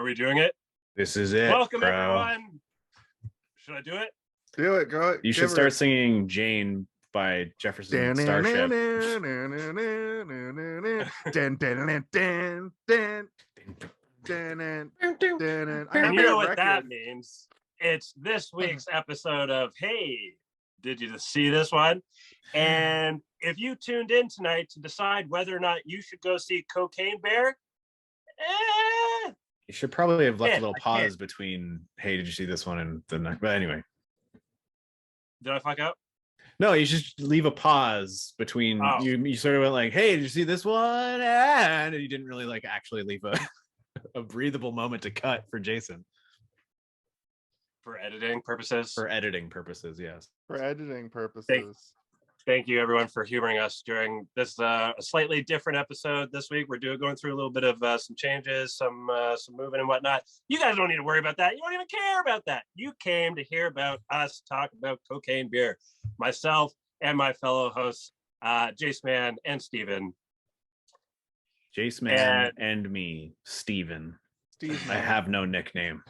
we doing it? This is it. Welcome, bro. everyone. Should I do it? Do it. Go ahead. You should start singing Jane by Jefferson Starship. You know what that means. It's this week's episode of Hey, did you see this one? And if you tuned in tonight to decide whether or not you should go see Cocaine Bear, you should probably have left a little pause between Hey, did you see this one and the next. But anyway. Did I fuck up? No, you should leave a pause between you sort of went like, hey, did you see this one? And you didn't really like actually leave a breathable moment to cut for Jason. For editing purposes? For editing purposes, yes. For editing purposes. Thank you, everyone, for humoring us during this a slightly different episode this week. We're going through a little bit of some changes, some moving and whatnot. You guys don't need to worry about that. You don't even care about that. You came to hear about us talk about Cocaine Bear. Myself and my fellow hosts, Jace Man and Steven. Jace Man and me, Steven. I have no nickname.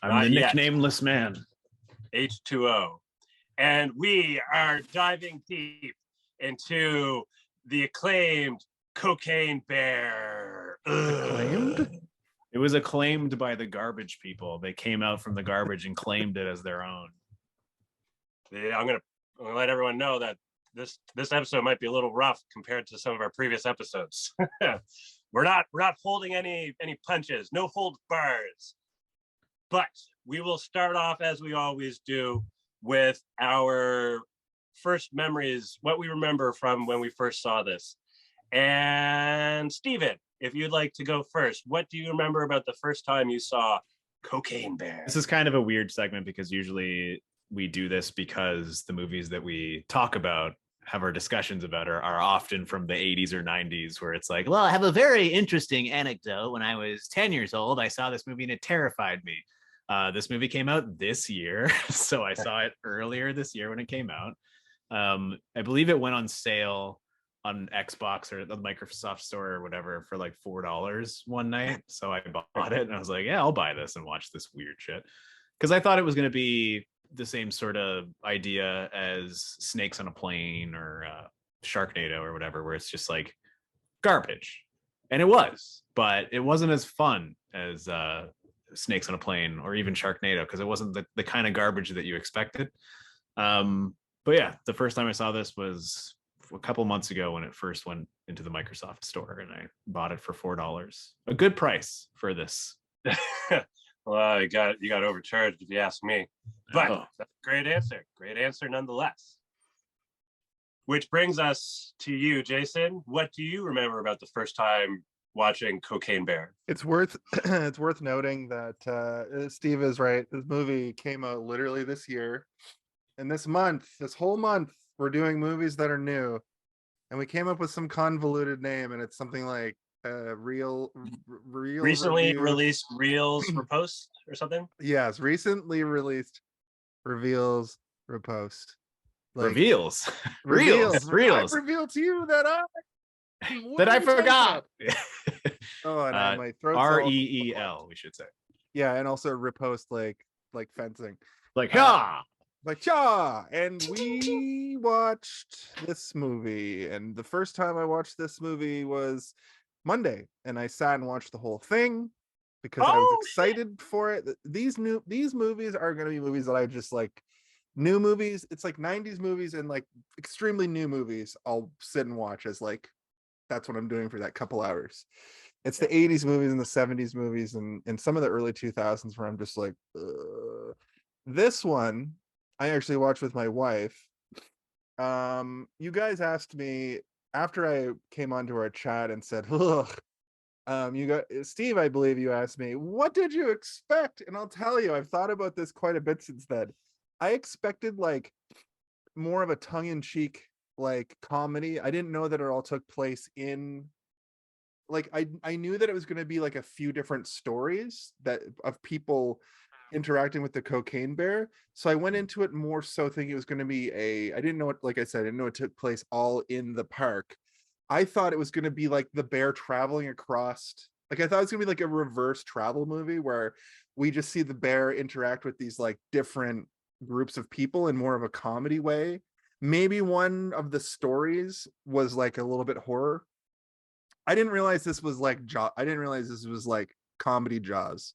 I'm the nicknameless man. H2O. And we are diving deep into the acclaimed Cocaine Bear. Acclaimed? It was acclaimed by the garbage people. They came out from the garbage and claimed it as their own. Yeah, I'm gonna let everyone know that this episode might be a little rough compared to some of our previous episodes. We're not holding any punches, no hold bars. But we will start off as we always do with our first memories, what we remember from when we first saw this. And Steven, if you'd like to go first, what do you remember about the first time you saw Cocaine Bear? This is kind of a weird segment because usually we do this because the movies that we talk about, have our discussions about are often from the 80s or 90s, where it's like, well, I have a very interesting anecdote. When I was 10 years old, I saw this movie and it terrified me. This movie came out this year, so I saw it earlier this year when it came out. I believe it went on sale on Xbox or the Microsoft Store or whatever for like $4 one night. So I bought it and I was like, yeah, I'll buy this and watch this weird shit. Because I thought it was going to be the same sort of idea as Snakes on a Plane or Sharknado or whatever, where it's just like garbage. And it was, but it wasn't as fun as Snakes on a Plane or even Sharknado, because it wasn't the kind of garbage that you expected. But yeah, the first time I saw this was a couple months ago when it first went into the Microsoft Store, and I bought it for $4. A good price for this. Well, you got overcharged if you ask me. But that's a great answer nonetheless. Which brings us to you, Jason. What do you remember about the first time watching Cocaine Bear? It's worth noting that Steve is right. This movie came out literally this year, and this whole month, we're doing movies that are new, and we came up with some convoluted name, and it's something like real recently reviews. Released reels repost or something. Yes, recently released reveals repost. Like, reveals. I reveal to you that I forgot. Oh, and my throat's REEL, we should say. Yeah, and also riposte like fencing. Like and we watched this movie, and the first time I watched this movie was Monday, and I sat and watched the whole thing because I was excited for it. These movies are going to be movies that I just like. New movies, it's like 90s movies and like extremely new movies I'll sit and watch as like that's what I'm doing for that couple hours. It's the 80s movies and the 70s movies and some of the early 2000s where I'm just like, ugh. This one I actually watched with my wife. You guys asked me after I came onto our chat and said, ugh, Steve, I believe you asked me, what did you expect? And I'll tell you, I've thought about this quite a bit since then. I expected like more of a tongue-in-cheek like comedy. I didn't know that it all took place in like I knew that it was going to be like a few different stories that of people interacting with the Cocaine Bear. So I went into it more so thinking it was going to be I didn't know it, like I said, I didn't know it took place all in the park. I thought it was going to be like the bear traveling across Like I thought it was gonna be like a reverse travel movie where we just see the bear interact with these like different groups of people in more of a comedy way. Maybe one of the stories was like a little bit horror. I didn't realize this was like Jaws. I didn't realize this was like comedy Jaws.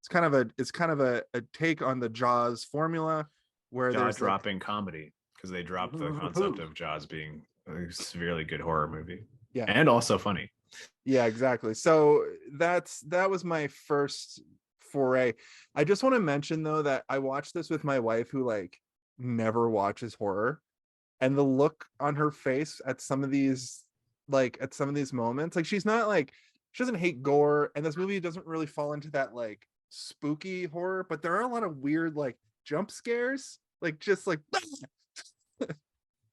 It's kind of a take on the Jaws formula where Jaw there's dropping comedy, because they dropped the concept of Jaws being a severely good horror movie. Yeah. And also funny. Yeah, exactly. So that was my first foray. I just want to mention though that I watched this with my wife who like never watches horror, and the look on her face at some of these moments, like she's not like, she doesn't hate gore, and this movie doesn't really fall into that like spooky horror, but there are a lot of weird like jump scares, like just like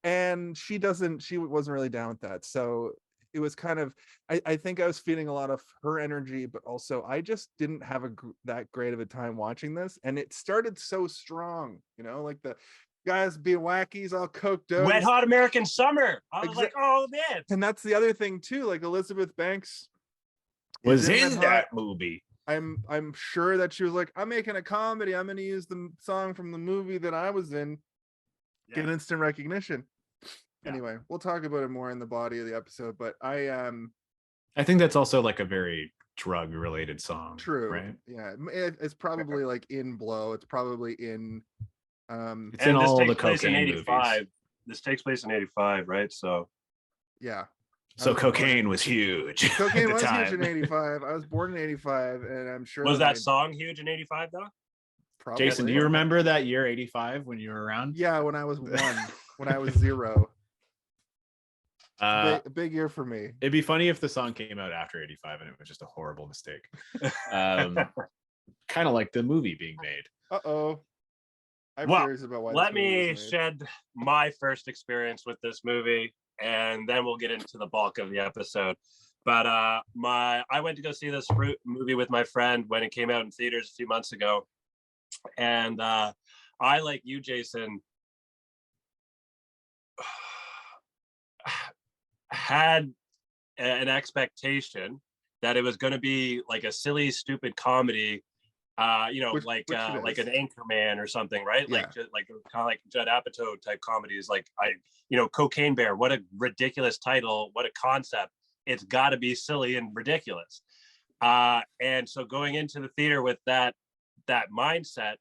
and she wasn't really down with that. So it was kind of, I think I was feeling a lot of her energy, but also I just didn't have that great of a time watching this, and it started so strong, like the guys being wackies, all coked out. Wet Hot American Summer. I was like, oh man. And that's the other thing too, like Elizabeth Banks was in that movie. I'm sure that she was like, I'm making a comedy, I'm going to use the song from the movie that I was in, get instant recognition. Anyway, we'll talk about it more in the body of the episode, but I think that's also like a very drug related song. True. Right? Yeah. It's probably like in Blow. It's probably in it's in all the cocaine movies. This takes place in 85, right? So yeah. So cocaine was huge. Cocaine was huge in 85. I was born in 85, and I'm sure was that song huge in 85 though? Probably. Jason, do you remember that year 85 when you were around? Yeah, when I was 1, when I was 0. Big year for me. It'd be funny if the song came out after 85 and it was just a horrible mistake. Kind of like the movie being made. I'm curious about why. Let me shed my first experience with this movie, and then we'll get into the bulk of the episode. But I went to go see this movie with my friend when it came out in theaters a few months ago, and I, like you, Jason, had an expectation that it was going to be like a silly, stupid comedy, like an Anchorman or something, right? Yeah. Like kind of like Judd Apatow type comedies. Like Cocaine Bear. What a ridiculous title! What a concept! It's got to be silly and ridiculous. And so going into the theater with that mindset,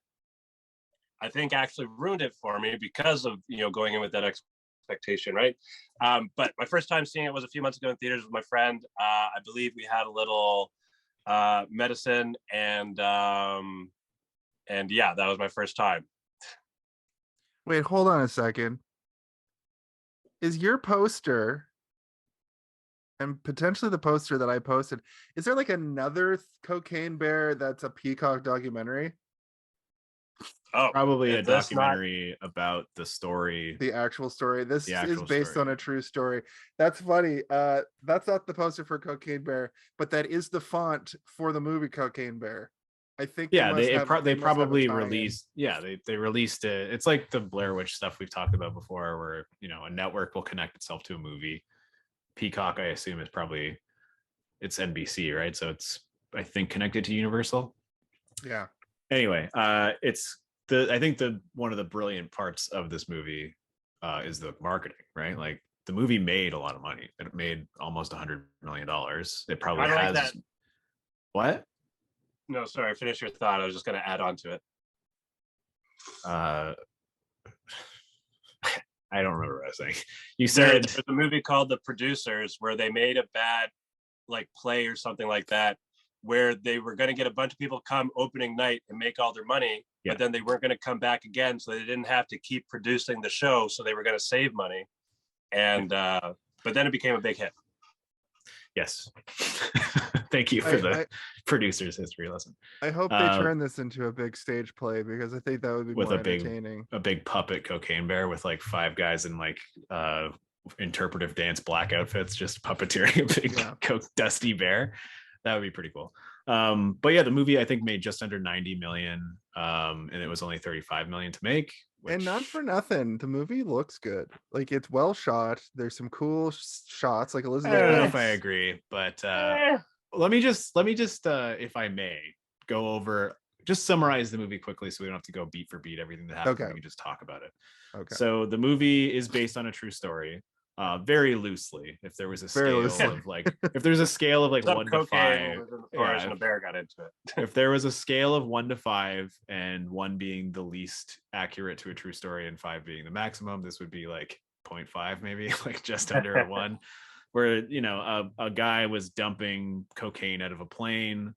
I think actually ruined it for me because of going in with that expectation, right? But my first time seeing it was a few months ago in theaters with my friend. I believe we had a little medicine, and yeah, that was my first time. Wait, hold on a second. Is your poster, and potentially the poster that I posted, is there like another Cocaine Bear that's a Peacock documentary? Oh, probably a documentary about the story. The actual story. This is based on a true story. That's funny. That's not the poster for Cocaine Bear, but that is the font for the movie Cocaine Bear. I think. Yeah, they probably released. Yeah, they released it. It's like the Blair Witch stuff we've talked about before, where a network will connect itself to a movie. Peacock, I assume, is probably it's NBC, right? So it's, I think, connected to Universal. Yeah. Anyway, I think one of the brilliant parts of this movie is the marketing, right? Like the movie made a lot of money. It made almost $100 million. It probably has. Like what? No, sorry. Finish your thought. I was just going to add on to it. I don't remember what I was saying. You said there's a movie called The Producers where they made a bad like play or something like that, where they were going to get a bunch of people come opening night and make all their money, but then they weren't going to come back again, so they didn't have to keep producing the show, so they were going to save money. And but then it became a big hit. Yes. Thank you for the producer's history lesson. I hope they turn this into a big stage play, because I think that would be with more entertaining. A big puppet Cocaine Bear with like 5 guys in like interpretive dance black outfits, just puppeteering a big dusty bear. That would be pretty cool. But yeah, the movie I think made just under 90 million, and it was only 35 million to make. And not for nothing, the movie looks good. Like it's well shot. There's some cool shots, like Elizabeth. I don't know if I agree, but let me just if I may go over, just summarize the movie quickly so we don't have to go beat for beat everything that happens. Okay. We can just talk about it. Okay. So the movie is based on a true story, very loosely. If there was a scale of like, if there's a scale of like Some 1 to cocaine 5, was in the forest and a bear got into it. if there was a scale of 1 to 5, and 1 being the least accurate to a true story and 5 being the maximum, this would be like 0.5, maybe like just under a 1. Where, you know, a guy was dumping cocaine out of a plane.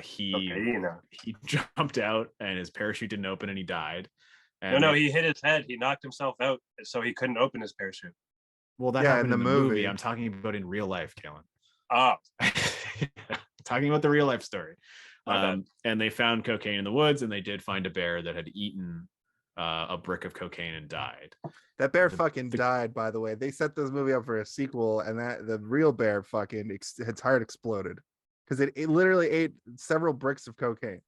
He jumped out and his parachute didn't open and he died. And no, he hit his head. He knocked himself out, so he couldn't open his parachute. Well, that happened in the movie. I'm talking about in real life, Kellen. Oh. Talking about the real life story. And they found cocaine in the woods, and they did find a bear that had eaten a brick of cocaine and died. That bear fucking died, by the way. They set this movie up for a sequel, and that the real bear fucking its heart exploded because it literally ate several bricks of cocaine.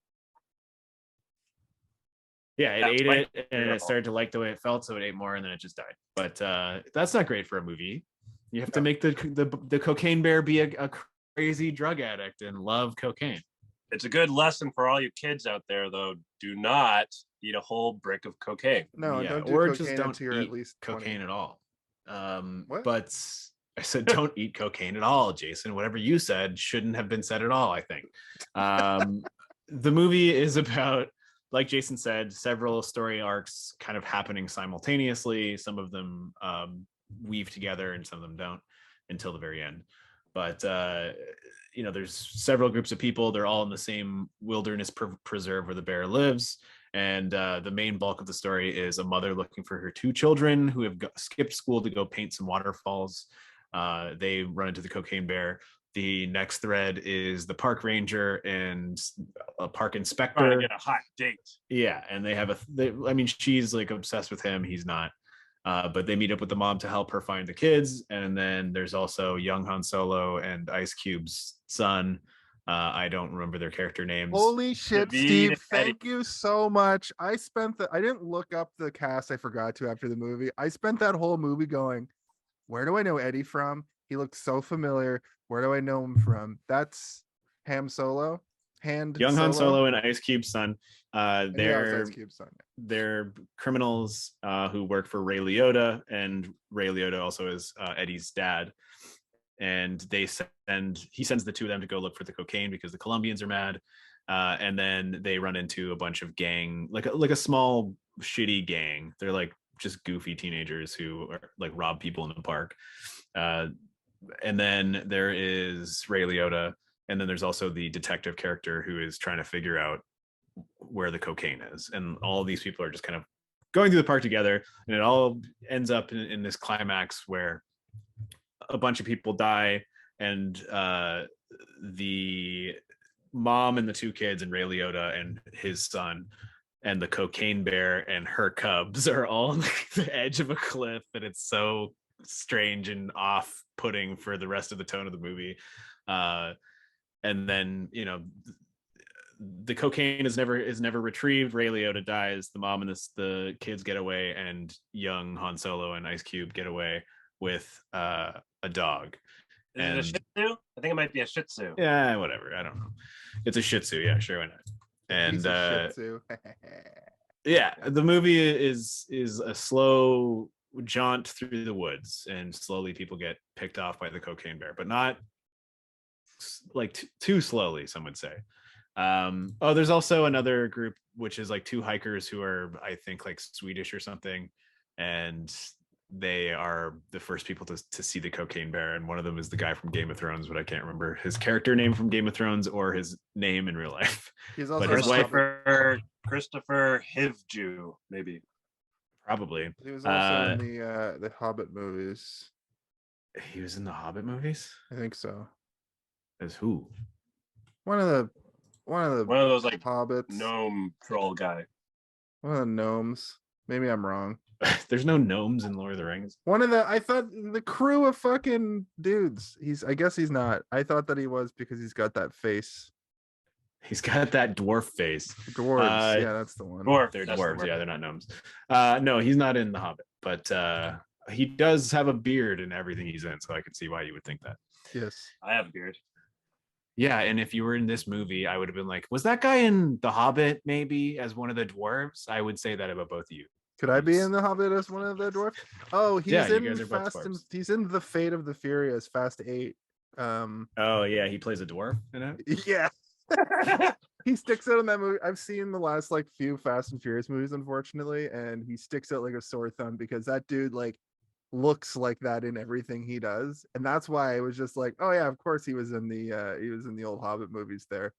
Yeah, it ate it, and it started to like the way it felt, so it ate more, and then it just died. But that's not great for a movie. You have to make the cocaine bear be a crazy drug addict and love cocaine. It's a good lesson for all you kids out there, though. Do not eat a whole brick of cocaine. No, yeah, don't do or cocaine just don't until you're eat at least 20. cocaine at all. What? But I said don't eat cocaine at all, Jason. Whatever you said shouldn't have been said at all, I think. The movie is about, like Jason said, several story arcs kind of happening simultaneously. Some of them weave together and some of them don't until the very end. But you know, there's several groups of people. They're all in the same wilderness preserve where the bear lives. And the main bulk of the story is a mother looking for her 2 children who have skipped school to go paint some waterfalls. They run into the cocaine bear. The next thread is the park ranger and a park inspector. Trying to get a hot date. Yeah, and they have I mean, she's like obsessed with him. He's not. But they meet up with the mom to help her find the kids. And then there's also young Han Solo and Ice Cube's son. I don't remember their character names. Holy shit, Steve, thank you so much. I didn't look up the cast. I forgot to after the movie. I spent that whole movie going, where do I know Eddie from? He looks so familiar. Where do I know him from? That's Han Solo. Young Han Solo and Ice Cube's son. They're Ice Cube's son. They're criminals who work for Ray Liotta, and Ray Liotta also is Eddie's dad. And he sends the 2 of them to go look for the cocaine because the Colombians are mad. And then they run into a bunch of gang, like a small shitty gang. They're like just goofy teenagers who are like rob people in the park. And then there is Ray Liotta, and then there's also the detective character who is trying to figure out where the cocaine is. And all of these people are just kind of going through the park together, and it all ends up in this climax where a bunch of people die, and the mom and the 2 kids and Ray Liotta and his son and the cocaine bear and her cubs are all on the edge of a cliff, and it's so strange and off-putting for the rest of the tone of the movie. And then, you know, the cocaine is never retrieved. Ray Liotta dies. The mom and the kids get away, and young Han Solo and Ice Cube get away with a dog. Is it a Shih Tzu? I think it might be a Shih Tzu. Yeah, whatever. I don't know. It's a Shih Tzu. Yeah, sure, why not? And Shih Tzu. yeah, the movie is a slow jaunt through the woods, and slowly people get picked off by the cocaine bear, but not like too slowly, some would say. There's also another group, which is like 2 hikers who are, I think, like Swedish or something, and they are the first people to see the cocaine bear, and one of them is the guy from Game of Thrones, but I can't remember his character name from Game of Thrones or his name in real life. He's also Christopher Hivju, maybe. Probably. He was also in the Hobbit movies. He was in the Hobbit movies? I think so. As who? One of those like hobbits, gnome troll guy. One of the gnomes. Maybe I'm wrong. There's no gnomes in Lord of the Rings. I thought the crew of fucking dudes. I guess he's not. I thought that he was because he's got that face. He's got that dwarf face. Dwarves, yeah, that's the one. They're dwarves, yeah, they're not gnomes. No, he's not in The Hobbit, but he does have a beard in everything he's in, so I can see why you would think that. Yes. I have a beard. Yeah, and if you were in this movie, I would have been like, was that guy in The Hobbit maybe as one of the dwarves? I would say that about both of you. Could I be in The Hobbit as one of the dwarfs? Oh, Yeah, he's you in guys are both Fast and dwarves. he's in The Fate of the Furious, Fast 8. Oh yeah, he plays a dwarf in it. Yeah. He sticks out in that movie. I've seen the last like few Fast and Furious movies, unfortunately, and he sticks out like a sore thumb because that dude like looks like that in everything he does, and that's why I was just like, oh yeah, of course he was in the old Hobbit movies there.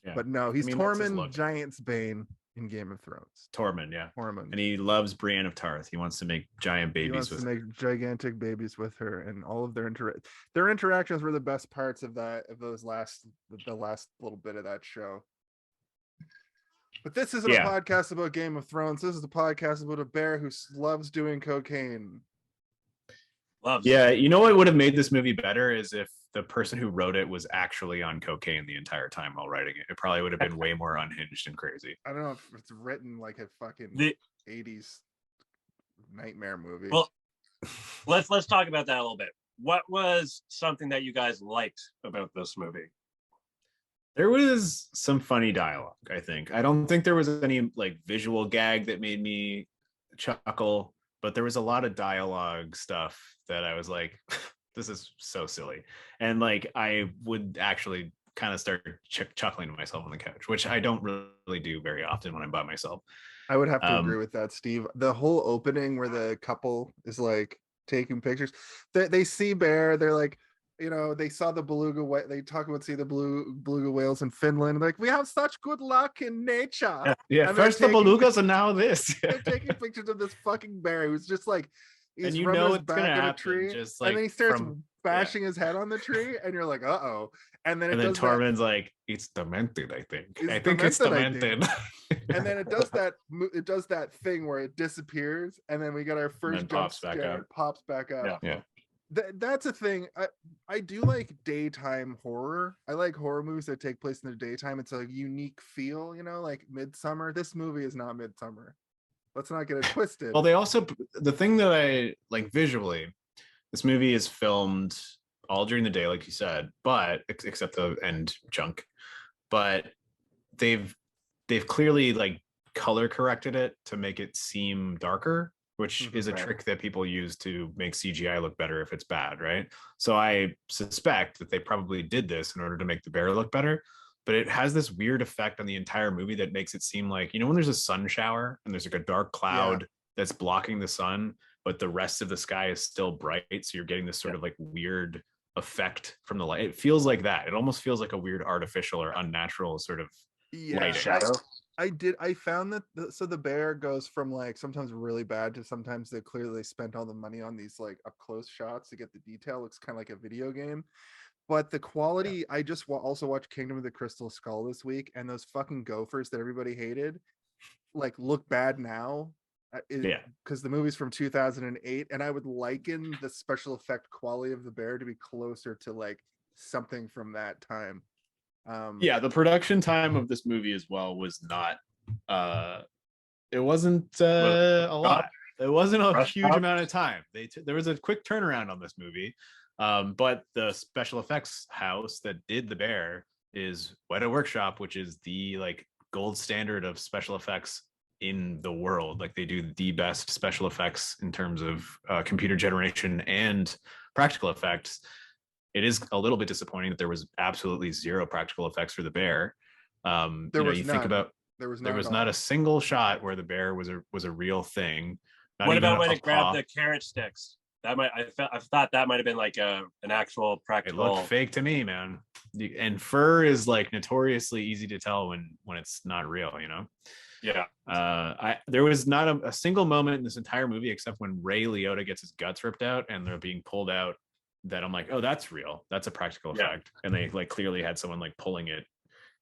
Yeah, But no, he's that's his Tormund look. Giant's Bane in Game of Thrones. Tormund, yeah. Tormund. And he loves Brienne of Tarth. He wants to make giant He babies wants to with make gigantic babies with her, and all of their interactions were the best parts of the last little bit of that show. But this isn't a podcast about Game of Thrones. This is a podcast about a bear who loves doing cocaine. Loves. Yeah, you know what would have made this movie better is if the person who wrote it was actually on cocaine the entire time while writing it. It probably would have been way more unhinged and crazy. I don't know if it's written like a fucking 80s nightmare movie. Well, let's talk about that a little bit. What was something that you guys liked about this movie? There was some funny dialogue, I think. I don't think there was any like visual gag that made me chuckle, but there was a lot of dialogue stuff that I was like, this is so silly. And like, I would actually kind of start chuckling to myself on the couch, which I don't really do very often when I'm by myself. I would have to agree with that, Steve. The whole opening where the couple is like taking pictures, they see bear, they're like, you know, they saw the beluga. They talk about the beluga whales in Finland. Like, we have such good luck in nature. Yeah, first the belugas and now this. They're taking pictures of this fucking bear who's just like, he's and you rubbing know his it's back gonna in a happen, tree, just like, and then he starts bashing his head on the tree, and you're like, uh-oh. And then Tormund's like, it's demented, I think. I think it's demented. And then it does that thing where it disappears, and then we got our first jump scare. It pops back up. Yeah. That's a thing. I do like daytime horror. I like horror movies that take place in the daytime. It's a unique feel, you know, like Midsummer. This movie is not Midsummer. Let's not get it twisted. Well, the thing that I like visually, this movie is filmed all during the day, like you said, but except the end chunk. But they've clearly like color corrected it to make it seem darker, which is a trick that people use to make CGI look better if it's bad, right? So I suspect that they probably did this in order to make the bear look better, but it has this weird effect on the entire movie that makes it seem like, you know, when there's a sun shower and there's like a dark cloud that's blocking the sun, but the rest of the sky is still bright, so you're getting this sort of like weird effect from the light. It feels like that. It almost feels like a weird artificial or unnatural sort of light shadow. I found that the bear goes from like sometimes really bad to sometimes they clearly spent all the money on these like up close shots to get the detail. It looks kind of like a video game, but the quality. I just also watched Kingdom of the Crystal Skull this week, and those fucking gophers that everybody hated like look bad now. Because the movie's from 2008, and I would liken the special effect quality of the bear to be closer to like something from that time. The production time of this movie as well was not it wasn't a lot. It wasn't a huge amount of time. There was a quick turnaround on this movie, but the special effects house that did the bear is Weta Workshop, which is the like gold standard of special effects in the world. Like, they do the best special effects in terms of computer generation and practical effects. It is a little bit disappointing that there was absolutely zero practical effects for the bear. There was not a single shot where the bear was a real thing. What about when it grabbed the carrot sticks? I thought that might have been like an actual practical. It looked fake to me, man. And fur is like notoriously easy to tell when it's not real, you know. Yeah. There was not a single moment in this entire movie except when Ray Liotta gets his guts ripped out and they're being pulled out that I'm like, oh, that's real. That's a practical effect. And they like clearly had someone like pulling it,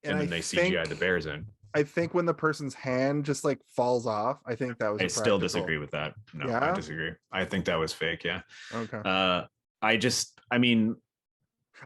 and then they CGI the bears in. I think when the person's hand just like falls off, I think that was. I still disagree with that. No, I disagree. I think that was fake. Yeah. Okay.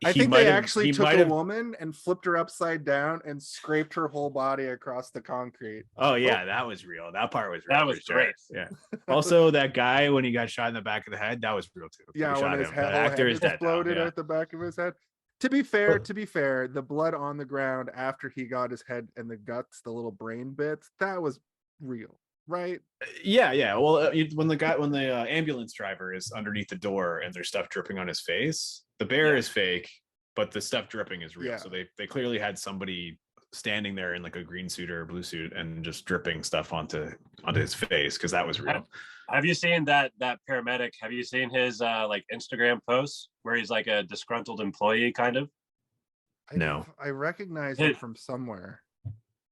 I think they actually took a woman and flipped her upside down and scraped her whole body across the concrete. Oh yeah, that was real. That part was real. That was great. Yeah. Also, that guy when he got shot in the back of the head, that was real too. Yeah, when his actor is dead. Exploded out the back of his head. To be fair, the blood on the ground after he got his head and the guts, the little brain bits, that was real, right? Yeah. Well, when the ambulance driver is underneath the door and there's stuff dripping on his face, the bear is fake, but the stuff dripping is real. Yeah. So they clearly had somebody standing there in like a green suit or a blue suit and just dripping stuff onto his face, because that was real. Have you seen that paramedic? Have you seen his like Instagram posts where he's like a disgruntled employee kind of? No. I recognize him from somewhere.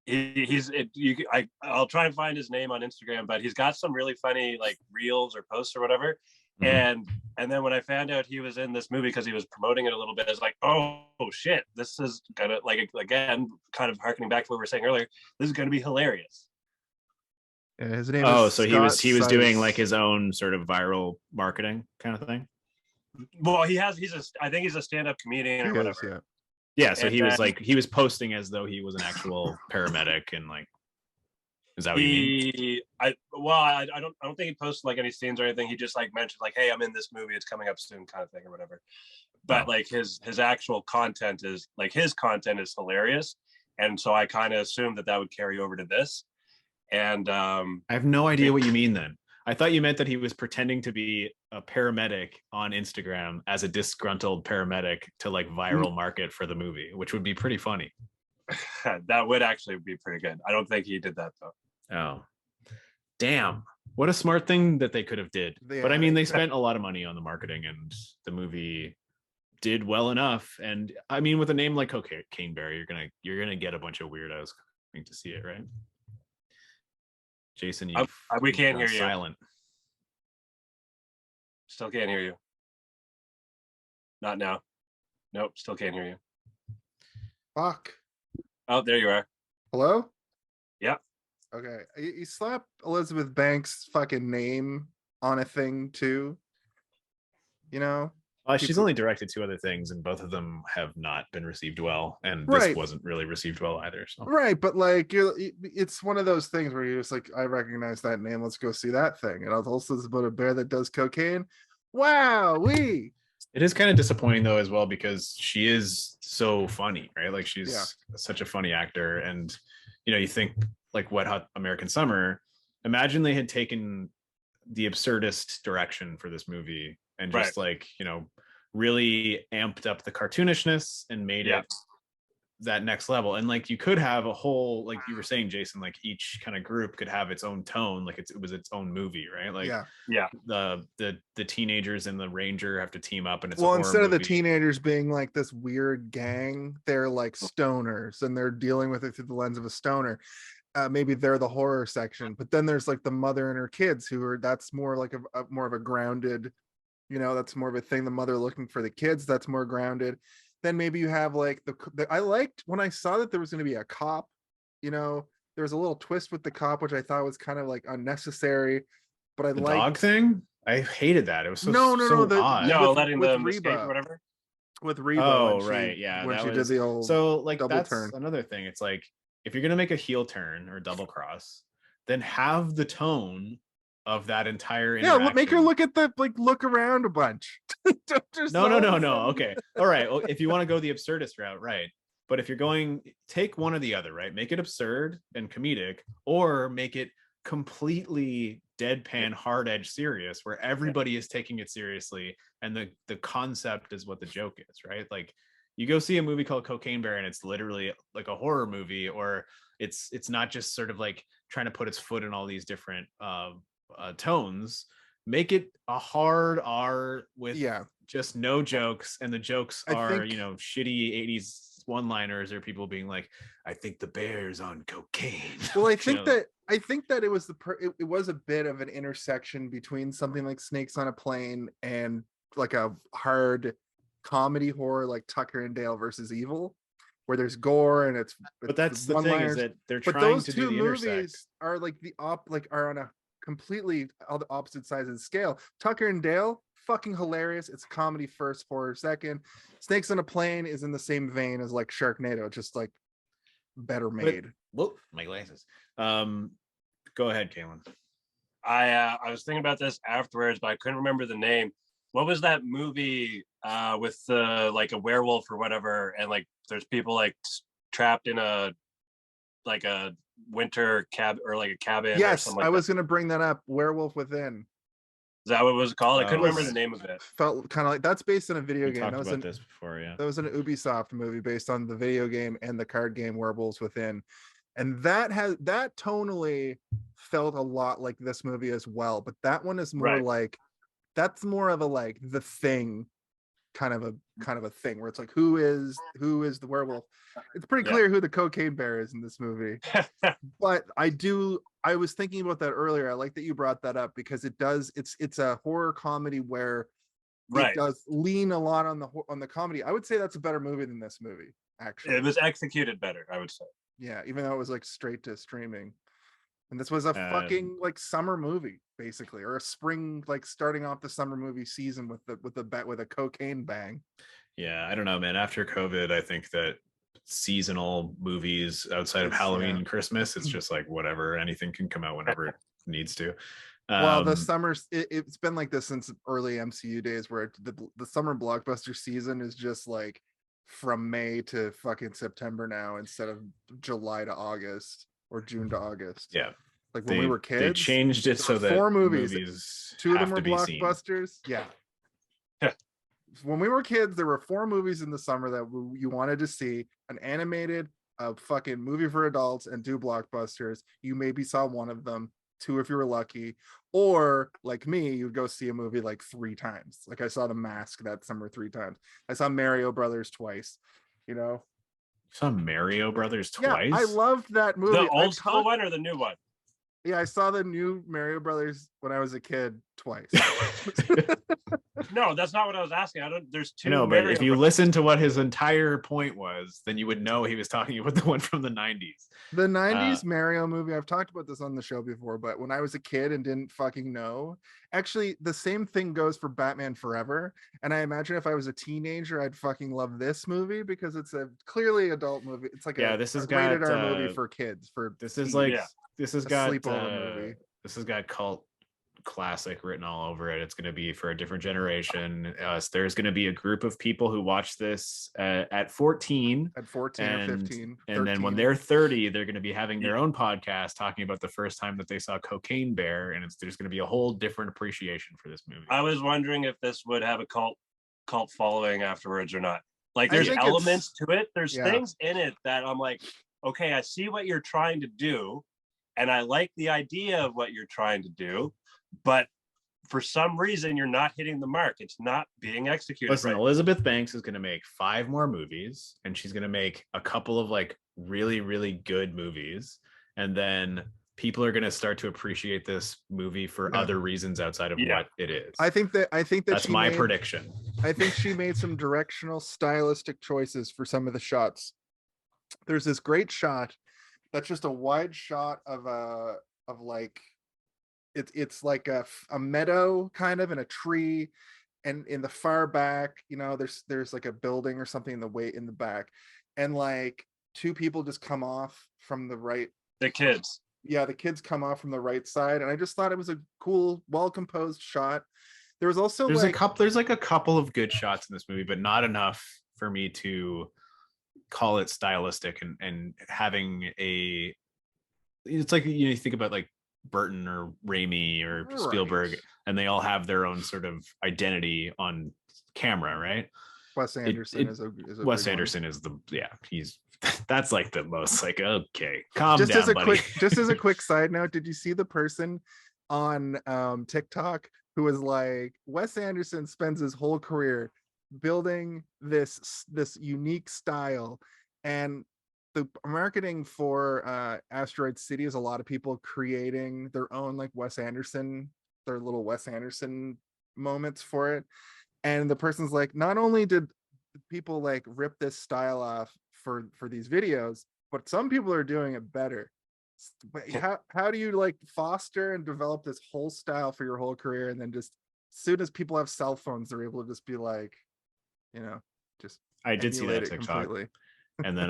I'll try and find his name on Instagram, but he's got some really funny like reels or posts or whatever. And then when I found out he was in this movie because he was promoting it a little bit, I was like, oh shit, this is gonna, like, again, kind of harkening back to what we were saying earlier, this is gonna be hilarious. Yeah, his name is so Scott he was doing like his own sort of viral marketing kind of thing. Well, I think he's a stand-up comedian or whatever. Yeah, so he was posting as though he was an actual paramedic, and like, is that what you mean? I don't think he posted like any scenes or anything. He just like mentioned like, hey, I'm in this movie, it's coming up soon, kind of thing or whatever. But like his actual content is hilarious, and so I kind of assumed that would carry over to this. And I have no idea what you mean then. I thought you meant that he was pretending to be a paramedic on Instagram as a disgruntled paramedic to like viral market for the movie, which would be pretty funny. That would actually be pretty good. I don't think he did that though. Oh, damn. What a smart thing that they could have did. Yeah. But I mean, they spent a lot of money on the marketing, and the movie did well enough. And I mean, with a name like Cocaine Bear, you're gonna get a bunch of weirdos coming to see it, right? Jason, we can't hear you. Silent. Still can't hear you. Not now. Nope, still can't hear you. Fuck. Oh, there you are. Hello? Yeah. Okay. You slap Elizabeth Banks' fucking name on a thing too. You know? She's only directed 2 other things, and both of them have not been received well, and this wasn't really received well either. So. Right, but like it's one of those things where you're just like, I recognize that name. Let's go see that thing. And also it's about a bear that does cocaine. Wow, it is kind of disappointing though as well, because she is so funny, right? Like she's such a funny actor, and you think like Wet Hot American Summer. Imagine they had taken the absurdist direction for this movie and just really amped up the cartoonishness and made it that next level. And like you could have a whole, like you were saying, Jason, like each kind of group could have its own tone, like it was its own movie, right? Like the teenagers and the ranger have to team up, and it's instead of the teenagers being like this weird gang, they're like stoners and they're dealing with it through the lens of a stoner. Maybe they're the horror section, but then there's like the mother and her kids that's more like more of a grounded, that's more of a thing. The mother looking for the kids, that's more grounded. Then maybe you have like I liked when I saw that there was going to be a cop, there was a little twist with the cop, which I thought was kind of like unnecessary, but I liked dog thing. I hated that. It was so odd. No, letting them escape or whatever. With Reba. Oh, right. Yeah. When she did the old that's turn. Another thing. It's like, if you're going to make a heel turn or double cross, then have the tone of that entire interaction. Yeah, make her look around a bunch. No. Okay. All right. Well, if you want to go the absurdist route, right. But if you're going, take one or the other, right? Make it absurd and comedic, or make it completely deadpan, hard edge serious, where everybody is taking it seriously, and the concept is what the joke is, right? Like you go see a movie called Cocaine Bear and it's literally like a horror movie, or it's not just sort of like trying to put its foot in all these different tones. Make it a hard R with just no jokes, and the jokes are shitty 80s one-liners, or people being like, I think the bear's on cocaine. Well, I think that it was it was a bit of an intersection between something like Snakes on a Plane and like a hard comedy horror like Tucker and Dale versus Evil, where there's gore and but that's the thing, is that they're trying to do the intersect. But those two movies are like are on a completely all the opposite sides of the scale. Tucker and Dale, fucking hilarious. It's comedy first, horror second. Snakes on a Plane is in the same vein as like Sharknado, just like better made. Whoop, my glasses. Go ahead, Kaylin. I was thinking about this afterwards, but I couldn't remember the name. what was that movie with the like a werewolf or whatever, and like there's people like trapped in a winter cab or like a cabin or Yes, something like I that. was gonna bring that up. Werewolf Within. Is that what it was called? I couldn't remember was- the name of it. Felt kind of like that's based on a video We game. talked That was about this before, yeah. that was an Ubisoft movie based on the video game and the card game Werewolves Within. And that tonally felt a lot like this movie as well. But that one is more Right. like, that's more of a like The Thing kind of a thing where it's like, who is the werewolf? It's pretty Yeah. clear who the cocaine bear is in this movie. But I was thinking about that earlier. I like that you brought that up because it's a horror comedy where Right. it does lean a lot on the comedy. I would say that's a better movie than this movie, actually. It was executed better, I would say. Yeah, even though it was like straight to streaming. And this was a fucking like summer movie, basically, or a spring, like starting off the summer movie season with a cocaine bang. Yeah, I don't know, man. After COVID, I think that seasonal movies outside of Halloween and Christmas, it's just like whatever, anything can come out whenever it needs to. Well, the summers, it's been like this since early MCU days, where the summer blockbuster season is just like from May to fucking September now, instead of July to August or June to August. Yeah, like when we were kids, they changed it so that 4 movies, 2 of them have were to be seen. blockbusters. Yeah. When we were kids, there were 4 movies in the summer that you wanted to see: an animated, a fucking movie for adults, and 2 blockbusters. You maybe saw one of them, 2 if you were lucky, or like me, you'd go see a movie like 3 times. Like I saw The Mask that summer 3 times. I saw Mario Brothers twice. You know, saw Mario Brothers twice. Yeah, I loved that movie. The old school one or the new one? Yeah, I saw the new Mario Brothers when I was a kid twice. No, that's not what I was asking. There's 2. No, but Mario if you Brothers. listen to what his entire point was, then you would know he was talking about the one from the 90s. The 90s Mario movie, I've talked about this on the show before, but when I was a kid and didn't fucking know, actually the same thing goes for Batman Forever. And I imagine if I was a teenager, I'd fucking love this movie because it's a clearly adult movie. It's like this has rated got R movie for kids. This is like this has got sleepover movie. This has got cult classic written all over it. It's going to be for a different generation. There's going to be a group of people who watch this at 14 or 15, and then when they're 30, they're going to be having their own podcast talking about the first time that they saw Cocaine Bear, and there's going to be a whole different appreciation for this movie. I was wondering if this would have a cult following afterwards or not. Like there's elements to it, there's things in it that I'm like, okay, I see what you're trying to do and I like the idea of what you're trying to do, but for some reason you're not hitting the mark. It's not being executed. Listen, right. Elizabeth Banks is going to make 5 more movies, and she's going to make a couple of like really, really good movies, and then people are going to start to appreciate this movie for other reasons outside of what it is. I think that's my prediction. I think she made some directional stylistic choices for some of the shots. There's this great shot that's just a wide shot of like it's like a meadow kind of, and a tree, and in the far back, you know, there's like a building or something in the back, and like 2 people just come off from the right. The kids. Yeah, the kids come off from the right side, and I just thought it was a cool, well composed shot. There was also there's like a couple of good shots in this movie, but not enough for me to call it stylistic and having a. It's like, you know, you think about like Burton or Raimi or Spielberg, and they all have their own sort of identity on camera, right? Wes Anderson is a Wes Anderson is he's that's like the most like, okay, calm down, buddy. Just as a quick side note, did you see the person on TikTok who was like, Wes Anderson spends his whole career building this unique style, and the marketing for Asteroid City is a lot of people creating their own like their little Wes Anderson moments for it. And the person's like, not only did people like rip this style off for these videos, but some people are doing it better. But how do you like foster and develop this whole style for your whole career, and then just as soon as people have cell phones, they're able to just be like, you know, just I did see that TikTok completely. And then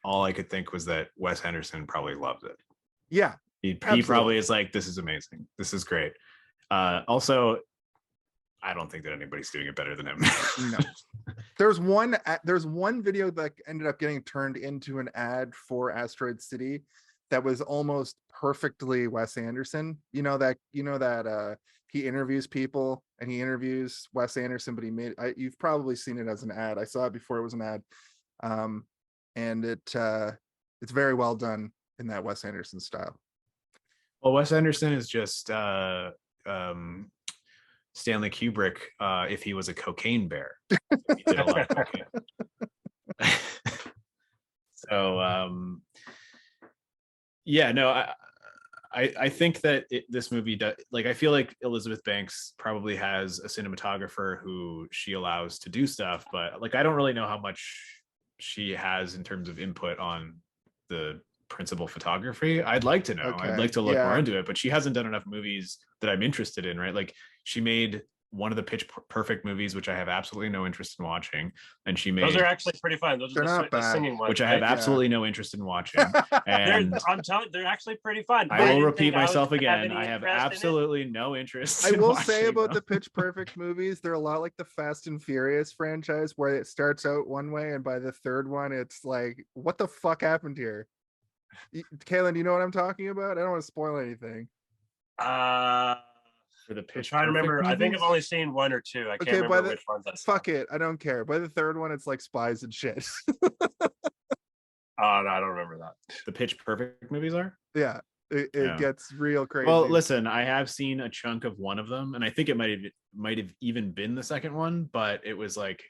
all I could think was that Wes Anderson probably loved it. Yeah, he probably is like, this is amazing, this is great. Also, I don't think that anybody's doing it better than him. No. There's one video that ended up getting turned into an ad for Asteroid City that was almost perfectly Wes Anderson. You know that he interviews people and he interviews Wes Anderson, but you've probably seen it as an ad. I saw it before it was an ad. And it's very well done in that Wes Anderson style. Well, Wes Anderson is just Stanley Kubrick if he was a cocaine bear. He did a lot of cocaine. So yeah, no, I think that this movie does, like, I feel like Elizabeth Banks probably has a cinematographer who she allows to do stuff, but like I don't really know how much she has in terms of input on the principal photography. I'd like to know. Okay. I'd like to look Yeah. more into it, but she hasn't done enough movies that I'm interested in, right? Like she made one of the Pitch Perfect movies, which I have absolutely no interest in watching, and she made Those are actually pretty fun. Those They're are not the bad. singing ones, which I have right? absolutely no interest in watching. And I'm telling you, they're actually pretty fun. I will didn't repeat think I was myself gonna have again. any I have interest in it. absolutely no interest. I in will say watching about them. the Pitch Perfect movies, they're a lot like the Fast and Furious franchise, where it starts out one way and by the third one, it's like, what the fuck happened here? Kaylin, do you know what I'm talking about? I don't want to spoil anything. For the I'm Pitch trying to Perfect remember. I think I've movies? only seen one or two. I can't Okay, remember which ones. Fuck it, I don't care. By the third one, it's like spies and shit. Oh no, I don't remember that. The Pitch Perfect movies are? Yeah, it Yeah. gets real crazy. Well, listen, I have seen a chunk of one of them, and I think it might have even been the second one, but it was like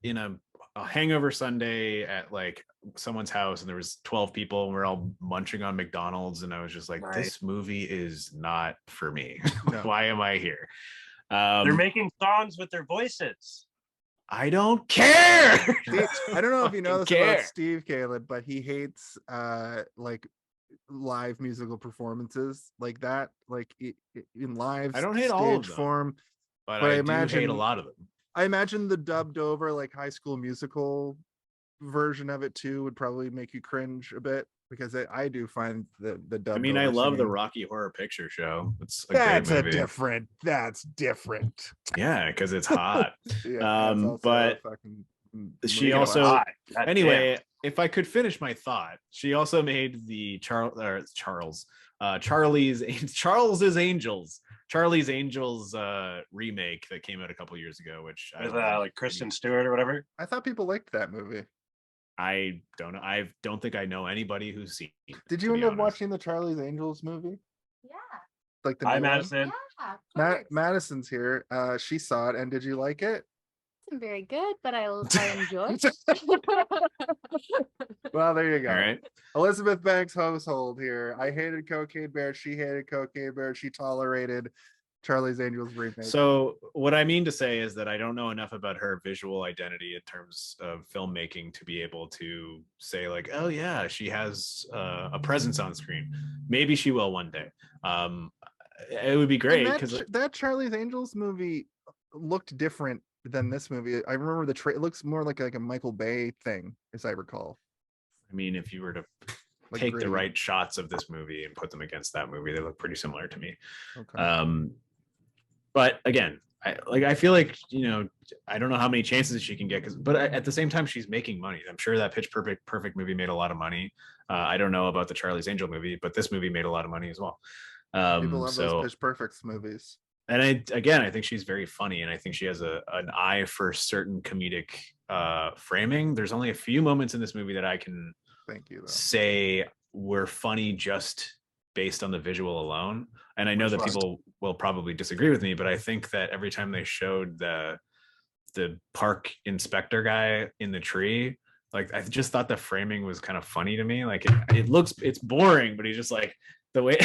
in a hangover Sunday at like someone's house, and there was 12 people, and we're all munching on McDonald's, and I was just like, Right. this movie is not for me. No. Why am I here? They're making songs with their voices. I don't care. Steve, I don't know if you know this Care. about Steve Caleb, but he hates like live musical performances like that, like in live I don't hate all of stage them, form. but But I I do hate a lot of them. I imagine the dubbed over like High School Musical version of it too would probably make you cringe a bit, because I do find the dubbed. I mean, I over love the singing. Rocky Horror Picture Show. It's a That's great a movie. different. That's different. Yeah, because it's hot. Yeah, that's also but a fucking she movie. also God anyway, damn. if I could finish my thought, she also made the Charlie's Angels remake that came out a couple years ago, which I With don't know. like Kristen Stewart or whatever. I thought people liked that movie. I don't know. I don't think I know anybody who's seen it. Did you end up watching the Charlie's Angels movie? Yeah. Like the Hi, new one? Madison. Yeah. Of course. Madison's here. She saw it, and did you like it? It's very good, but I enjoyed. Well, there you go. All right. Elizabeth Banks' household here. I hated Cocaine Bear. She hated Cocaine Bear. She tolerated Charlie's Angels remake. So what I mean to say is that I don't know enough about her visual identity in terms of filmmaking to be able to say like, oh yeah, she has a presence on screen. Maybe she will one day. It would be great because that Charlie's Angels movie looked different than this movie. I remember it looks more like a Michael Bay thing, as I recall. I mean, if you were to Like take gritty. the right shots of this movie and put them against that movie, they look pretty similar to me. Okay. But again, I feel like, you know, I don't know how many chances she can get, but at the same time, she's making money. I'm sure that Pitch Perfect movie made a lot of money. I don't know about the Charlie's Angel movie, but this movie made a lot of money as well. People love those Pitch Perfects movies. And I think she's very funny, and I think she has an eye for certain comedic framing. There's only a few moments in this movie that I can say were funny just based on the visual alone. And I know that people will probably disagree with me, but I think that every time they showed the park inspector guy in the tree, like I just thought the framing was kind of funny to me. Like it's boring, but he's just like the way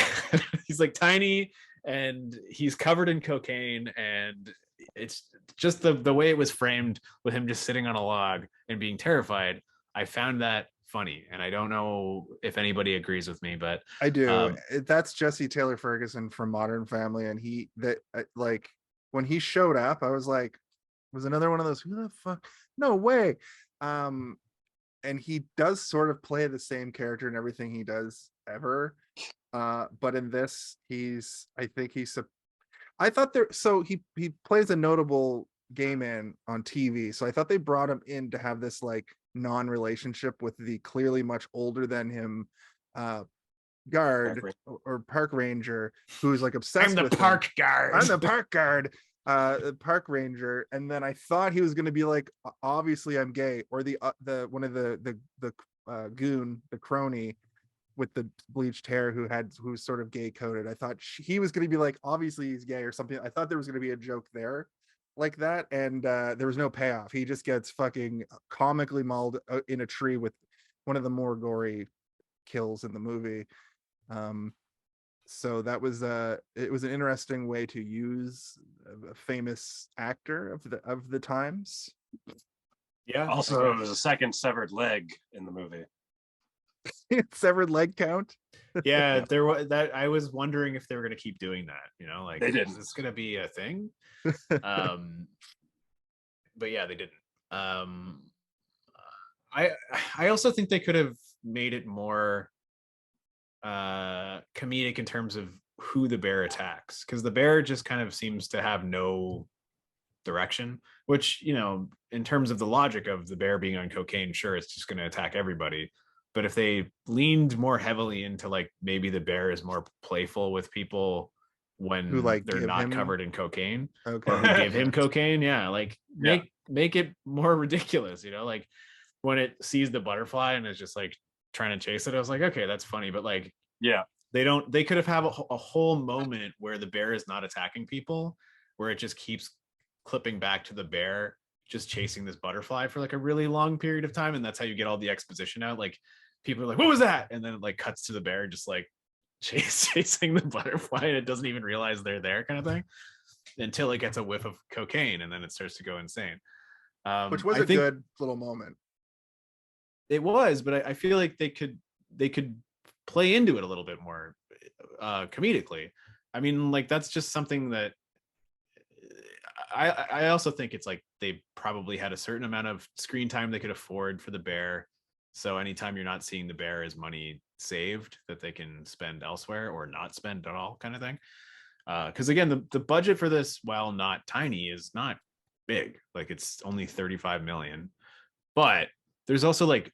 he's like tiny and he's covered in cocaine, and it's just the way it was framed with him just sitting on a log and being terrified. I found that funny, and I don't know if anybody agrees with me, but I do. That's Jesse Taylor Ferguson from Modern Family, and like when he showed up, I was like, was another one of those, who the fuck? No way. And he does sort of play the same character in everything he does ever, but in this, I think he's I thought there. So he plays a notable gay man on TV. So I thought they brought him in to have this like non-relationship with the clearly much older than him guard or park ranger who's like obsessed with him. guard. I'm the park guard, park ranger. And then I thought he was going to be like, obviously I'm gay, or the one of the goon, the crony with the bleached hair who's sort of gay coded. I thought he was going to be like, obviously he's gay or something. I thought there was going to be a joke there like that, and there was no payoff. He just gets fucking comically mauled in a tree with one of the more gory kills in the movie. So that was it was an interesting way to use a famous actor of the times. Yeah. Also, there was a second severed leg in the movie. Severed leg count. Yeah, there was that. I was wondering if they were going to keep doing that. You know, like they didn't. Is this going to be a thing? But yeah, they didn't. I also think they could have made it more comedic in terms of who the bear attacks, because the bear just kind of seems to have no direction, which, you know, in terms of the logic of the bear being on cocaine, sure, it's just going to attack everybody. But if they leaned more heavily into like maybe the bear is more playful with people when Who, like, they're give not him- covered in cocaine, Okay. or who give him cocaine, yeah, like Yeah. make it more ridiculous, you know, like when it sees the butterfly and is just like trying to chase it, I was like, okay, that's funny, but like, Yeah. they could have a whole moment where the bear is not attacking people, where it just keeps clipping back to the bear just chasing this butterfly for like a really long period of time, and that's how you get all the exposition out. Like people are like, what was that? And then it like cuts to the bear just like chasing the butterfly, and it doesn't even realize they're there, kind of thing, until it gets a whiff of cocaine, and then it starts to go insane. Which was I think good little moment. it was, but I feel like they could play into it a little bit more comedically. I mean, like that's just something that I also think it's like they probably had a certain amount of screen time they could afford for the bear. So anytime you're not seeing the bear is money saved that they can spend elsewhere or not spend at all, kind of thing. Because again, the budget for this, while not tiny, is not big. Like it's only 35 million, but there's also like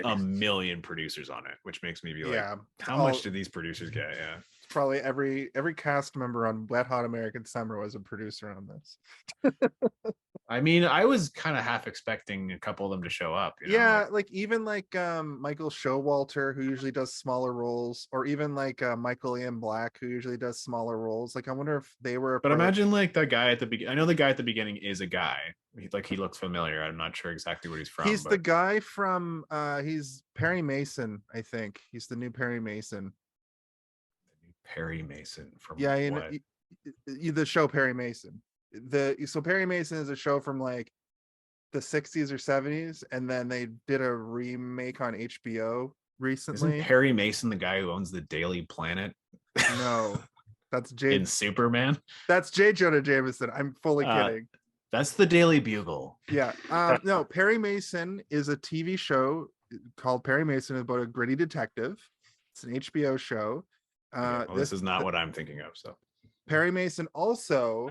a million producers on it, which makes me be like, how much did these producers get? Yeah. Probably every cast member on Wet Hot American Summer was a producer on this. I mean, I was kind of half expecting a couple of them to show up. You know? Yeah, like even like Michael Showalter, who usually does smaller roles, or even like Michael Ian Black, who usually does smaller roles. Like I wonder if they were. But imagine like the guy at the beginning. I know the guy at the beginning is a guy. He looks familiar. I'm not sure exactly what he's from. He's the guy from he's Perry Mason, I think. He's the new Perry Mason. Perry Mason from the show Perry Mason. So Perry Mason is a show from like the 60s or 70s, and then they did a remake on HBO recently. Isn't Perry Mason the guy who owns the Daily Planet? No, that's Jay in Superman. That's J. Jonah Jameson. I'm fully kidding. That's the Daily Bugle. Yeah. No, Perry Mason is a TV show called Perry Mason, about a gritty detective. It's an HBO show. This is not what I'm thinking of. So Perry Mason also,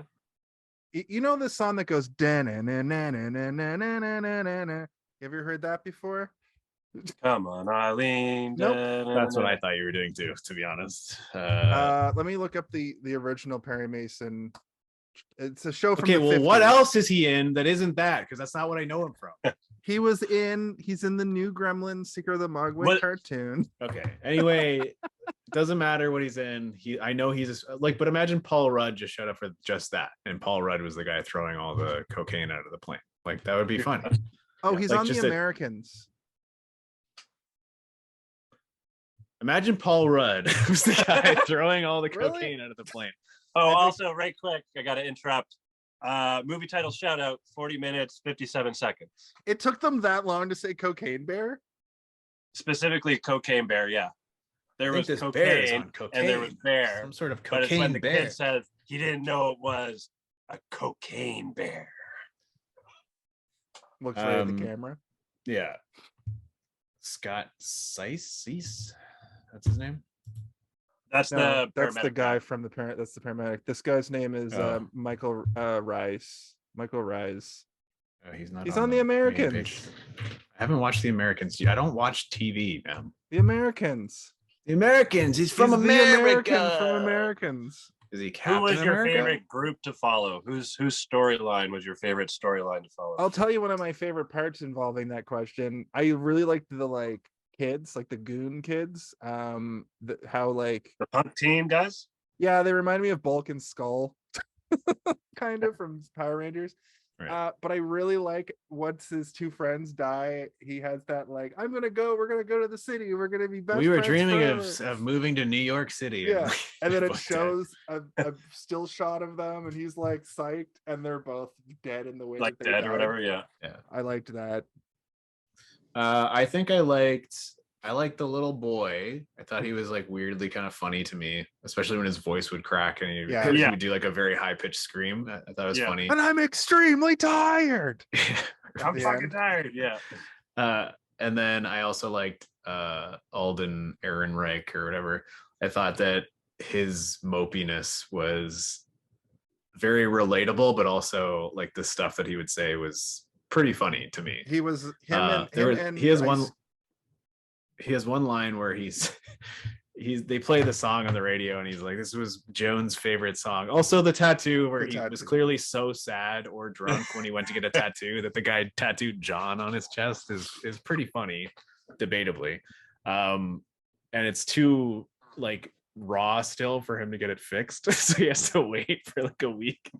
you know the song that goes you ever heard that before? Come on, Eileen. Nope. That's what I thought you were doing too, to be honest. Let me look up the original Perry Mason. It's a show from okay, the well 50s. what else is he in that isn't that? Because that's not what I know him from. He's in the new Gremlins Secret of the Mogwai cartoon. Okay. Anyway, doesn't matter what he's in. I know he's like, but imagine Paul Rudd just showed up for just that, and Paul Rudd was the guy throwing all the cocaine out of the plane. Like that would be funny. Oh, he's like on The Americans. Imagine Paul Rudd who's the guy throwing all the cocaine out of the plane. Oh, also, right quick, I got to interrupt. Movie title shout out, 40 minutes, 57 seconds. It took them that long to say Cocaine Bear? Specifically, Cocaine Bear, yeah. There was cocaine, and there was bear. Some sort of but it's cocaine when the bear. kid says he didn't know it was a cocaine bear. Looks right at the camera. Yeah. Scott Seiss? That's his name? That's No, the that's the paramedic guy from the parent. That's the paramedic. This guy's name is Oh. Michael Rice. Michael Rice. He's not. He's on The main Americans. page. I haven't watched The Americans. I don't watch TV, man. The Americans. The Americans. He's from He's America. The American from Americans. Is he Who Captain was your America? favorite group to follow? Whose storyline was your favorite storyline to follow? I'll tell you one of my favorite parts involving that question. I really liked the kids, like the goon kids. How like The punk team guys? yeah, they remind me of Bulk and Skull, kind of from Power Rangers. Right. But I really like once his two friends die, he has that like, we're gonna go to the city, we're gonna be best We were friends dreaming forever. of moving to New York City. Yeah, and then it both shows a still shot of them, and he's like psyched, and they're both dead in the way Like that they dead died. or whatever, yeah. I liked that. I think I liked the little boy. I thought he was like weirdly kind of funny to me, especially when his voice would crack and he Yeah. would do like a very high pitched scream. I thought it was Yeah. funny. And I'm extremely tired. I'm The fucking end. tired, yeah. And then I also liked Alden Ehrenreich or whatever. I thought that his mopiness was very relatable, but also like the stuff that he would say was pretty funny to me. He was He has one line where they play the song on the radio and he's like, this was Joan's favorite song. Also the tattoo where he was clearly so sad or drunk when he went to get a tattoo that the guy tattooed John on his chest is pretty funny, debatably. And it's too like raw still for him to get it fixed. So he has to wait for like a week.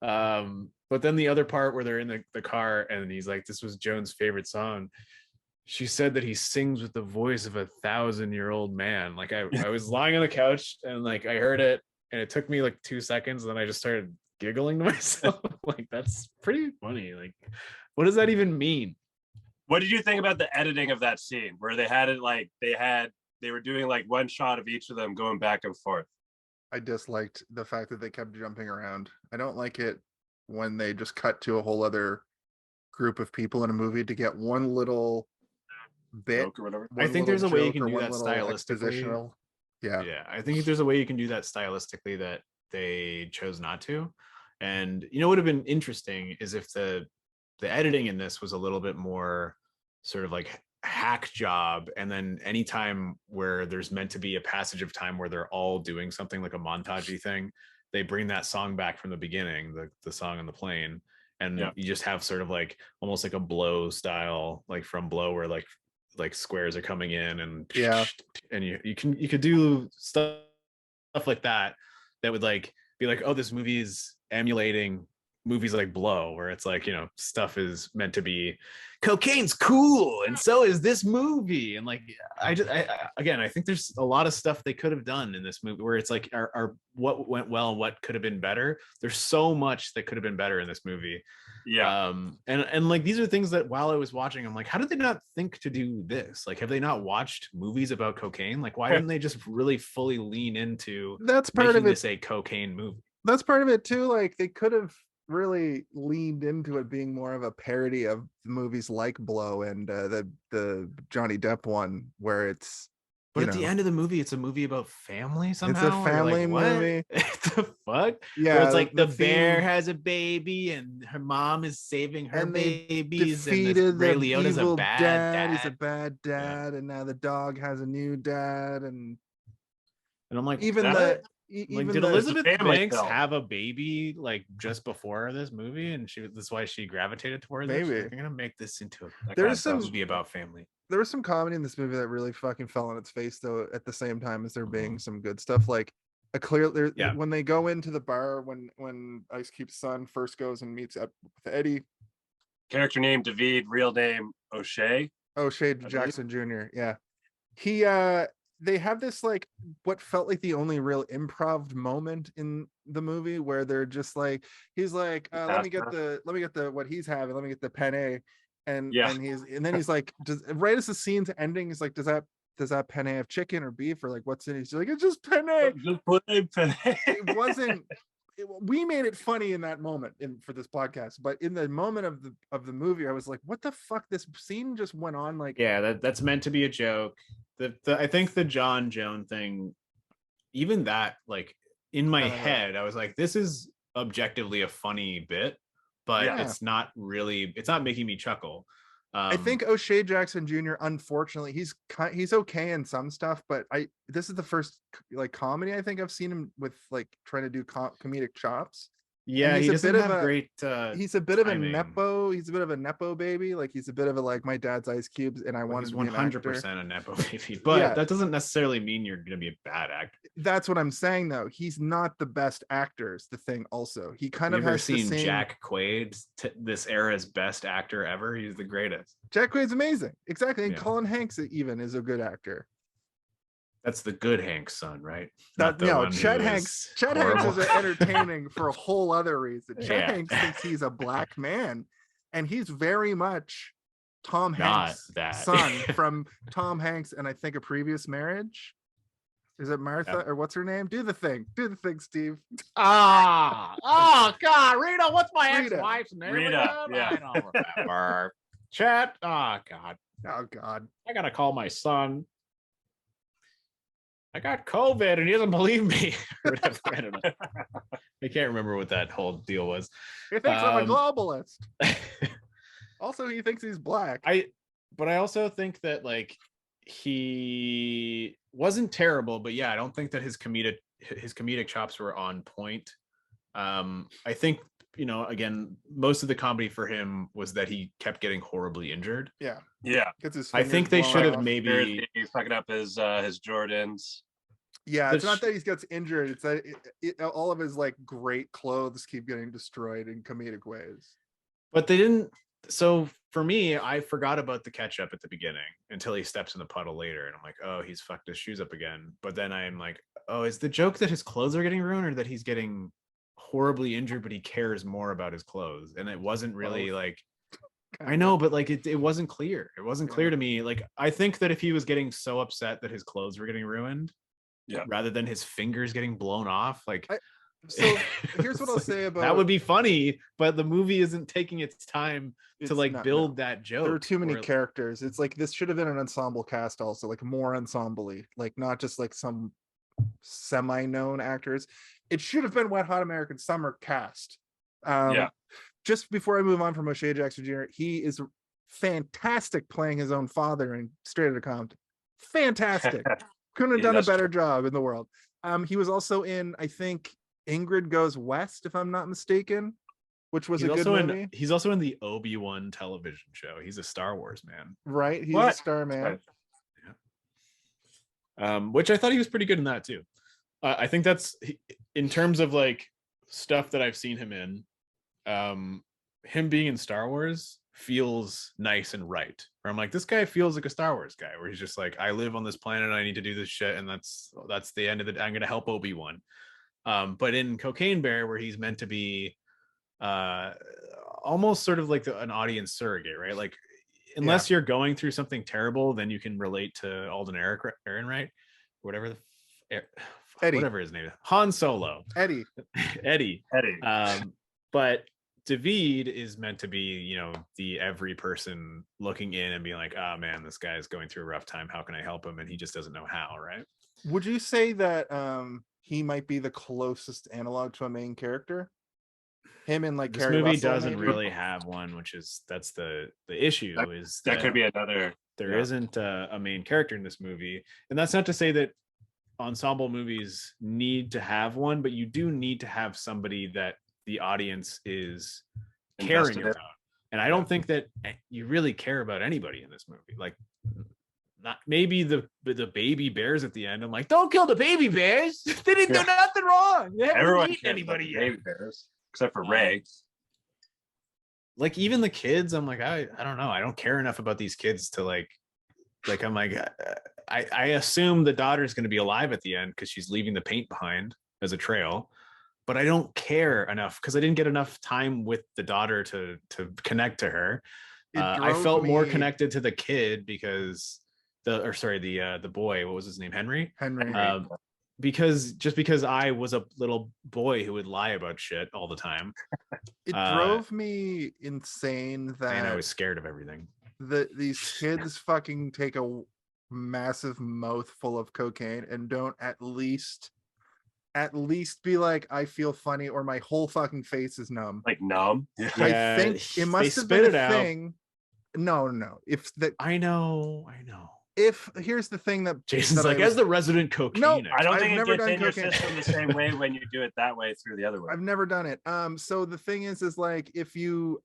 But then the other part where they're in the car and he's like, this was Joan's favorite song. She said that he sings with the voice of a 1,000-year-old man. Like I was lying on the couch and like I heard it and it took me like 2 seconds and then I just started giggling to myself. Like that's pretty funny. Like what does that even mean? What did you think about the editing of that scene where they had it like they were doing like one shot of each of them going back and forth? I disliked the fact that they kept jumping around. I don't like it when they just cut to a whole other group of people in a movie to get one little bit Joke or whatever. I think there's a way you can do that stylistically. Yeah. I think there's a way you can do that stylistically that they chose not to. And you know what would have been interesting is if the editing in this was a little bit more sort of like hack job, and then anytime where there's meant to be a passage of time where they're all doing something like a montagey thing, they bring that song back from the beginning, the song on the plane, and you just have sort of like almost like a Blow style, like from Blow, where like squares are coming in and and you could do stuff like that would like be like, oh, this movie is emulating movies like Blow, where it's like, you know, stuff is meant to be cocaine's cool and so is this movie. And like I think there's a lot of stuff they could have done in this movie where it's like our what went well and what could have been better. There's so much that could have been better in this movie. And like these are things that while I was watching, I'm like, how did they not think to do this? Like, have they not watched movies about cocaine? Like, why didn't they just really fully lean into that's part of it, this a cocaine movie? That's part of it too. Like they could have really leaned into it being more of a parody of movies like Blow and the Johnny Depp one, where it's but at the end of the movie, it's a movie about family somehow. It's a family movie. The fuck? Yeah, where it's like the bear has a baby and her mom is saving her babies. Defeated Ray the Liotta's evil a bad dad. He's a bad dad, and now the dog has a new dad. And I'm like, even did Elizabeth Banks have a baby like just before this movie, and that's why she gravitated towards it? Like, I'm gonna make this into a movie about family. There was some comedy in this movie that really fucking fell on its face, though, at the same time as there being some good stuff. Like when they go into the bar, when Ice Cube's son first goes and meets up with Eddie. Character name David, real name O'Shea Jackson Jr. Yeah. They have this like what felt like the only real improv moment in the movie where they're just like, he's like, let me get the what he's having, let me get the penne. And then he's like, right as the scene's ending, he's like, does that penne have chicken or beef or like what's in it? He's like, it's just penne. It wasn't. We made it funny in that moment for this podcast, but in the moment of the movie, I was like, what the fuck? This scene just went on like. Yeah, that's meant to be a joke. I think the John Joan thing, even that, like in my I don't know. head, I was like, this is objectively a funny bit, but Yeah. it's not making me chuckle. I think O'Shea Jackson Jr. unfortunately he's okay in some stuff, but this is the first like comedy I think I've seen him with like trying to do comedic chops. yeah, he doesn't have great he's a bit of a timing. nepo baby. Like he's a bit of a like my dad's Ice Cubes and I wanted to be an actor. 100% a nepo baby, but that doesn't necessarily mean you're going to be a bad actor. That's what I'm saying though. He's not the best actor. Is the thing. Also, he kind of has seen the same. Jack Quaid, this era's best actor ever. He's the greatest. Jack Quaid's amazing. Exactly, and Colin Hanks even is a good actor. That's the good Hank's son, right? Chet Hanks. Chet Hanks is entertaining for a whole other reason. Chet Hanks thinks he's a black man, and he's very much Tom Hanks' son from Tom Hanks, and I think a previous marriage. Is it Martha or what's her name? Do the thing, Steve. Oh God, Rita. What's my ex-wife's name? Rita. Yeah. I don't remember. Chet. Oh God. I gotta call my son. I got COVID and he doesn't believe me. I don't know. I can't remember what that whole deal was. He thinks I'm a globalist. Also, he thinks he's black. But I also think that like he wasn't terrible, but yeah, I don't think that his comedic chops were on point. I think, again, most of the comedy for him was that he kept getting horribly injured. Yeah. I think they should have maybe fucking up his Jordans. Yeah, it's not that he gets injured. It's that all of his like great clothes keep getting destroyed in comedic ways. But they didn't. So for me, I forgot about the catch-up at the beginning until he steps in the puddle later, and I'm like, oh, he's fucked his shoes up again. But then I'm like, oh, is the joke that his clothes are getting ruined, or that he's getting horribly injured, but he cares more about his clothes? And it wasn't really like, I know, but like it wasn't clear. It wasn't clear to me. Like, I think that if he was getting so upset that his clothes were getting ruined, rather than his fingers getting blown off, like. So here's what I'll say about that would be funny, but the movie isn't taking its time to like build that joke. There are too many characters. It's like this should have been an ensemble cast, also like more ensemble-y, like not just like some semi-known actors. It should have been Wet Hot American Summer cast. Just before I move on from O'Shea Jackson Jr., he is fantastic playing his own father in Straight Outta Compton. Fantastic. Couldn't have done a better job in the world. He was also in, I think, Ingrid Goes West, if I'm not mistaken, which was a good movie. He's also in the Obi-Wan television show. He's a Star Wars man. Right, he's a Star man. Yeah. Which I thought he was pretty good in that too. I think that's in terms of like stuff that I've seen him in. Him being in Star Wars feels nice and right. Where I'm like, this guy feels like a Star Wars guy, where he's just like, I live on this planet, and I need to do this shit, and that's the end of it. I'm gonna help Obi-Wan. But in Cocaine Bear, where he's meant to be almost sort of like an audience surrogate, right? Like, unless you're going through something terrible, then you can relate to Alden Ehrenreich, whatever whatever his name is, Han Solo, Eddie. But David is meant to be, the every person looking in and being like, oh man, this guy's going through a rough time. How can I help him? And he just doesn't know how, right? Would you say that he might be the closest analog to a main character? Him and like this Keri movie Russell, doesn't maybe? really have one, that's the issue. That could be another. There isn't a main character in this movie, and that's not to say that ensemble movies need to have one, but you do need to have somebody that the audience is caring about. And I don't think that you really care about anybody in this movie. Like, not maybe the baby bears at the end. I'm like, don't kill the baby bears. They didn't do nothing wrong. They haven't eaten anybody yet. Baby bears, except for Ray. Like, even the kids, I'm like, I don't know. I don't care enough about these kids to like I'm like, I assume the daughter's going to be alive at the end because she's leaving the paint behind as a trail. But I don't care enough because I didn't get enough time with the daughter to connect to her. I felt more connected to the kid because the boy, what was his name? Henry. Because I was a little boy who would lie about shit all the time. It drove me insane that, and I was scared of everything. These kids fucking take a massive mouthful of cocaine and don't at least at least be like, I feel funny, or my whole fucking face is numb. Like numb. Yeah, I think it must have been spit it a out. thing. No. If that, I know. if here's the thing that Jason's that like, as the resident cocaine No, expert. I don't I've think it never gets done in your cocaine. system the same way when you do it that way through the other way. I've never done it. So the thing is like, if you're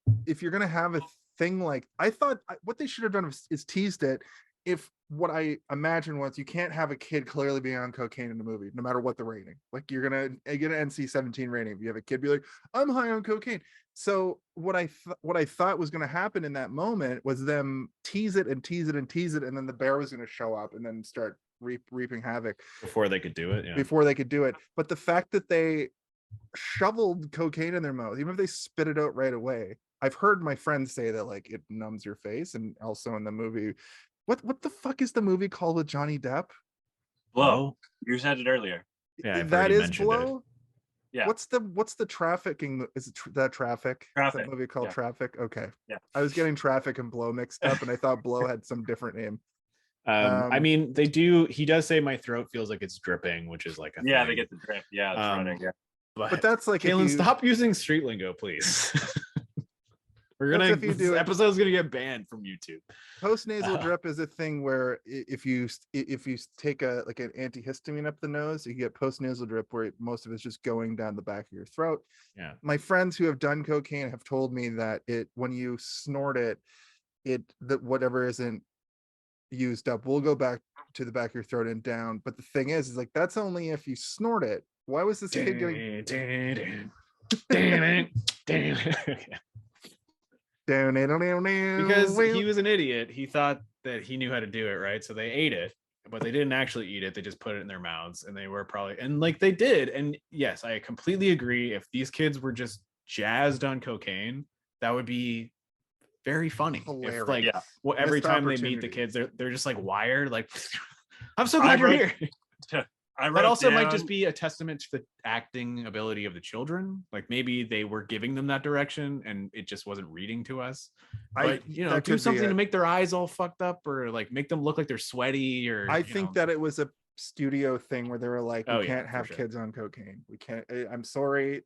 gonna have a thing like, I thought what they should have done is teased it. If what I imagine was, you can't have a kid clearly being on cocaine in the movie, no matter what the rating. Like, you're gonna get an NC-17 rating if you have a kid be like, I'm high on cocaine. So what I thought was going to happen in that moment was them tease it, and then the bear was going to show up and then start reaping havoc Before they could do it. Yeah. But the fact that they shoveled cocaine in their mouth, even if they spit it out right away, I've heard my friends say that like it numbs your face. And also in the movie, what the fuck is the movie called with Johnny Depp? Blow. You said it earlier. Yeah, That is Blow. Yeah. What's the trafficking? Is it that Traffic? Traffic. That movie called Yeah. Traffic. Okay. Yeah. I was getting Traffic and Blow mixed up, and I thought Blow had some different name. I mean, he does say my throat feels like it's dripping, which is like a Yeah, thing. they get the drip. Yeah, it's running. Yeah. But that's like, Kaylin, stop using street lingo, please. This episode's gonna get banned from YouTube. Post-nasal drip is a thing where if you take an antihistamine up the nose, you get post-nasal drip, where most of it's just going down the back of your throat. Yeah. My friends who have done cocaine have told me that when you snort it, that whatever isn't used up will go back to the back of your throat and down. But the thing is like, that's only if you snort it. Why was this kid getting because he was an idiot. He thought that he knew how to do it, right? So they ate it, but they didn't actually eat it. They just put it in their mouths, and they were probably, and like they did. And yes, I completely agree. If these kids were just jazzed on cocaine, that would be very funny. Hilarious. If like, Yeah. well, every Missed time they meet the opportunity. kids, they're just like wired. Like, I'm so glad you're here. That also might just be a testament to the acting ability of the children. Like maybe they were giving them that direction and it just wasn't reading to us. But that do could be something to it. make their eyes all fucked up, or like make them look like they're sweaty, or I think that it was a studio thing where they were like, we Oh, yeah, can't for have sure. kids on cocaine. We can't. I'm sorry.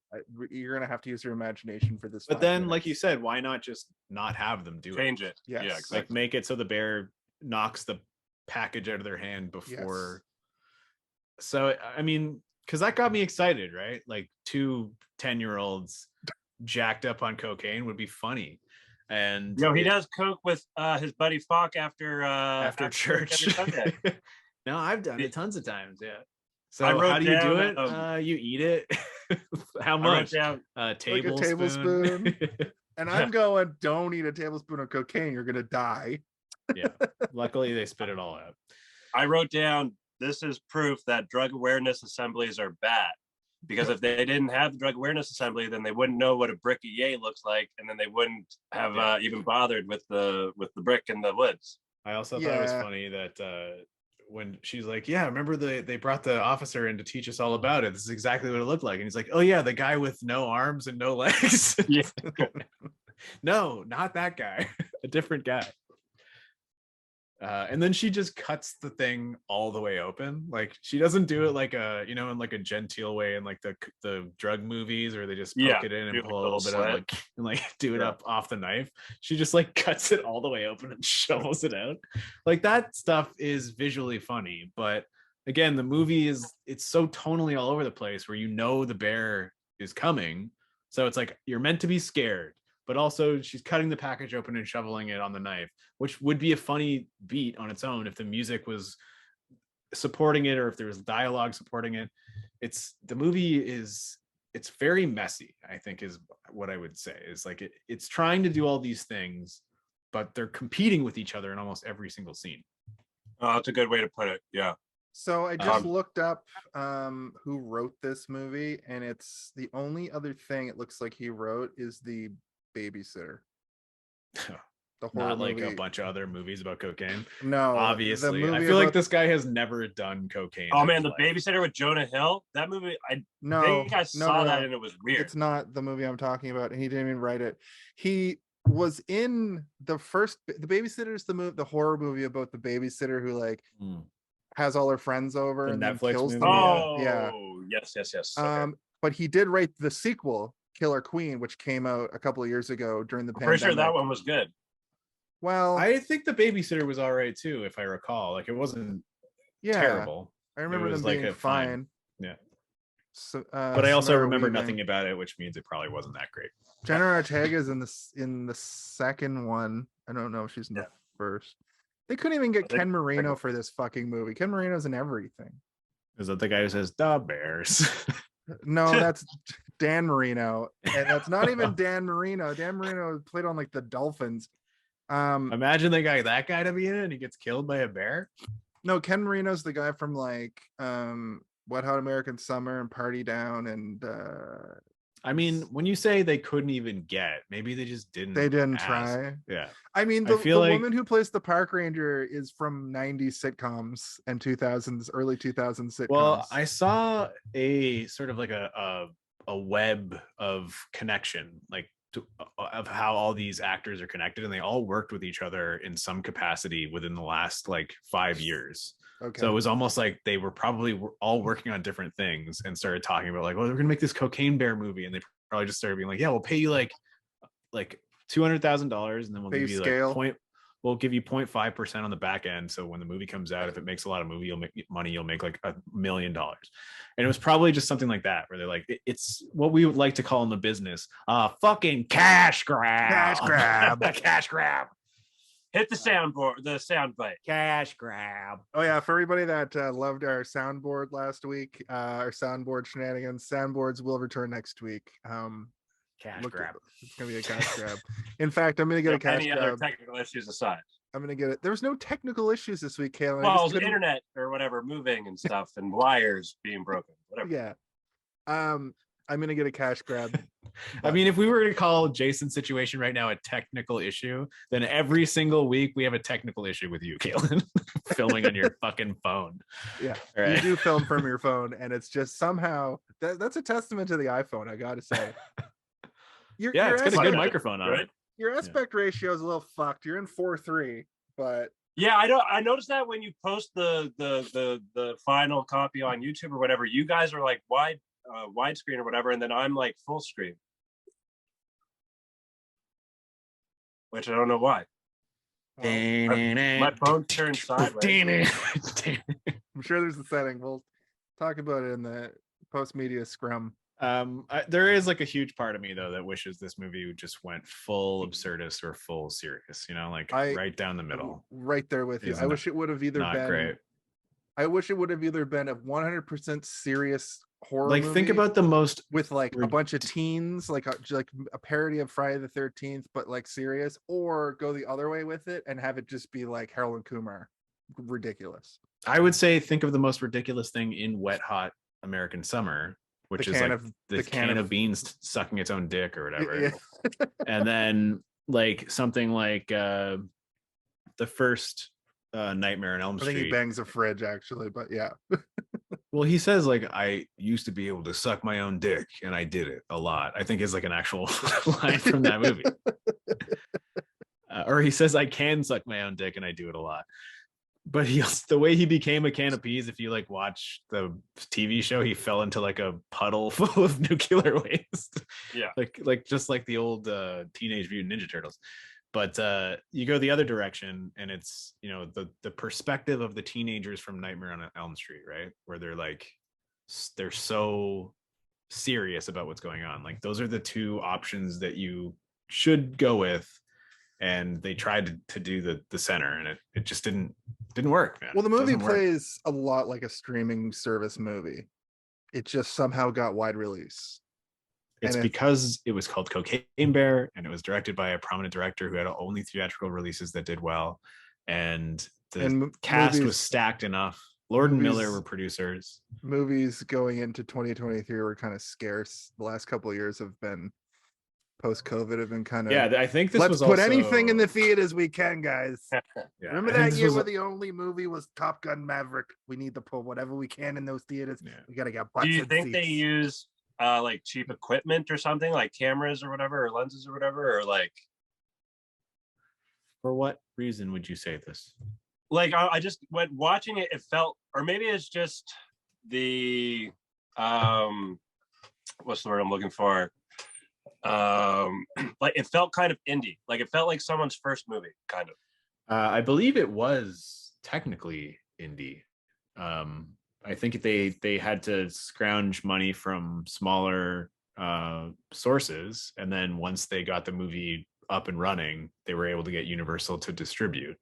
You're gonna have to use your imagination for this. But 5 then, minutes. like you said, why not just not have them do Change it. Yes. Yeah, Like, exactly. Like make it so the bear knocks the package out of their hand before. So I mean, because that got me excited, right? Like 2 10-year-olds jacked up on cocaine would be funny. And he does coke with his buddy Falk after church. every Sunday. No, I've done it tons of times. Yeah. I So wrote how do you do down, it? You eat it. How I wrote much? down tablespoon. And I'm going, don't eat a tablespoon of cocaine. You're gonna die. Yeah. Luckily, they spit it all out. I wrote down, this is proof that drug awareness assemblies are bad. Because if they didn't have the drug awareness assembly, then they wouldn't know what a brick of yay looks like, and then they wouldn't have even bothered with the brick in the woods. I also thought it was funny that when she's like, yeah, remember they brought the officer in to teach us all about it. This is exactly what it looked like. And he's like, oh yeah, the guy with no arms and no legs. Yeah. No, not that guy. A different guy. And then she just cuts the thing all the way open. Like she doesn't do it like in like a genteel way in like the drug movies, where they just poke it in and pull a little bit of like and like do it up off the knife. She just like cuts it all the way open and shovels it out. Like that stuff is visually funny, but again, the movie it's so tonally all over the place where the bear is coming. So it's like you're meant to be scared. But also she's cutting the package open and shoveling it on the knife, which would be a funny beat on its own if the music was supporting it or if there was dialogue supporting it. The movie is very messy, I think, is what I would say. Is like it's trying to do all these things, but they're competing with each other in almost every single scene. Oh, that's a good way to put it. Yeah. So I just looked up who wrote this movie, and it's the only other thing it looks like he wrote is The Babysitter. The horror Not like movie. a bunch of other movies about cocaine. No, Obviously. I feel like this guy has never done cocaine. Oh in man, his The life. Babysitter with Jonah Hill. That movie, I No, think I saw no. that and it was weird. It's not the movie I'm talking about, and he didn't even write it. He was in the Babysitter is the horror movie about the babysitter who like has all her friends over The and Netflix then kills movie, them all. Oh, Yeah. Yes. Okay. But he did write the sequel, Killer Queen, which came out a couple of years ago during the I'm pandemic. pretty sure that one was good. Well, I think The Babysitter was all right too, if I recall. Like it wasn't terrible. I remember It was them like being a fine. fine. Yeah. So, But I also Samara remember Weaving. nothing about it, which means it probably wasn't that great. Jenna Ortega's in the second one. I don't know if she's in the first. They couldn't even get Ken Marino for this fucking movie. Ken Marino's in everything. Is that the guy who says the Bears? No, that's Dan Marino, and that's not even Dan Marino. Dan Marino played on like the Dolphins. Imagine they got that guy to be in it and he gets killed by a bear. No, Ken Marino's the guy from like Wet Hot American Summer and Party Down and I mean, when you say they couldn't even get, maybe they just didn't. They didn't ask. try. Yeah. I mean, I the feel like- woman who plays the park ranger is from 90s sitcoms and 2000s, early 2000s sitcoms. Well, I saw a sort of like a web of connection, like of how all these actors are connected, and they all worked with each other in some capacity within the last like 5 years. Okay. So it was almost like they were probably all working on different things and started talking about like, well, we're gonna make this Cocaine Bear movie, and they probably just started being like, yeah, we'll pay you like $200,000, and then we'll Pay give you scale. like we'll give you 0.5% on the back end. So when the movie comes out, if it makes a lot of money, you'll make like $1 million. And it was probably just something like that, where they're like, it's what we would like to call in the business, fucking cash grab. Cash grab. Cash grab. Hit the soundboard, the sound bite. Cash grab. Oh yeah, for everybody that loved our soundboard last week, our soundboard shenanigans, soundboards will return next week. Cash Look, grab. it's gonna be a cash grab. In fact, I'm gonna get a cash Any other grab. technical issues aside. I'm gonna get it. There was no technical issues this week, Kayla. Well, the internet or whatever moving and stuff, and wires being broken, whatever. Yeah. I'm gonna get a cash grab. I mean, if we were to call Jason's situation right now a technical issue, then every single week we have a technical issue with you, Kaylin, filming on your fucking phone. Yeah, Right. you do film from your phone, and it's just somehow that's a testament to the iPhone. I gotta say. It's got a good aspect- microphone on right? it. Your aspect ratio is a little fucked. You're in 4:3, but Yeah, I noticed that when you post the final copy on YouTube or whatever, you guys are like widescreen or whatever, and then I'm like full screen, which I don't know why. My phone turned sideways. I'm sure there's a setting. We'll talk about it in the post media scrum. There is like a huge part of me though that wishes this movie just went full absurdist or full serious, like right down the middle. Right there with you. Is I wish it would have either Not been great. I wish it would have either been a 100% serious horror Like movie think about the most with like a bunch of teens, like a parody of Friday the 13th, but like serious, or go the other way with it and have it just be like Harold and Kumar, ridiculous. I would say think of the most ridiculous thing in Wet Hot American Summer, which is like the can of beans sucking its own dick or whatever. Yeah. And then like something like the first Nightmare on Elm I Street. think he bangs a fridge actually, but yeah. Well, he says like, I used to be able to suck my own dick and I did it a lot, I think is like an actual line from that movie. Or he says I can suck my own dick and I do it a lot. But the way he became a can of peas, if you like watch the TV show, he fell into like a puddle full of nuclear waste. Yeah. Like just like the old Teenage Mutant Ninja Turtles. But you go the other direction, and it's the perspective of the teenagers from Nightmare on Elm Street, right? Where they're so serious about what's going on. Like those are the two options that you should go with. And they tried to do the center, and it just didn't work, man. Well, the movie Doesn't work. plays a lot like a streaming service movie. It just somehow got wide release. It's and because it was called Cocaine Bear, and it was directed by a prominent director who had only theatrical releases that did well, and the cast was stacked enough. Lord and Miller were producers. Movies going into 2023 were kind of scarce. The last couple of years have been post-COVID have been kind of I think this let's was put also... anything in the theaters we can, guys. Yeah, Remember that year where the only movie was Top Gun Maverick? We need to put whatever we can in those theaters. Yeah. We gotta get butts. Do you and think seats. they use like cheap equipment or something, like cameras or whatever, or lenses or whatever, or like? For what reason would you say this? Like I just went watching it. It felt, or maybe it's just the what's the word I'm looking for? Like it felt kind of indie. Like it felt like someone's first movie, kind of. I believe it was technically indie. I think they had to scrounge money from smaller sources, and then once they got the movie up and running, they were able to get Universal to distribute,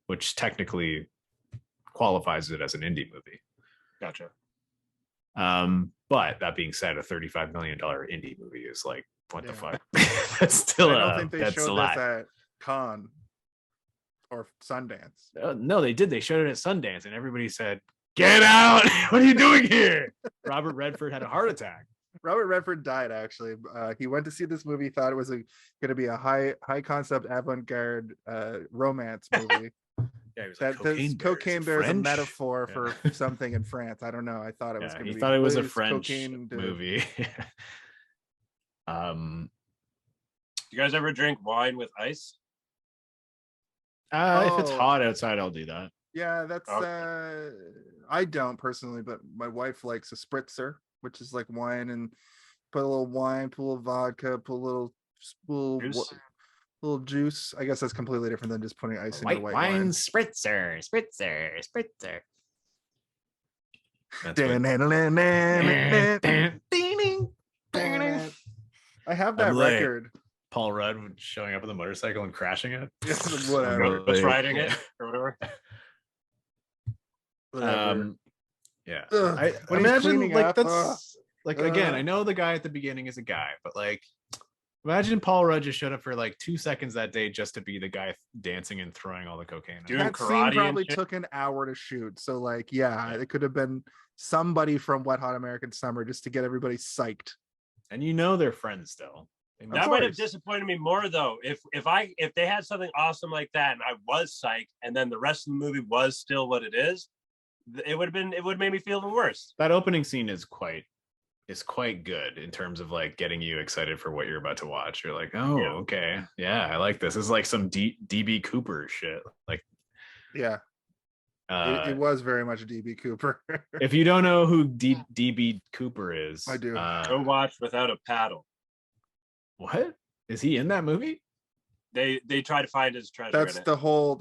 which technically qualifies it as an indie movie. Gotcha. But that being said, a $35 million indie movie is like, what the Yeah. fuck? That's still I don't think they that's showed a this lot. at Cannes or Sundance. No, they did. They showed it at Sundance, and everybody said, "Get out! What are you doing here?" Robert Redford had a heart attack. Robert Redford died, actually. He went to see this movie, thought it was going to be a high concept avant-garde romance movie. Yeah, he was That like, cocaine bear is a French? metaphor Yeah. for something in France. I don't know. I thought it was Yeah, going to he be. thought it was a booze, French cocaine, movie. You guys ever drink wine with ice? If it's Oh. hot outside, I'll do that. Yeah, that's. Okay. I don't personally, but my wife likes a spritzer, which is like wine and put a little wine, put a little vodka, put a little Juice? little juice. I guess that's completely different than just putting ice in your White white wine wine. spritzer. That's I have that I'm like- record. Paul Rudd showing up with a motorcycle and crashing it. Whatever. What's riding it or whatever? Whatever. Yeah. Ugh, I when he's imagine cleaning like up, that's like again, ugh. I know the guy at the beginning is a guy, but like imagine Paul Rudd just showed up for like 2 seconds that day just to be the guy dancing and throwing all the cocaine. Doing That karate scene and probably shit? took an hour to shoot. So like, yeah, it could have been somebody from Wet Hot American Summer just to get everybody psyched. And you know they're friends still. They That might have course. disappointed me more though. If they had something awesome like that and I was psyched, and then the rest of the movie was still what it is, it would have made me feel even worse. That opening scene is quite good in terms of like getting you excited for what you're about to watch. You're like, oh, Yeah. okay, yeah, I like this. This is like some DB Cooper shit. Like, Yeah, it was very much DB Cooper. if you don't know who DB Cooper is, I do. Go watch Without a Paddle. What is he in that movie? They try to find his treasure. That's in it. the whole. Is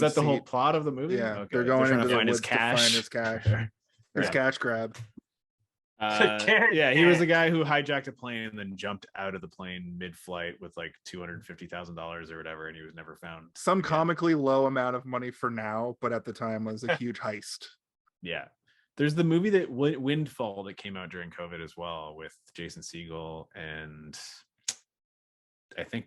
that the whole conceit. plot of the movie? Yeah, Okay. they're going trying into to the find his woods to find cash. his cash. His Yeah. cash grab. Keri, Yeah, he was the guy who hijacked a plane and then jumped out of the plane mid-flight with like $250,000 or whatever, and he was never found. Some again. comically low amount of money for now, but at the time was a huge heist. Yeah, there's the movie that Windfall that came out during COVID as well with Jason Segel and I think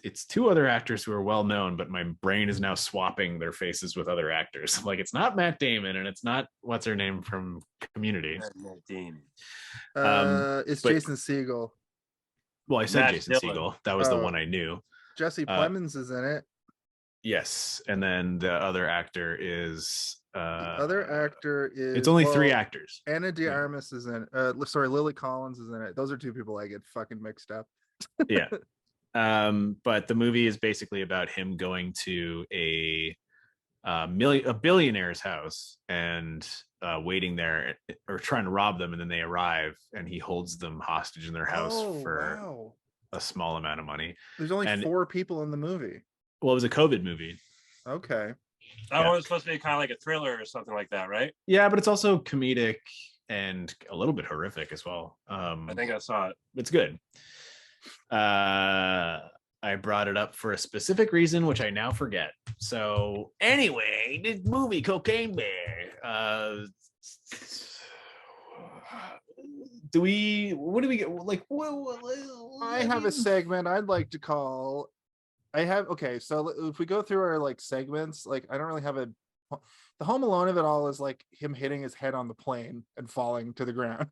it's two other actors who are well known, but my brain is now swapping their faces with other actors. Like it's not Matt Damon and it's not what's her name from Community. It's but- Jason Segel. Well, I said Matt Jason Dillon. Segel. That was the Oh. one I knew. Jesse Plemons is in it. Yes, and then the other actor is. The other actor is. It's only 3 actors. Anna de Armas is in. Sorry, Lily Collins is in it. Those are 2 people I get fucking mixed up. Yeah. But the movie is basically about him going to a billionaire's house and waiting there or trying to rob them, and then they arrive and he holds them hostage in their house for Wow. a small amount of money. There's only and- 4 people in the movie. Well, it was a COVID movie. Okay. That Yeah. one was supposed to be kind of like a thriller or something like that, right? Yeah, but it's also comedic and a little bit horrific as well. I think I saw it. It's good. I brought it up for a specific reason, which I now forget. So anyway, this movie Cocaine Bear. What do we get? Like, I have a segment I'd like to call. Okay, so if we go through our like segments, like I don't really have the Home Alone of it all is like him hitting his head on the plane and falling to the ground.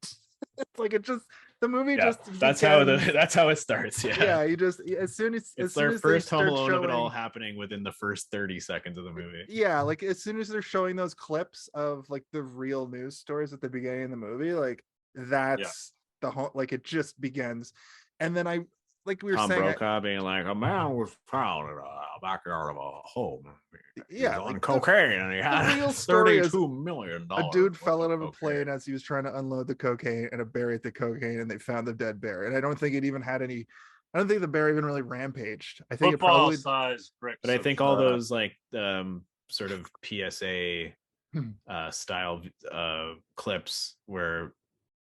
It's like the movie just that's how it starts. yeah, you just as soon as It's soon their as they first Home start Alone of it all showing- happening within the first 30 seconds of the movie. Yeah, like as soon as they're showing those clips of like the real news stories at the beginning of the movie, like that's the whole, like it just begins. And then like we were Tom saying, Brokaw being like, a man was found in a backyard of a home. He yeah, was on like cocaine, and he had real story is $32 million. a dude fell worth out of a cocaine. plane as he was trying to unload the cocaine, and a bear ate the cocaine, and they found the dead bear. And I don't think it even had any. I don't think the bear even really rampaged. I think it Football probably. size bricks. But I of, think all those like sort of PSA Hmm. style clips were,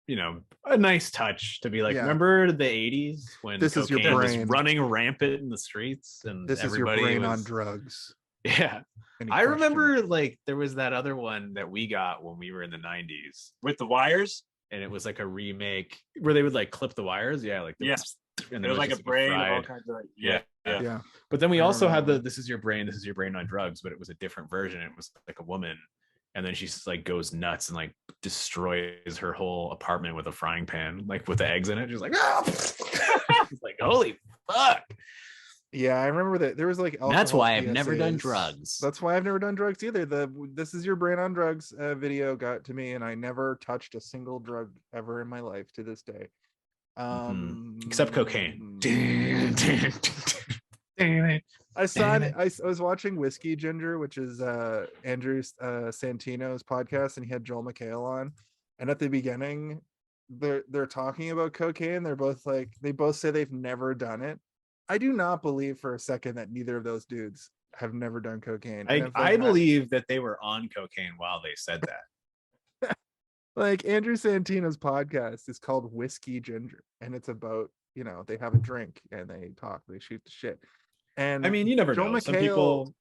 you know, a nice touch to be like, Yeah. remember the 80s when This is your cocaine was brain. running rampant in the streets and This is your everybody brain on was drugs. yeah. Any I question? remember like there was that other one that we got when we were in the 90s, with the wires. and it was like a remake where they would like clip the wires. Yeah, like the, Yes. and There was like a just, brain of all fried. kinds of Yeah. Yeah. But then we I also had remember the that. this is your brain on drugs, but it was a different version. It was like a woman, and then she just like goes nuts and like destroys her whole apartment with a frying pan, like with the eggs in it. She's like, ah! It's like, holy fuck. Yeah, I remember that there was like That's alcohol why I've never done PSAs. drugs. That's why I've never done drugs either. The "This Is Your Brain on Drugs" video got to me, and I never touched a single drug ever in my life to this day. Except cocaine. I saw. I was watching Whiskey Ginger, which is Andrew Santino's podcast, and he had Joel McHale on. And at the beginning, they're talking about cocaine. They're both like, they both say they've never done it. I do not believe for a second that neither of those dudes have never done cocaine. And if they I have- believe that they were on cocaine while they said that. like Andrew Santino's podcast is called Whiskey Ginger, and it's about, you know, they have a drink and they talk, they shoot the shit. And I mean, you never Joel know. McHale,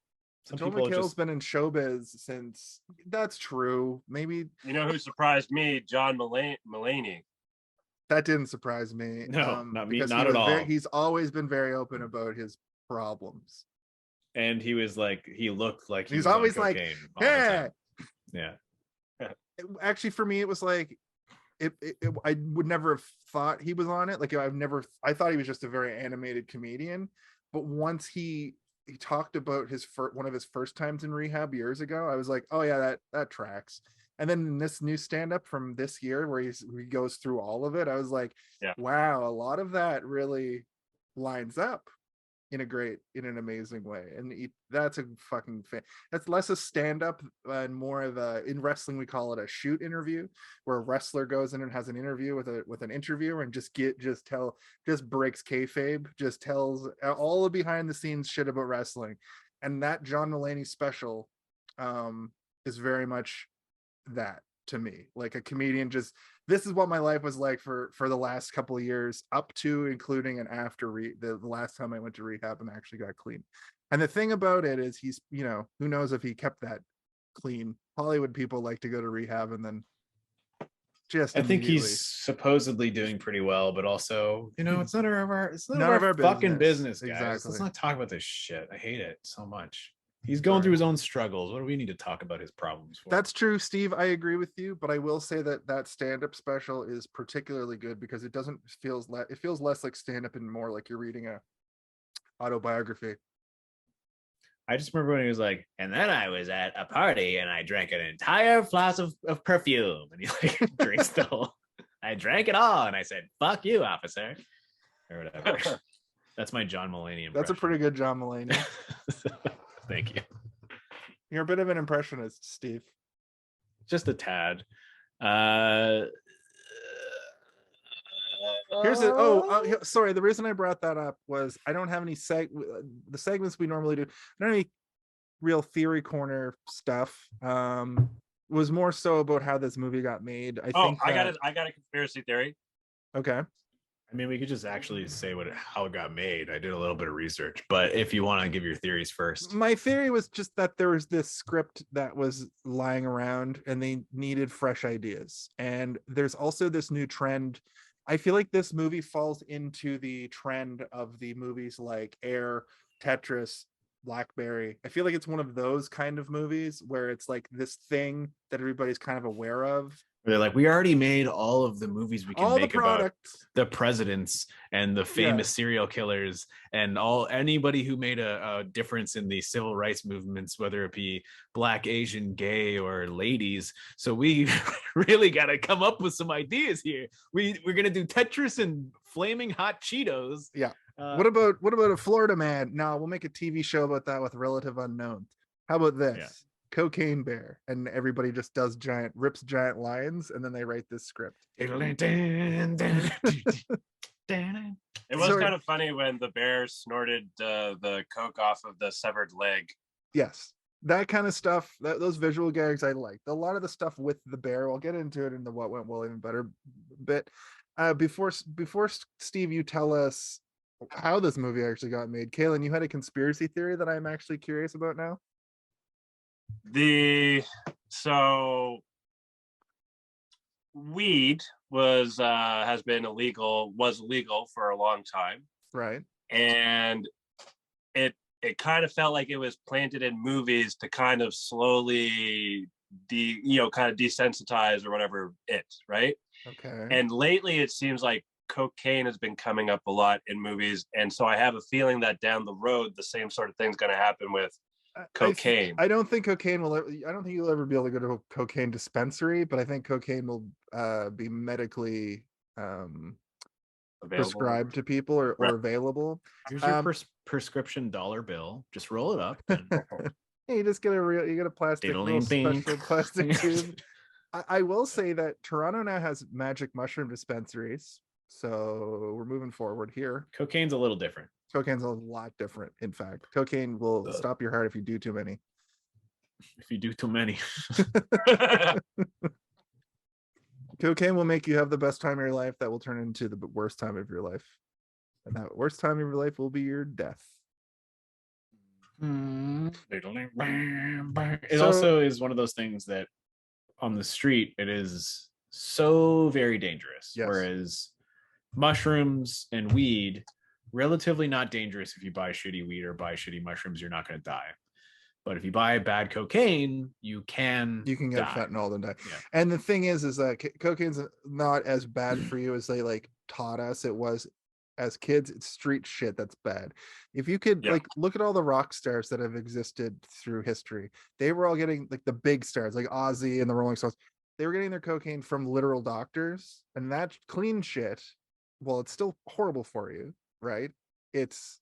Some Joel people McHale's just been in showbiz since. That's true. Maybe You know who surprised me? John Mulaney. that didn't surprise me. No, not me, because not he at was all. he's always been very open about his problems. and he was like, he looked like he He's was on always like, cocaine all the "Hey." time. Yeah. Actually, for me, it was like, I would never have thought he was on it. Like, I thought he was just a very animated comedian. But once he talked about one of his first times in rehab years ago, I was like, oh yeah, that tracks. And then in this new stand-up from this year where he goes through all of it, I was like, Yeah. wow, a lot of that really lines up in an amazing way. And that's a fucking fan. That's less a stand-up and more of a, in wrestling we call it a shoot interview, where a wrestler goes in and has an interview with an interviewer and just breaks kayfabe, just tells all the behind the scenes shit about wrestling. And that John Mulaney special is very much that to me. Like a comedian just, this is what my life was like for the last couple of years, up to including and after the last time I went to rehab and actually got clean. And the thing about it is he's, you know, who knows if he kept that clean. Hollywood people like to go to rehab and then just I think immediately- he's supposedly doing pretty well, but also, you know, it's none of our None of our fucking business. business, guys. Exactly. Let's not talk about this shit. I hate it so much. He's going through his own struggles. What do we need to talk about his problems for? That's true, Steve. I agree with you, but I will say that stand-up special is particularly good because it feels less like stand-up and more like you're reading a autobiography. I just remember when he was like, and then I was at a party and I drank an entire flask of perfume. And he like drinks the whole, I drank it all. And I said, fuck you, officer. Or whatever. That's my John Mulaney impression. That's a pretty good John Mulaney. Thank you. You're a bit of an impressionist, Steve. Just a tad. Here's sorry. The reason I brought that up was I don't have any the segments we normally do. I don't have any real theory corner stuff. Was more so about how this movie got made. I got a conspiracy theory. Okay. I mean, we could just actually say how it got made. I did a little bit of research, but if you want to give your theories first. My theory was just that there was this script that was lying around and they needed fresh ideas. And there's also this new trend. I feel like this movie falls into the trend of the movies like Air, Tetris, Blackberry. I feel like it's one of those kind of movies where it's like this thing that everybody's kind of aware of. They're like, we already made all of the movies we can All the make about products. the presidents and the famous serial killers and anybody who made a difference in the civil rights movements, whether it be Black, Asian, gay, or ladies. So we really got to come up with some ideas here. We're gonna do Tetris and flaming hot Cheetos. Yeah. What about a Florida man? No, we'll make a TV show about that with relative unknowns. How about this? Yeah. Cocaine Bear, and everybody just rips giant lines, and then they write this script. It was Sorry. kind of funny when the bear snorted the coke off of the severed leg. Yes, that kind of stuff. Those visual gags I liked. A lot of the stuff with the bear. I'll get into it in the what went well even better bit. Before Steve, you tell us how this movie actually got made. Kaylin, you had a conspiracy theory that I'm actually curious about now. So weed was illegal for a long time, Right. and it kind of felt like it was planted in movies to kind of slowly kind of desensitize or whatever it, right? Okay. And lately it seems like cocaine has been coming up a lot in movies, and so I have a feeling that down the road the same sort of thing's going to happen with cocaine. I don't think cocaine will. I don't think you'll ever be able to go to a cocaine dispensary, but I think cocaine will be medically prescribed to people or available. Here's your prescription dollar bill. Just roll it up. And... Hey, you just get a plastic, real special plastic tube. I will say that Toronto now has magic mushroom dispensaries, so we're moving forward here. Cocaine's a little different. Cocaine's a lot different. In fact, cocaine will stop your heart if you do too many. If you do too many. Cocaine will make you have the best time of your life. That will turn into the worst time of your life. And that worst time of your life will be your death. It also is one of those things that on the street, it is so very dangerous. Yes. Whereas mushrooms and weed, relatively not dangerous. If you buy shitty weed or buy shitty mushrooms, you're not going to die. But if you buy bad cocaine, you can get die. fentanyl and die. Yeah. And the thing is that cocaine's not as bad for you as they taught us it was as kids. It's street shit that's bad. If you could look at all the rock stars that have existed through history, they were all getting the big stars like Ozzy and the Rolling Stones. They were getting their cocaine from literal doctors, and that clean shit, well, it's still horrible for you, right? It's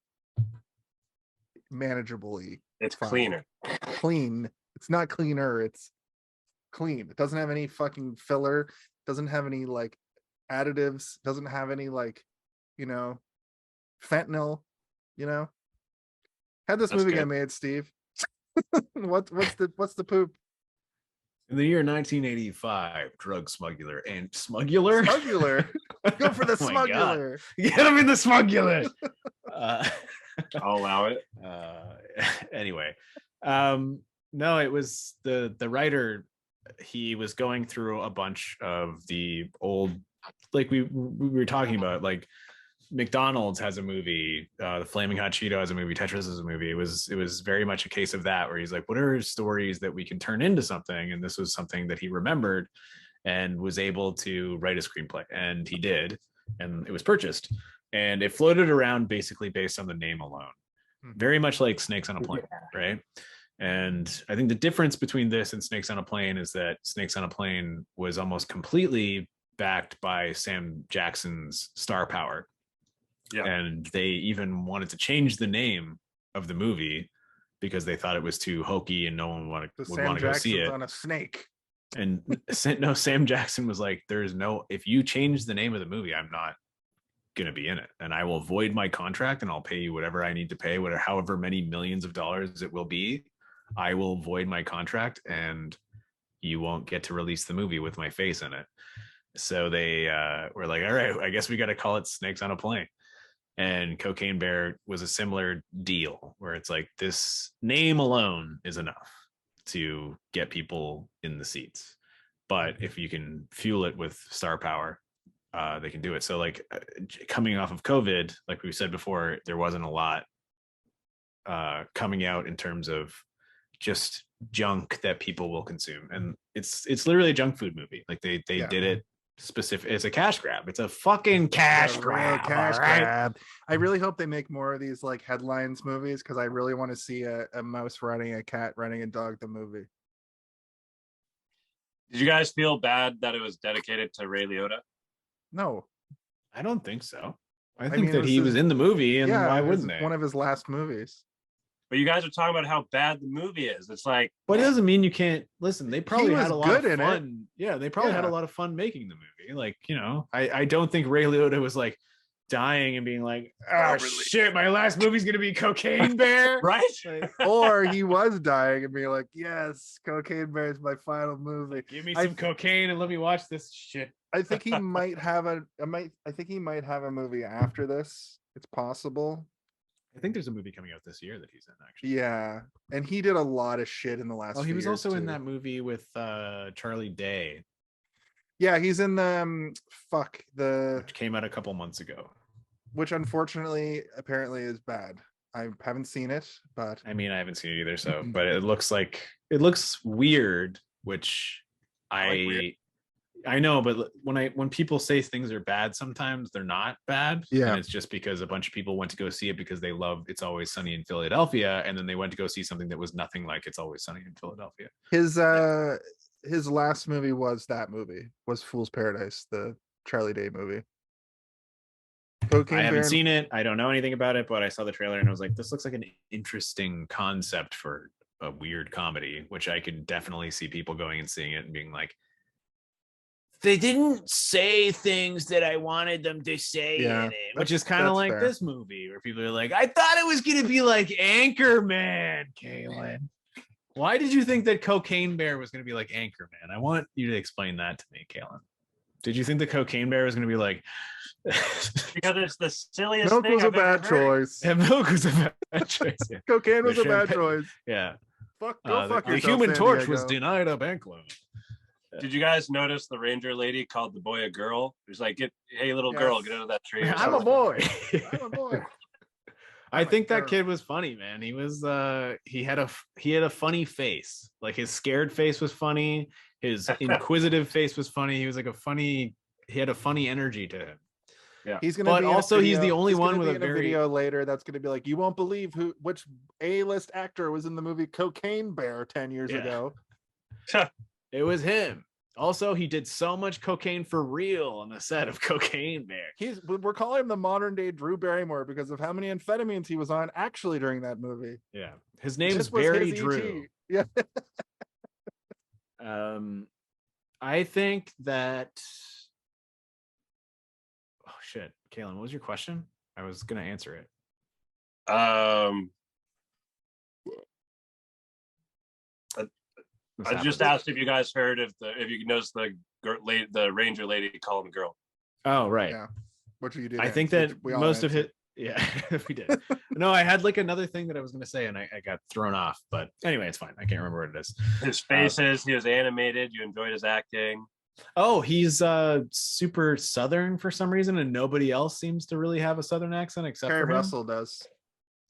manageably. It's fine. Clean. It's not cleaner. It's clean. It doesn't have any fucking filler. Doesn't have any additives. Doesn't have any fentanyl. How'd this movie get made, Steve? What's the poop? In the year 1985, drug smuggler and smuggler. Go for the smuggler. Get him in the smuggler. I'll allow it. Anyway, no, it was the writer. He was going through a bunch of the old, we were talking about, McDonald's has a movie, the Flaming Hot Cheeto has a movie, Tetris has a movie. It was very much a case of that, where he's like, what are stories that we can turn into something? And this was something that he remembered and was able to write a screenplay, and he did, and it was purchased. And it floated around basically based on the name alone, very much like Snakes on a Plane, right? And I think the difference between this and Snakes on a Plane is that Snakes on a Plane was almost completely backed by Sam Jackson's star power. Yeah. And they even wanted to change the name of the movie because they thought it was too hokey and no one would want to go see it. On a snake. And no, Sam Jackson was like, if you change the name of the movie, I'm not going to be in it, and I will void my contract, and I'll pay you whatever I need to pay, however many millions of dollars it will be. I will void my contract, and you won't get to release the movie with my face in it. So they were like, all right, I guess we got to call it Snakes on a Plane. And Cocaine Bear was a similar deal, where it's like, this name alone is enough to get people in the seats, but if you can fuel it with star power, they can do it. So coming off of COVID, like we said before, there wasn't a lot coming out in terms of just junk that people will consume, and it's literally a junk food movie. They did it specific. It's a cash grab. It's a fucking cash grab. Grab. I really hope they make more of these headlines movies, because I really want to see a mouse riding a cat riding a dog the movie. Did you guys feel bad that it was dedicated to Ray Liotta? No, I don't think so. I think mean, that he was in the movie, and yeah, why it was wouldn't they? one of his last movies. But you guys are talking about how bad the movie is. It's like, But it doesn't mean you can't listen. They probably was had a lot of good in it. fun. Yeah, they probably had a Yeah. lot of fun making the movie. Like, I don't think Ray Liotta was like dying and being like, oh shit, my last movie's gonna be Cocaine Bear. right? Like, Or he was dying and being like, yes, Cocaine Bear is my final movie. give me some cocaine and let me watch this shit. I think he might have I think he might have a movie after this. It's possible. I think there's a movie coming out this year that he's in, actually. Yeah. And he did a lot of shit in the last Oh, he few was years, also in too. that movie with Charlie Day, Yeah, he's in the which came out a couple months ago. which unfortunately apparently is bad. I haven't seen it, but I mean, I haven't seen it either, so but it looks weird, which I know, but when people say things are bad, sometimes they're not bad. Yeah. And it's just because a bunch of people went to go see it because they love It's Always Sunny in Philadelphia, and then they went to go see something that was nothing like It's Always Sunny in Philadelphia. his last movie was Fool's Paradise, the Charlie Day movie. I haven't seen it. I don't know anything about it, but I saw the trailer and I was like, this looks like an interesting concept for a weird comedy, which I could definitely see people going and seeing it and being like, they didn't say things that I wanted them to say in it, which is kind of like this movie where people are like, I thought it was going to be like Anchorman, Kaylin. Why did you think that Cocaine Bear was going to be like Anchorman? I want you to explain that to me, Kaylin. Did you think the Cocaine Bear was going to be like... Because it's the silliest Milk thing was I've a bad ever heard. choice. Yeah, milk was a bad choice. Yeah. Cocaine was a bad choice. Yeah. Fuck The yourself, Human San Torch Diego. was denied a bank loan. Did you guys notice the ranger lady called the boy a girl? Who's like, hey, little girl, get out of that tree. I'm a boy. I'm a boy. I think that kid was funny, man. He was he had a funny face. Like his scared face was funny. His inquisitive face was funny. He was like he had a funny energy to him. Yeah. He's gonna But be in a also he's the video- only he's gonna one with be a in very video later that's gonna be like, you won't believe which A-list actor was in the movie Cocaine Bear 10 years ago. It was him. Also, he did so much cocaine for real on the set of Cocaine Bear. We're calling him the modern day Drew Barrymore because of how many amphetamines he was on actually during that movie. Yeah. His name's This was Barry his Drew. ET. Yeah. I think that oh shit, Kaylin, what was your question? I was gonna answer it. I just asked if you guys heard if you noticed the ranger lady called him a girl. Oh, right. Yeah. Which you did. I think that most of it, yeah, we did. No, I had like another thing that I was going to say and I got thrown off, but anyway, it's fine. I can't remember what it is. His faces, he was animated. You enjoyed his acting. Oh, he's super Southern for some reason, and nobody else seems to really have a Southern accent except Keri for him. Russell does.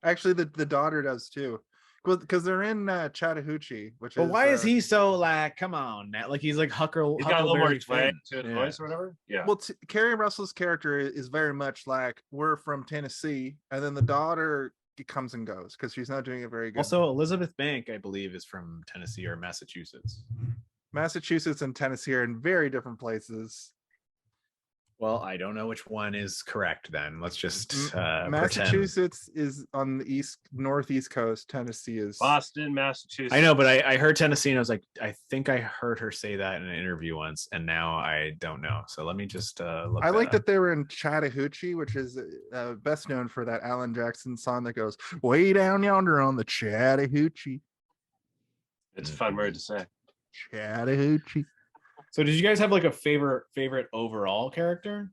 Actually, the daughter does too. Because they're in Chattahoochee, which But is. why is he so like, come on, Nat? Like he's like He's got a little more Huckleberry twang Finn. to his Yeah. voice or whatever. Yeah. Well, Keri Russell's character is very much like, we're from Tennessee, and then the daughter comes and goes because she's not doing it very good. Also, Elizabeth Bank, I believe, is from Tennessee or Massachusetts. Massachusetts and Tennessee are in very different places. Well, I don't know which one is correct then. Let's just Massachusetts is on the northeast coast. Tennessee is Boston, Massachusetts. I know, but I heard Tennessee and I was like, I think I heard her say that in an interview once, and now I don't know. So let me just look. I like that they were in Chattahoochee, which is best known for that Alan Jackson song that goes way down yonder on the Chattahoochee. It's a fun word to say. Chattahoochee. So did you guys have like a favorite overall character?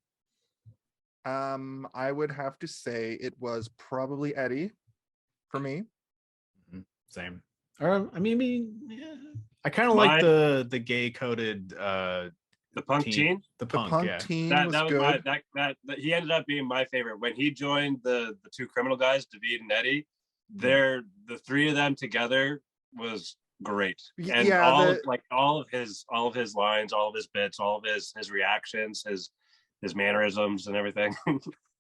I would have to say it was probably Eddie for me. Same. Or I mean, yeah. I kind of like the gay coded the punk teen. The punk yeah. teen That was was good. that he ended up being my favorite when he joined the two criminal guys, David and Eddie. The three of them together was great. And Yeah, all of his lines, all of his bits, all of his reactions, his mannerisms and everything.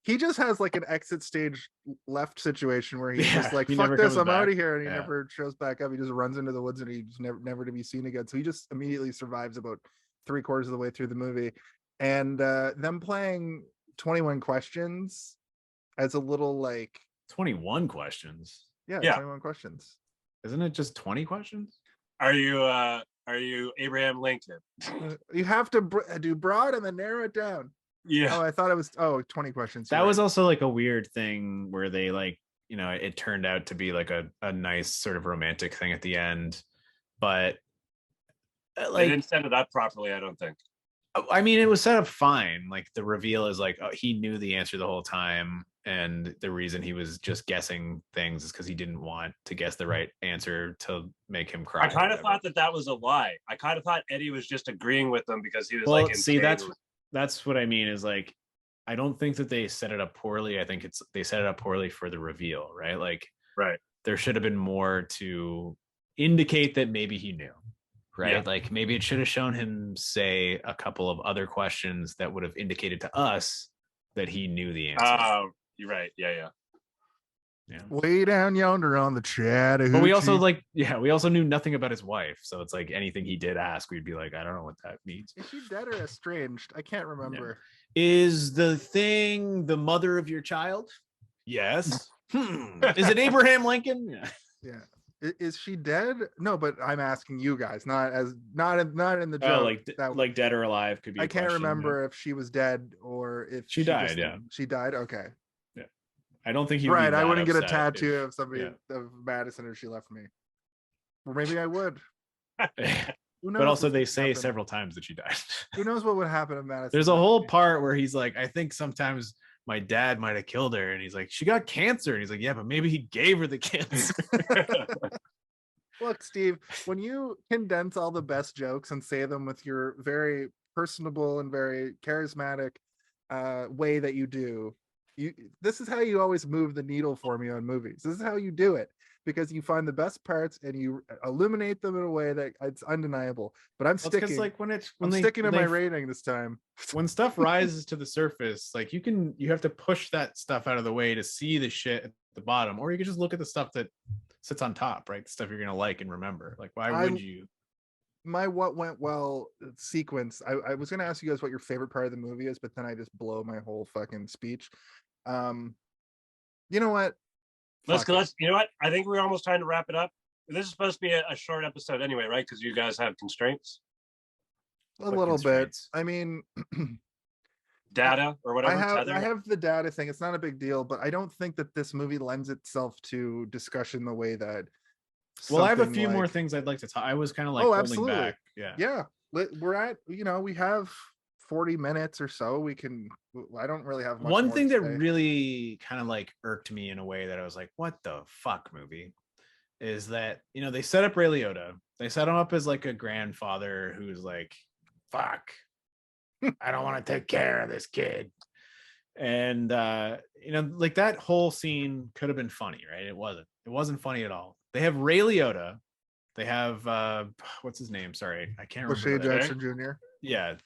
He just has like an exit stage left situation where he's just like, he fuck never this, comes I'm out back. of here, and he Yeah. never shows back up. He just runs into the woods and he's never to be seen again. So he just immediately survives about 3/4 of the way through the movie. And them playing 21 Questions as a little like 21 questions. yeah, Yeah. 21 questions. Isn't it just 20 questions? Are you Abraham Lincoln? You have to do broad and then narrow it down. Yeah. Oh, I thought it was 20 questions. That You're was right. also like a weird thing where they like, it turned out to be like a nice sort of romantic thing at the end. But They like, didn't set it up properly, I don't think. I mean, it was set up fine. Like the reveal is like, oh, he knew the answer the whole time. And the reason he was just guessing things is because he didn't want to guess the right answer to make him cry. I kind of thought that was a lie. I kind of thought Eddie was just agreeing with them because he was well, like, see, that's what I mean is like, I don't think that they set it up poorly. I think they set it up poorly for the reveal, right? Like, right. There should have been more to indicate that maybe he knew, right? Yeah. Like maybe it should have shown him say a couple of other questions that would have indicated to us that he knew the answer. Oh, you're right. Yeah. Way down yonder on the Chattahoochee. But we also knew nothing about his wife. So it's like anything he did ask, we'd be like, I don't know what that means. Is she dead or estranged? I can't remember. Yeah. Is the thing the mother of your child? Yes. Is it Abraham Lincoln? Yeah. Is she dead? No, but I'm asking you guys, not in the joke. Like dead or alive could be. I can't remember if she was dead or if she died. She died. Okay. Yeah. I don't think he. Right. I wouldn't get a tattoo of somebody of Madison if she left me. Or maybe I would. But also they say several times that she died. Who knows what would happen to Madison? There's a whole part where he's like, I think sometimes my dad might have killed her, and he's like, she got cancer, and he's like, yeah, but maybe he gave her the cancer. Look, Steve, when you condense all the best jokes and say them with your very personable and very charismatic way that you do, this is how you always move the needle for me on movies. This is how you do it, because you find the best parts and you illuminate them in a way that it's undeniable. But I'm sticking. Like I'm sticking to my rating this time. When stuff rises to the surface, like you have to push that stuff out of the way to see the shit at the bottom, or you can just look at the stuff that sits on top, right? The stuff you're gonna like and remember. Like, why would you? My what went well sequence. I was gonna ask you guys what your favorite part of the movie is, but then I just blow my whole fucking speech. You know what? Let's. You know what? I think we're almost trying to wrap it up. This is supposed to be a short episode anyway, right? Because you guys have constraints. A little bit. I mean, data or whatever. I have the data thing. It's not a big deal, but I don't think that this movie lends itself to discussion the way that. Well, I have a few more things I'd like to talk. I was kind of like holding back. Yeah. We're at, we have 40 minutes or so. I don't really have much one more thing to that say. really kind of like irked me in a way that I was like, what the fuck movie is that? They set up Ray Liotta. They set him up as like a grandfather who's like, fuck, I don't want to take care of this kid. And like that whole scene could have been funny, right? It wasn't funny at all. They have Ray Liotta. They have what's his name? Sorry, I can't remember. Jackson Jr. Yeah,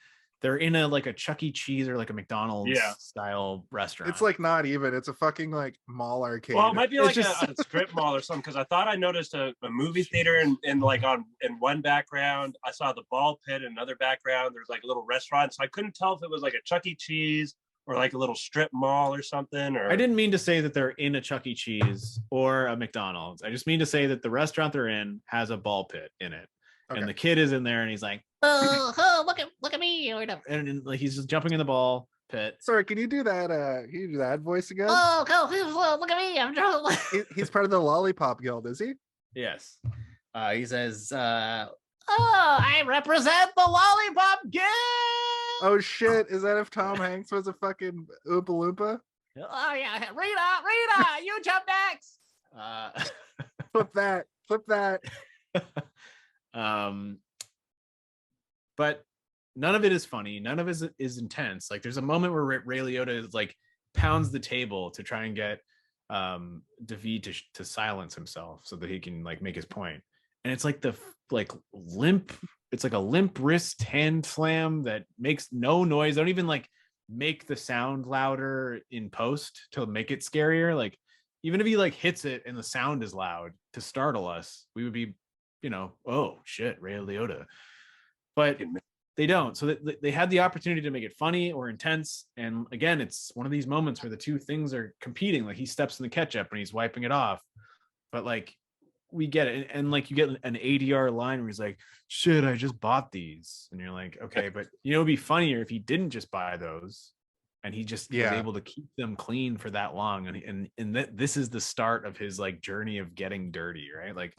they're in a Chuck E. Cheese or like a McDonald's style restaurant. It's like not even. It's a fucking like mall arcade. Well, it might be like a strip mall or something, because I thought I noticed a movie theater in one background. I saw the ball pit in another background. There's like a little restaurant, so I couldn't tell if it was like a Chuck E. Cheese or like a little strip mall or something. Or I didn't mean to say that they're in a Chuck E. Cheese or a McDonald's. I just mean to say that the restaurant they're in has a ball pit in it. Okay. And the kid is in there and he's like, oh, look at me. And like he's just jumping in the ball pit. Sorry, can you do that? Can you do that voice again? Oh, look at me. I'm just... He's part of the Lollipop Guild, is he? Yes. He says, I represent the Lollipop Guild. Oh shit! Is that if Tom Hanks was a fucking Oompa Loompa? Oh yeah, Rita, you jump next. Flip that. But none of it is funny. None of it is intense. Like there's a moment where Ray Liotta is like pounds the table to try and get David to silence himself so that he can like make his point. And it's like it's like a limp wrist hand slam that makes no noise. They don't even like make the sound louder in post to make it scarier. Like even if he like hits it and the sound is loud to startle us, we would be, oh shit, Ray Liotta. But They don't. So they had the opportunity to make it funny or intense. And again, it's one of these moments where the two things are competing. Like he steps in the ketchup and he's wiping it off. But like we get it. And like you get an ADR line where he's like, shit, I just bought these. And you're like, okay, but it'd be funnier if he didn't just buy those and he just was able to keep them clean for that long. And this is the start of his like journey of getting dirty, right? Like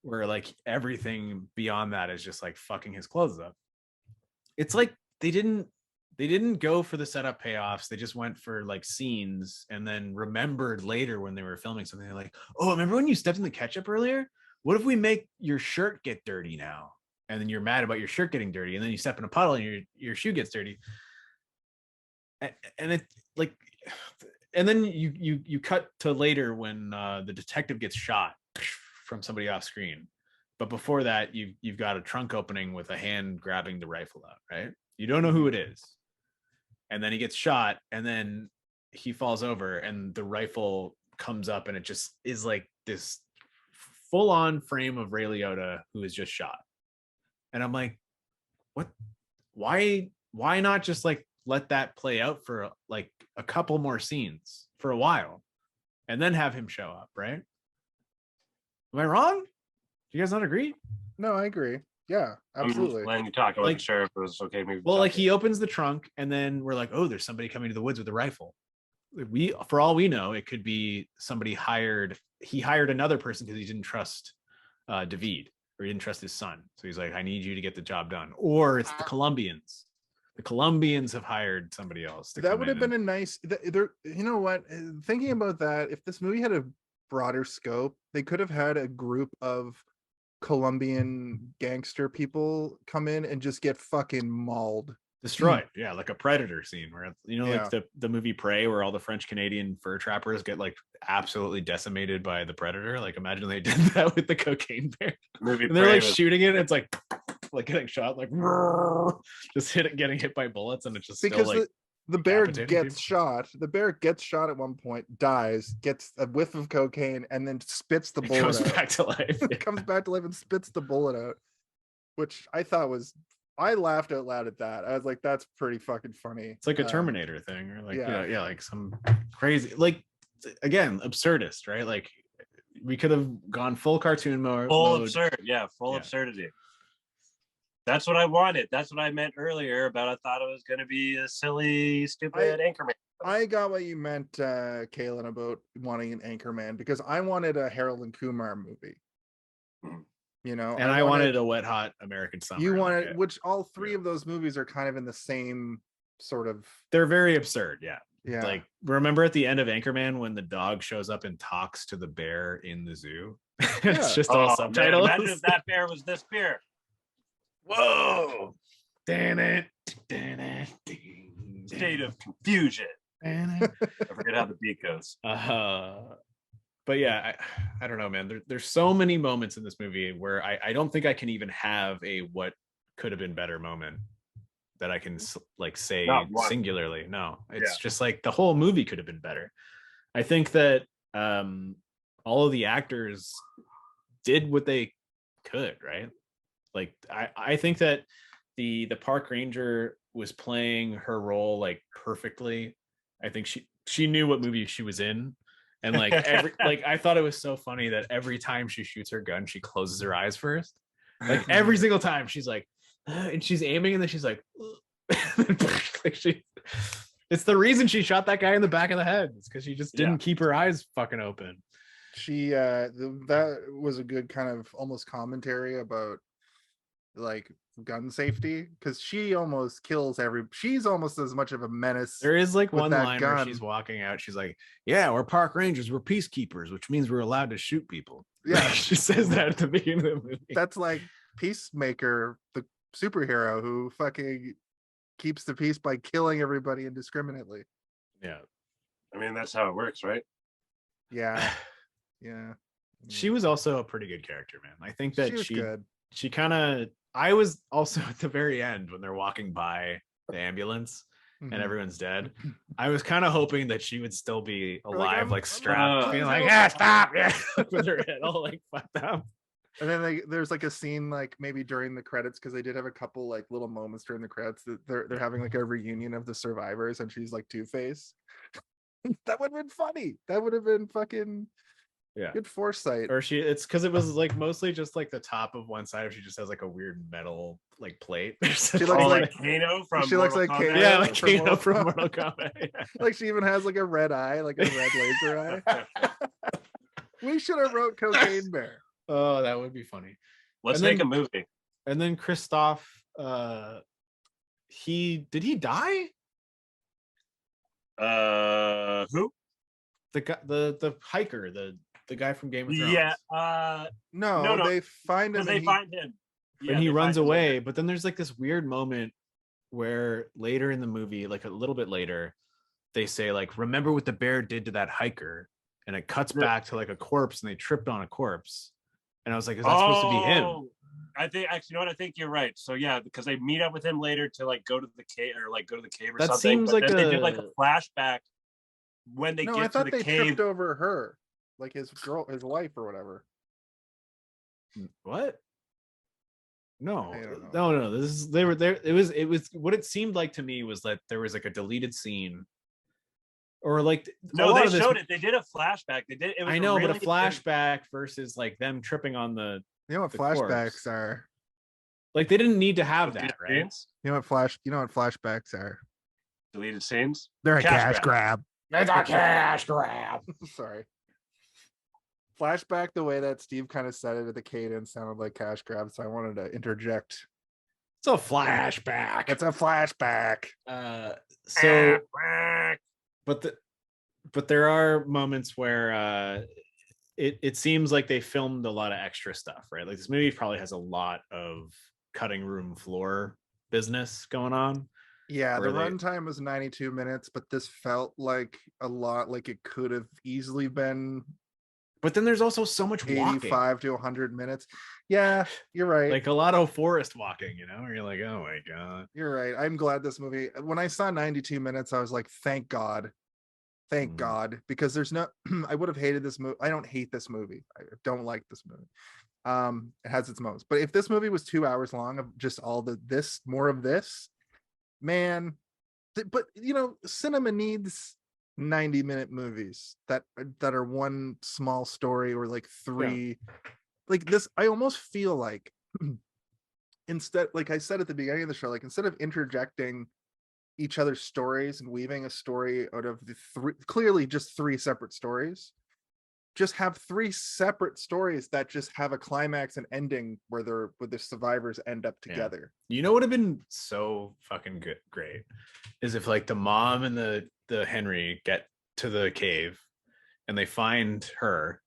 where like everything beyond that is just like fucking his clothes up. It's like they didn't go for the setup payoffs. They just went for like scenes and then remembered later when they were filming something. They're like, oh, remember when you stepped in the ketchup earlier? What if we make your shirt get dirty now? And then you're mad about your shirt getting dirty, and then you step in a puddle and your shoe gets dirty. And it like, and then you cut to later when the detective gets shot from somebody off screen. But before that, you've got a trunk opening with a hand grabbing the rifle out, right? You don't know who it is. And then he gets shot, and then he falls over and the rifle comes up, and it just is like this full-on frame of Ray Liotta who is just shot. And I'm like, what? Why not just like let that play out for like a couple more scenes for a while and then have him show up, right? Am I wrong? Do you guys not agree? No, I agree. Yeah, absolutely. When you talk, I wasn't sure if it was okay. Maybe well, like he opens the trunk and then we're like, oh, there's somebody coming to the woods with a rifle. For all we know, it could be somebody hired. He hired another person because he didn't trust David, or he didn't trust his son. So he's like, I need you to get the job done. Or it's the Colombians. The Colombians have hired somebody else. That would have been a nice. There, you know what? Thinking about that, if this movie had a broader scope, they could have had a group of Colombian gangster people come in and just get fucking mauled, destroyed. Yeah, like a Predator scene where like the movie Prey, where all the French Canadian fur trappers get like absolutely decimated by the Predator. Like imagine they did that with the cocaine bear. And they're like shooting it, and it's like getting shot, like just getting hit by bullets, and it's just because still, like, the bear gets shot. The bear gets shot at one point, dies, gets a whiff of cocaine, and then spits the bullet out. Back to life. It comes back to life and spits the bullet out, which I thought was. I laughed out loud at that. I was like, "That's pretty fucking funny." It's like a Terminator thing, or like like some crazy, like again, absurdist, right? Like we could have gone full cartoon mode. Full absurdity. That's what I wanted. That's what I meant earlier about I thought it was going to be a silly, stupid Anchorman. I got what you meant, Kaylin, about wanting an Anchorman, because I wanted a Harold and Kumar movie. And I wanted a Wet Hot American Summer. You wanted, which all three of those movies are kind of in the same sort of. They're very absurd, yeah. Yeah. Like remember at the end of Anchorman when the dog shows up and talks to the bear in the zoo? It's just all subtitles. Imagine if that bear was this bear. Whoa! Damn State of confusion. I forget how the beat goes. But yeah, I don't know, man. There's so many moments in this movie where I don't think I can even have a what could have been better moment that I can like say singularly. No, it's just like the whole movie could have been better. I think that all of the actors did what they could, right? Like I think that the park ranger was playing her role like perfectly. I think she knew what movie she was in, and like I thought it was so funny that every time she shoots her gun, she closes her eyes first. Like every single time, she's like, and she's aiming, and then she's like, it's the reason she shot that guy in the back of the head. It's because she just didn't keep her eyes fucking open. She that was a good kind of almost commentary about like gun safety, because she almost kills she's almost as much of a menace. There is like one line where she's walking out, she's like, yeah, we're park rangers, we're peacekeepers, which means we're allowed to shoot people. Yeah. She says that at the beginning of the movie. That's like Peacemaker, the superhero who fucking keeps the peace by killing everybody indiscriminately. Yeah, I mean that's how it works, right? Yeah. She was also a pretty good character, man. I think that she kind of, I was also at the very end when they're walking by the ambulance and everyone's dead. I was kind of hoping that she would still be alive, like strapped, being like, stop, with her head all like fucked up. And then there's like a scene like maybe during the credits, because they did have a couple like little moments during the credits that they're having like a reunion of the survivors, and she's like Two-Face. That would have been funny. That would have been fucking Yeah. good foresight. Or it's because it was like mostly just like the top of one side. She just has like a weird metal like plate. She looks Oh, like Kano from she looks Mortal like Kombat. Kano. yeah, like from Kano Mortal from Kombat. Mortal Kombat. Yeah. Like she even has like a red eye, like a red laser eye. We should have wrote Cocaine Bear. Oh, that would be funny. Let's And make then- a movie. And then Christoph, did he die? Who? The guy, the hiker, the guy from Game of Thrones. Yeah. No, No. they find him. Because they find him. Yeah, And he they runs find him away, later. but then there's like this weird moment where later in the movie, like a little bit later, they say like, remember what the bear did to that hiker, and it cuts Yeah. back to like a corpse, and they tripped on a corpse, and I was like, is that supposed to be him? Oh, I think actually, you know what? I think you're right. So yeah, because they meet up with him later to like go to the cave or like go to the cave or That something. seems but like then they did like a- a flashback when they No, get I to thought the they cave. tripped over her, like his wife or whatever. What? No, I don't know. no. This is they were there. It was what it seemed like to me was that there was like a deleted scene, or like No, they showed it. They did a flashback. They did. It was I know, really, but a flashback versus like them tripping on the You know what The flashbacks corpse. are? like they didn't need to have deleted that, right? scenes. You know what flashbacks are? Deleted scenes. They're a Cash cash grab. It's a cash grab. Sorry. Flashback, the way that Steve kind of said it at the cadence sounded like cash grab, so I wanted to interject. It's a flashback. It's a flashback. So but there are moments where it seems like they filmed a lot of extra stuff, right? Like this movie probably has a lot of cutting room floor business going on. Yeah, the Where they- runtime was 92 minutes, but this felt like a lot like it could have easily been But then there's also so much walking. 85 to 100 minutes. Yeah, you're right. Like a lot of forest walking, you know, where you're like, oh my God. You're right. I'm glad this movie, when I saw 92 minutes, I was like, thank God. Thank Mhm. God. Because there's no, I would have hated this movie. I don't hate this movie. I don't like this movie. It has its moments. But if this movie was 2 hours long of just all more of this, man. But you know, cinema needs 90-minute movies that are one small story or like three. Like this, I almost feel like instead, like I said at the beginning of the show, like instead of interjecting each other's stories and weaving a story out of the clearly just three separate stories, just have three separate stories that just have a climax and ending where the survivors end up together. You know what would have been so fucking good, great is if like the mom and the Henry get to the cave and they find her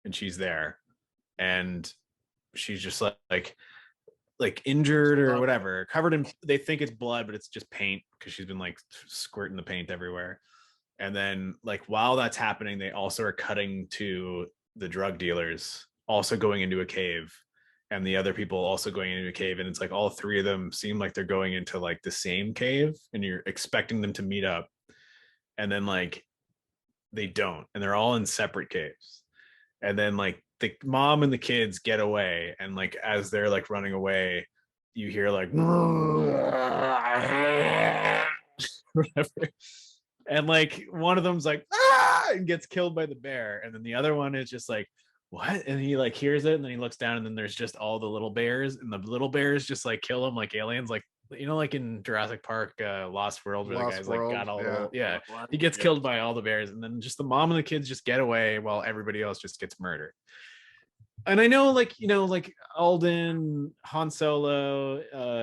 and she's there and she's just like injured or whatever, covered in, they think it's blood, but it's just paint because she's been like squirting the paint everywhere. And then like while that's happening, they also are cutting to the drug dealers also going into a cave and the other people also going into a cave. And it's like all three of them seem like they're going into like the same cave and you're expecting them to meet up. And then like they don't, and they're all in separate caves. And then like the mom and the kids get away. And like, as they're like running away, you hear like, whatever. And like one of them's like, ah, and gets killed by the bear. And then the other one is just like, what? And he like hears it and then he looks down and then there's just all the little bears and the little bears just like kill him like aliens, like, you know, like in Jurassic Park, Lost World, where Lost the guy's World, like got all the yeah. little, yeah, he gets killed by all the bears and then just the mom and the kids just get away while everybody else just gets murdered. And I know, like, you know, like Alden, Han Solo,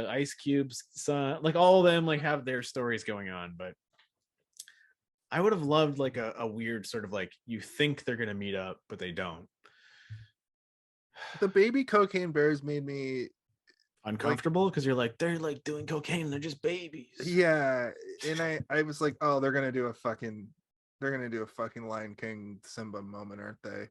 Ice Cube's son, like all of them like have their stories going on, but I would have loved like a weird sort of like, you think they're gonna meet up, but they don't. The baby cocaine bears made me Uncomfortable because you're like, they're like doing cocaine, they're just babies. yeah, and I was like, oh, they're gonna do a fucking Lion King Simba moment, aren't they?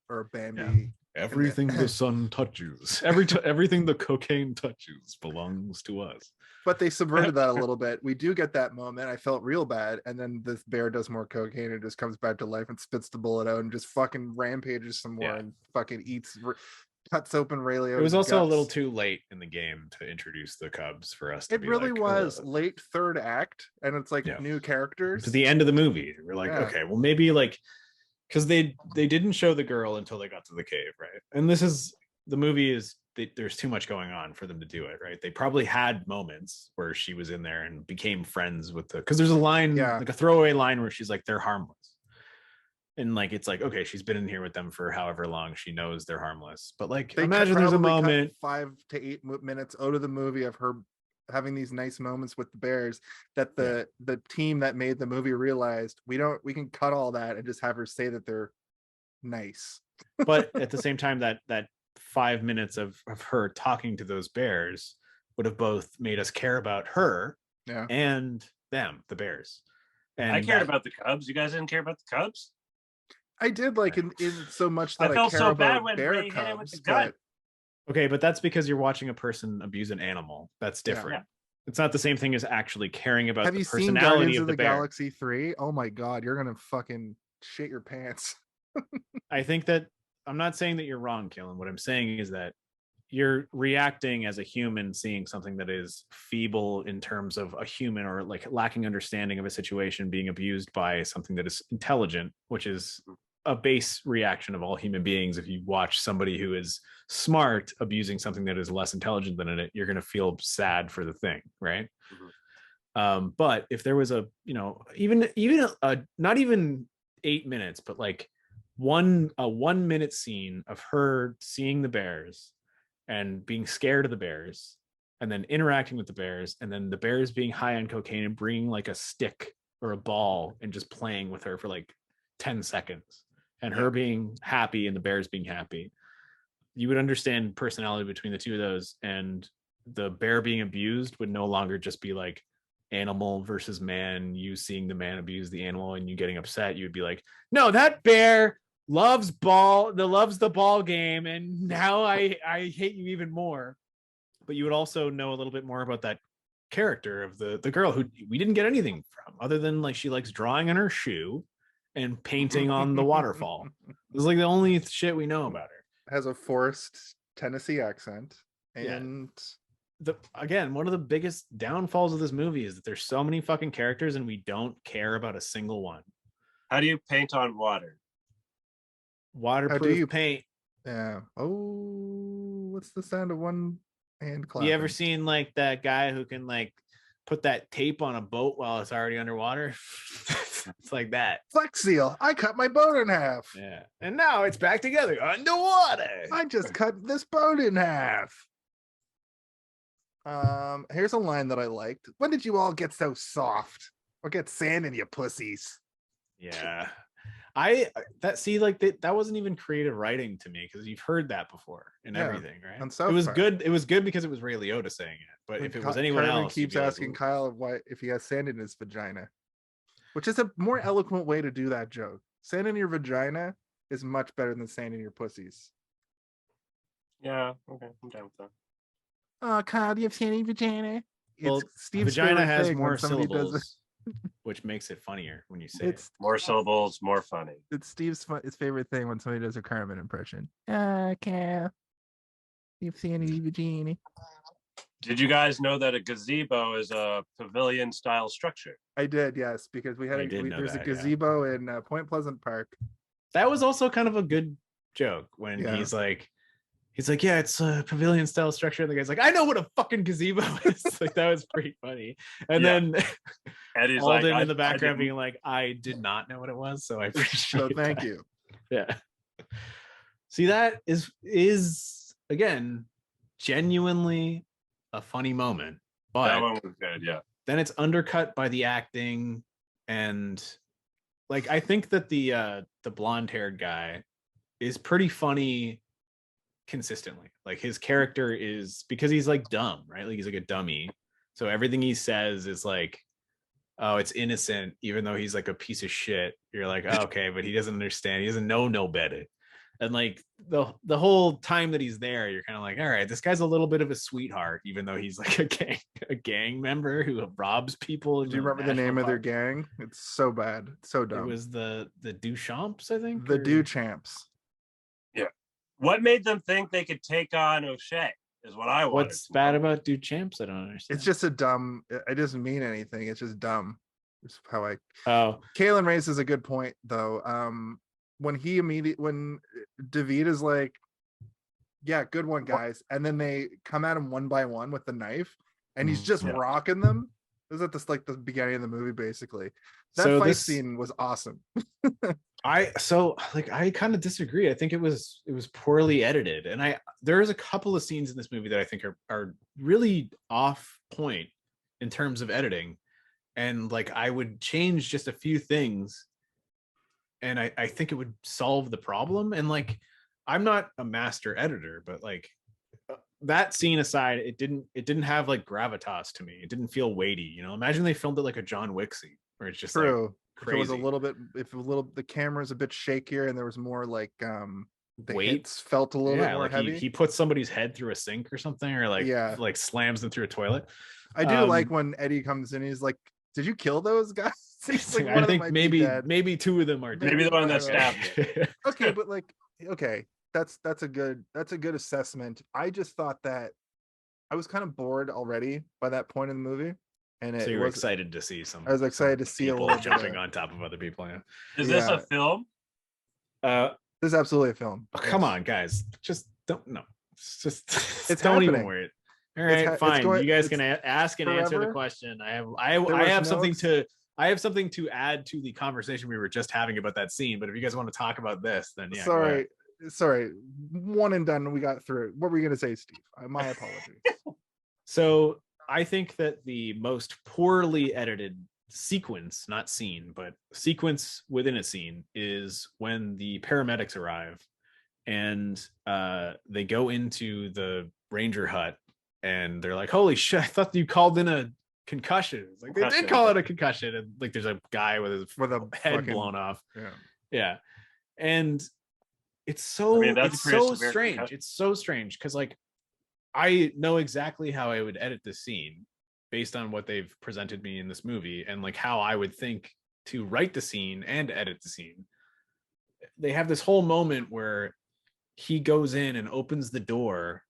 Or Bambi. Everything the sun touches, everything the cocaine touches belongs to us. But they subverted that a little bit. We do get that moment. I felt real bad, and then this bear does more cocaine and just comes back to life and spits the bullet out and just fucking rampages some more Yeah. and fucking eats cuts open Ray Liotta's It was also a little guts. too late in the game to introduce the Cubs for us to It be really like, was "Ugh." late third act, and it's like Yeah. new characters. To the end of the movie. We're like, Yeah. okay, well maybe like because they didn't show the girl until they got to the cave, right? And this is the movie is there's too much going on for them to do it, right? They probably had moments where she was in there and became friends with the because there's a line, Yeah. like a throwaway line where she's like, they're harmless. And like it's like, okay, she's been in here with them for however long, she knows they're harmless. But like They imagine there's a probably cut moment 5 to 8 minutes out of the movie of her having these nice moments with the bears that the team that made the movie realized we can cut all that and just have her say that they're nice. but at the same time that 5 minutes of her talking to those bears would have both made us care about her and them, the bears. And I cared about the Cubs. You guys didn't care about the Cubs? I did like in so much that I felt care so about bad when bear Ray hit him with cubs, the gut. okay, but that's because you're watching a person abuse an animal. That's different. Yeah. It's not the same thing as actually caring about have the you seen personality Guardians of of the the bear. Galaxy 3? Oh my god, you're gonna fucking shit your pants. I think that I'm not saying that you're wrong, Kellen. What I'm saying is that you're reacting as a human seeing something that is feeble in terms of a human or like lacking understanding of a situation being abused by something that is intelligent, which is a base reaction of all human beings. If you watch somebody who is smart abusing something that is less intelligent than it, you're going to feel sad for the thing, right? But if there was a, even not even 8 minutes, but like a 1 minute scene of her seeing the bears and being scared of the bears and then interacting with the bears and then the bears being high on cocaine and bringing like a stick or a ball and just playing with her for like 10 seconds and her being happy and the bears being happy, you would understand personality between the two of those. And the bear being abused would no longer just be like animal versus man, you seeing the man abuse the animal and you getting upset. You would be like, no, that bear loves the ball game and now I hate you even more. But you would also know a little bit more about that character of the girl who we didn't get anything from other than like she likes drawing on her shoe and painting on the waterfall. It's like the only shit we know about her. Has a forced Tennessee accent and again, one of the biggest downfalls of this movie is that there's so many fucking characters and we don't care about a single one. How do you paint on water? Waterproof paint. Yeah. Oh, what's the sound of one hand clapping? You ever seen like that guy who can like put that tape on a boat while it's already underwater? It's like that. Flex Seal. I cut my boat in half. Yeah. And now it's back together underwater. I just cut this boat in half. Here's a line that I liked. When did you all get so soft? Or get sand in your pussies? Yeah. That wasn't even creative writing to me because you've heard that before and everything, right? And so it was good. It was good because it was Ray Liotta saying it. But if it was anyone Cartman else, keeps asking Kyle if he has sand in his vagina, which is a more eloquent way to do that joke. Sand in your vagina is much better than sand in your pussies. Yeah, okay, I'm down with that. Oh, Kyle, do you have sand in your vagina? Well, Steve's vagina has thing more when somebody syllables, does which makes it funnier when you say it. More syllables, more funny. It's Steve's his favorite thing when somebody does a Cartman impression. Kyle, you've sand in your vagina. Did you guys know that a gazebo is a pavilion style structure? I did, yes, because we had there's a gazebo in Point Pleasant Park. That was also kind of a good joke when he's like, yeah, it's a pavilion style structure. And the guy's like, I know what a fucking gazebo is. Like, that was pretty funny. And then Eddie's Alden like, in the background being like, I did not know what it was. So I appreciate So thank you. Yeah. See, that is again, genuinely a funny moment. But that one was good, yeah. Then it's undercut by the acting. And like, I think that the blonde haired guy is pretty funny consistently. Like his character is, because he's like dumb, right? Like he's like a dummy, so everything he says is like, oh, it's innocent, even though he's like a piece of shit. You're like, oh, okay, but he doesn't understand, he doesn't know no better. And like the whole time that he's there, you're kind of like, all right, this guy's a little bit of a sweetheart, even though he's like a gang member who robs people. Do you remember the name of their gang? It's so bad, it's so dumb. It was the Duchamps, I think. The Duchamps. Yeah. What made them think they could take on O'Shea is what I wanted. What's bad about Duchamps? I don't understand. It's just a dumb. It doesn't mean anything. It's just dumb. It's how I. Oh, Kalen raises a good point though. When David is like, "Yeah, good one, guys," and then they come at him one by one with the knife, and he's just rocking them. Is that like the beginning of the movie, basically? That fight scene was awesome. I kind of disagree. I think it was poorly edited, and there's a couple of scenes in this movie that I think are really off point in terms of editing, and like I would change just a few things, and I think it would solve the problem. And like I'm not a master editor, but like that scene aside, it didn't have like gravitas to me. It didn't feel weighty. Imagine they filmed it like a John Wick scene where it's just true. Like, crazy. If it was the camera's a bit shakier and there was more like the weights felt a little bit more like heavy. He puts somebody's head through a sink or something, or like slams them through a toilet. I do like when Eddie comes in, he's like, "Did you kill those guys?" Like, I think maybe two of them are dead. Maybe the one that stabbed me. Okay, but like that's a good assessment. I just thought that I was kind of bored already by that point in the movie. And so you were excited to see some. I was excited to see people jumping on top of other people. Yeah. Is this a film? This is absolutely a film. Oh, come on, guys! Just don't. No, it's It's don't happening. even worry. All right, fine. You guys can ask and answer the question. I have something to add to the conversation we were just having about that scene. But if you guys want to talk about this, then yeah. Sorry. One and done. We got through. What were you going to say, Steve? My apologies. So I think that the most poorly edited sequence, not scene, but sequence within a scene, is when the paramedics arrive and they go into the ranger hut and they're like, "Holy shit, I thought you called in a concussion." It's like, they did call it a concussion, and like there's a guy with a head blown off. Yeah. And it's so strange. Concussion. It's so strange because like I know exactly how I would edit the scene based on what they've presented me in this movie and like how I would think to write the scene and edit the scene. They have this whole moment where he goes in and opens the door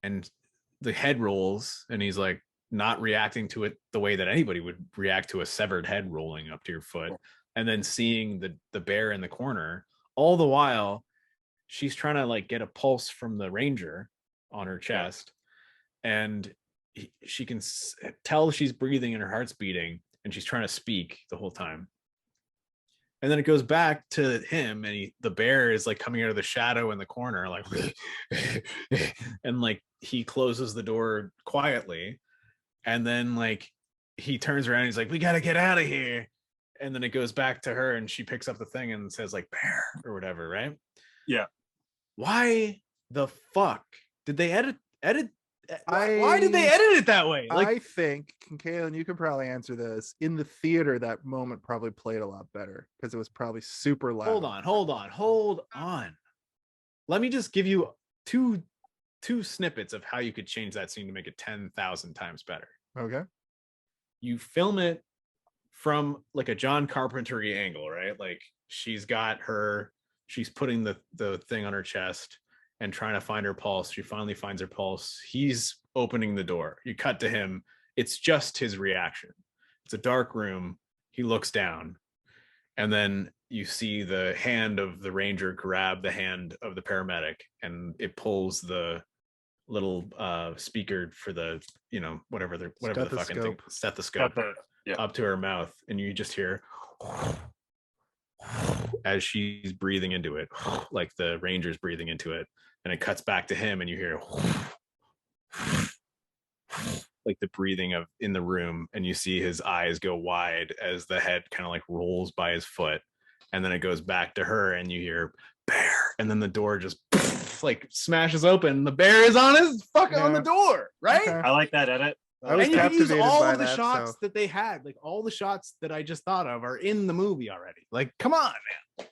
and the head rolls and he's like not reacting to it the way that anybody would react to a severed head rolling up to your foot, and then seeing the bear in the corner. All the while she's trying to like get a pulse from the ranger on her chest, and she can tell she's breathing and her heart's beating, and she's trying to speak the whole time. And then it goes back to him, and the bear is like coming out of the shadow in the corner, like, and like he closes the door quietly, and then like he turns around and he's like, "We got to get out of here." And then it goes back to her, and she picks up the thing and says like "bear" or whatever, right? Yeah. Why the fuck did they edit? Why did they edit it that way? Like, I think, Kaylin, you can probably answer this. In the theater, that moment probably played a lot better because it was probably super loud. Hold on. Let me just give you two snippets of how you could change that scene to make it 10,000 times better. Okay. You film it from like a John Carpenter-y angle, right? Like she's putting the thing on her chest and trying to find her pulse. She finally finds her pulse. He's opening the door. You cut to him. It's just his reaction. It's a dark room. He looks down, and then you see the hand of the ranger grab the hand of the paramedic, and it pulls the little speaker for the whatever the fucking thing, stethoscope up to her mouth, and you just hear as she's breathing into it, like the ranger's breathing into it, and it cuts back to him, and you hear like the breathing of in the room, and you see his eyes go wide as the head kind of like rolls by his foot, and then it goes back to her, and you hear "bear," and then the door just like smashes open. The bear is on the door, right? Okay. I like that edit. I was and you can use captivated all by of the that, shots that they had, like all the shots that I just thought of are in the movie already. Like, come on, man.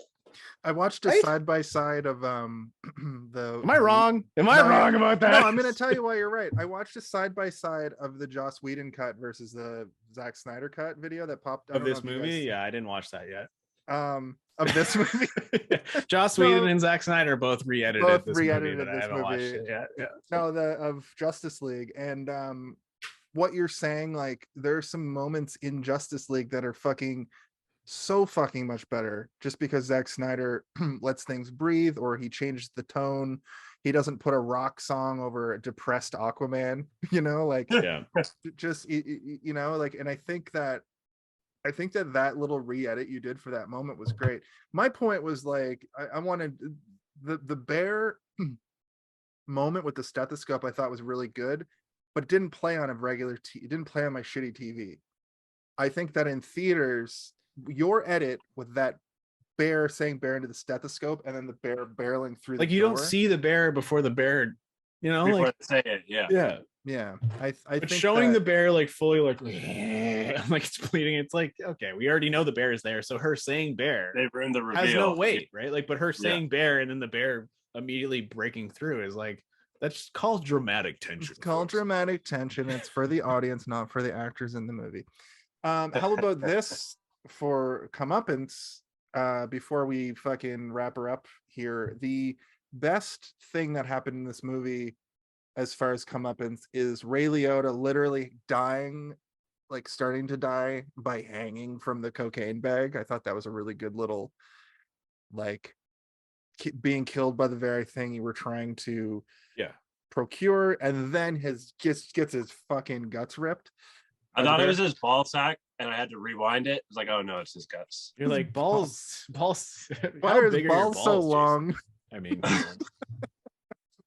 I watched a side by side of the. Am I wrong? Am I wrong about that? No, I'm going to tell you why you're right. I watched a side by side of the Joss Whedon cut versus the Zack Snyder cut video that popped of this movie. Yeah, I didn't watch that yet. of this movie. Joss No. Whedon and Zack Snyder both re-edited Both this movie, re-edited but I this haven't watched movie. it yet. Yeah. No, of Justice League. And what you're saying, like there are some moments in Justice League that are so fucking much better just because Zack Snyder lets things breathe, or he changes the tone. He doesn't put a rock song over a depressed Aquaman, like Yeah. just like, and I think that that little re-edit you did for that moment was great. My point was like I wanted the bear moment with the stethoscope. I thought was really good, but it didn't play on it didn't play on my shitty TV. I think that in theaters, your edit with that bear saying bear into the stethoscope and then the bear barreling through Like the you door. don't see the bear before the bear, Before like they say it, yeah. yeah. Yeah, I But think showing that, the bear like fully like it's bleeding. It's like, okay, we already know the bear is there, so her saying bear They've ruined the reveal. has no weight, right? Like, but her saying bear and then the bear immediately breaking through is like, that's called dramatic tension. it's called dramatic tension. It's for the audience, not for the actors in the movie. How about this for comeuppance? Before we fucking wrap her up here, the best thing that happened in this movie as far as comeuppance is Ray Liotta literally dying, like starting to die by hanging from the cocaine bag. I thought that was a really good little, like, being killed by the very thing you were trying to procure, and then gets his fucking guts ripped. I thought it was his ball sack, and I had to rewind it. It's like, oh no, it's his guts. You're like, balls. Why are his balls so long? I mean,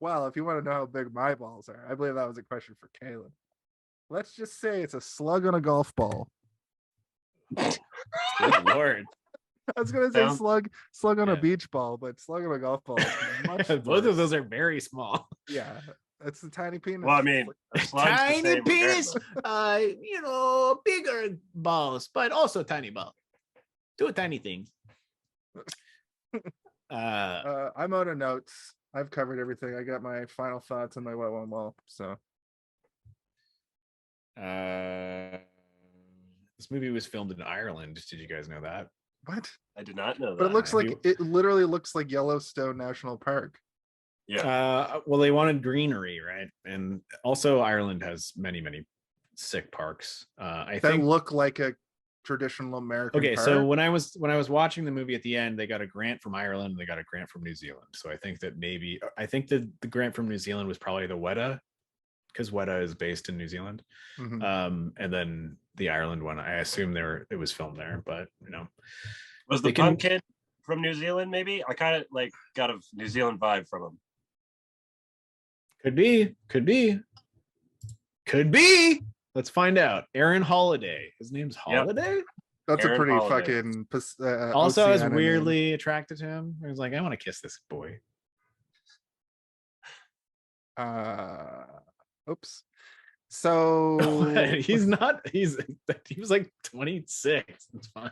Well, if you want to know how big my balls are, I believe that was a question for Caleb. Let's just say it's a slug on a golf ball. good lord. I was gonna say Sounds- slug on a Yeah. beach ball, but slug on a golf ball is much Both worse. of those are very small. Yeah, it's the tiny penis. Well, I mean, a slug's the Tiny same penis, regardless. bigger balls, but also tiny balls. Do a tiny thing. I'm out of notes. I've covered everything. I got my final thoughts on my wet one wall. So this movie was filmed in Ireland. Did you guys know that? what? I did not know that. But it looks have like you- it literally looks like Yellowstone National Park. Well, they wanted greenery, right? And also Ireland has many sick parks. I That think look like a traditional American okay, park. so when I was watching the movie at the end, they got a grant from Ireland and they got a grant from New Zealand. So I think that the grant from New Zealand was probably the Weta, because Weta is based in New Zealand. Mhm. And then the Ireland one, I assume it was filmed there, but Was the they can- punk kid from New Zealand? Maybe I kind of like got a New Zealand vibe from him. could be. Let's find out. Aaron Holiday. His name's Holiday. That's Aaron a pretty Holiday. fucking. Also, I was Oceania name. weirdly attracted to him. I was like, I want to kiss this boy. Oops. So He's not. He was like 26. It's fine.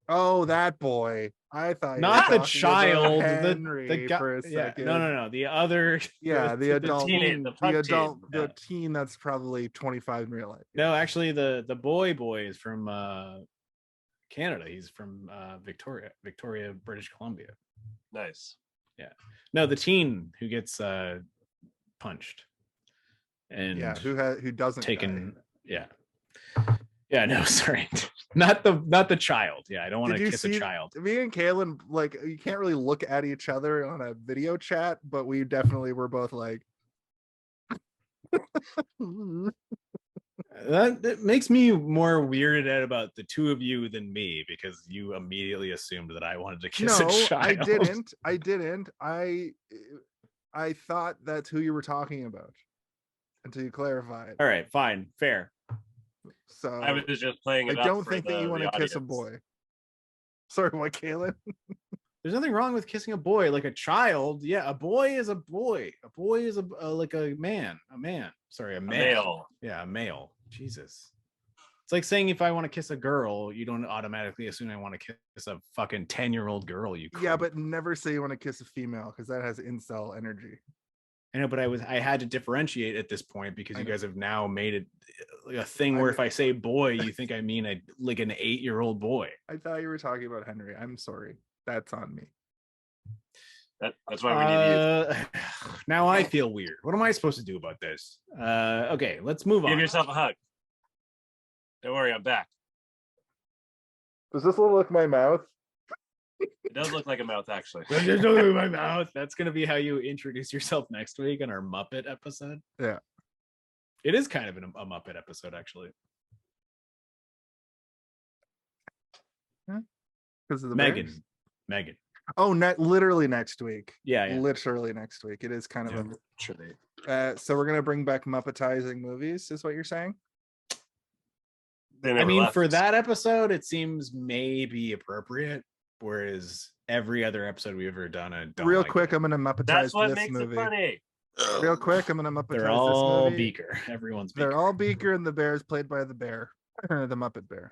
oh, that boy. I thought you Not were the talking child. about The Henry guy. for a Yeah. second. No. The other. Yeah, the adult, teen- the punk teen, yeah. the teen that's probably 25 in real life. No, actually, the boy is from Canada. He's from Victoria, British Columbia. Nice. No, the teen who gets punched and Yeah, who doesn't taken. die. Yeah, no, sorry, not the child. Yeah, I don't want Did to you kiss see a child. me and Kaylin, like, you can't really look at each other on a video chat, but we definitely were both like That makes me more weirded out about the two of you than me, because you immediately assumed that I wanted to kiss a no, child. I didn't. I thought that's who you were talking about until you clarified. All right, fine, fair. So I was just playing I it up don't for think that you want to kiss a audience. boy. Sorry, what, Kaylin? There's nothing wrong with kissing a boy. Like a child, yeah, a boy is a boy. A boy is like a man. A man. Sorry, a man. Male. Yeah, a male. Jesus. It's like saying if I want to kiss a girl, you don't automatically assume I want to kiss a fucking 10-year-old girl. You Yeah, creep. but never say you want to kiss a female because that has incel energy. I know, but I had to differentiate at this point because you guys have now made it like a thing where if I say boy, you think I mean like an 8-year-old boy. I thought you were talking about Henry. I'm sorry. That's on me. That's why we need you. Now I feel weird. What am I supposed to do about this? Okay, let's move on. Give yourself a hug. Don't worry, I'm back. Does this look like my mouth? It does look like a mouth, actually. There's no in my mouth. That's gonna be how you introduce yourself next week on our Muppet episode. Yeah. It is kind of a Muppet episode, actually. Because of the Megan. Bears? Megan. Oh, literally next week. Yeah. Literally next week. It is kind of Literally. so we're gonna bring back Muppetizing movies, is what you're saying? I mean, for that episode, it seems maybe appropriate. Whereas every other episode we've ever done, I don't Real like quick, it. I'm gonna Muppetize That's what this makes movie. it funny. Real quick, I'm gonna Muppetize They're all this movie. Beaker. Everyone's Beaker. They're all Beaker, and the bear is played by the bear, the Muppet Bear.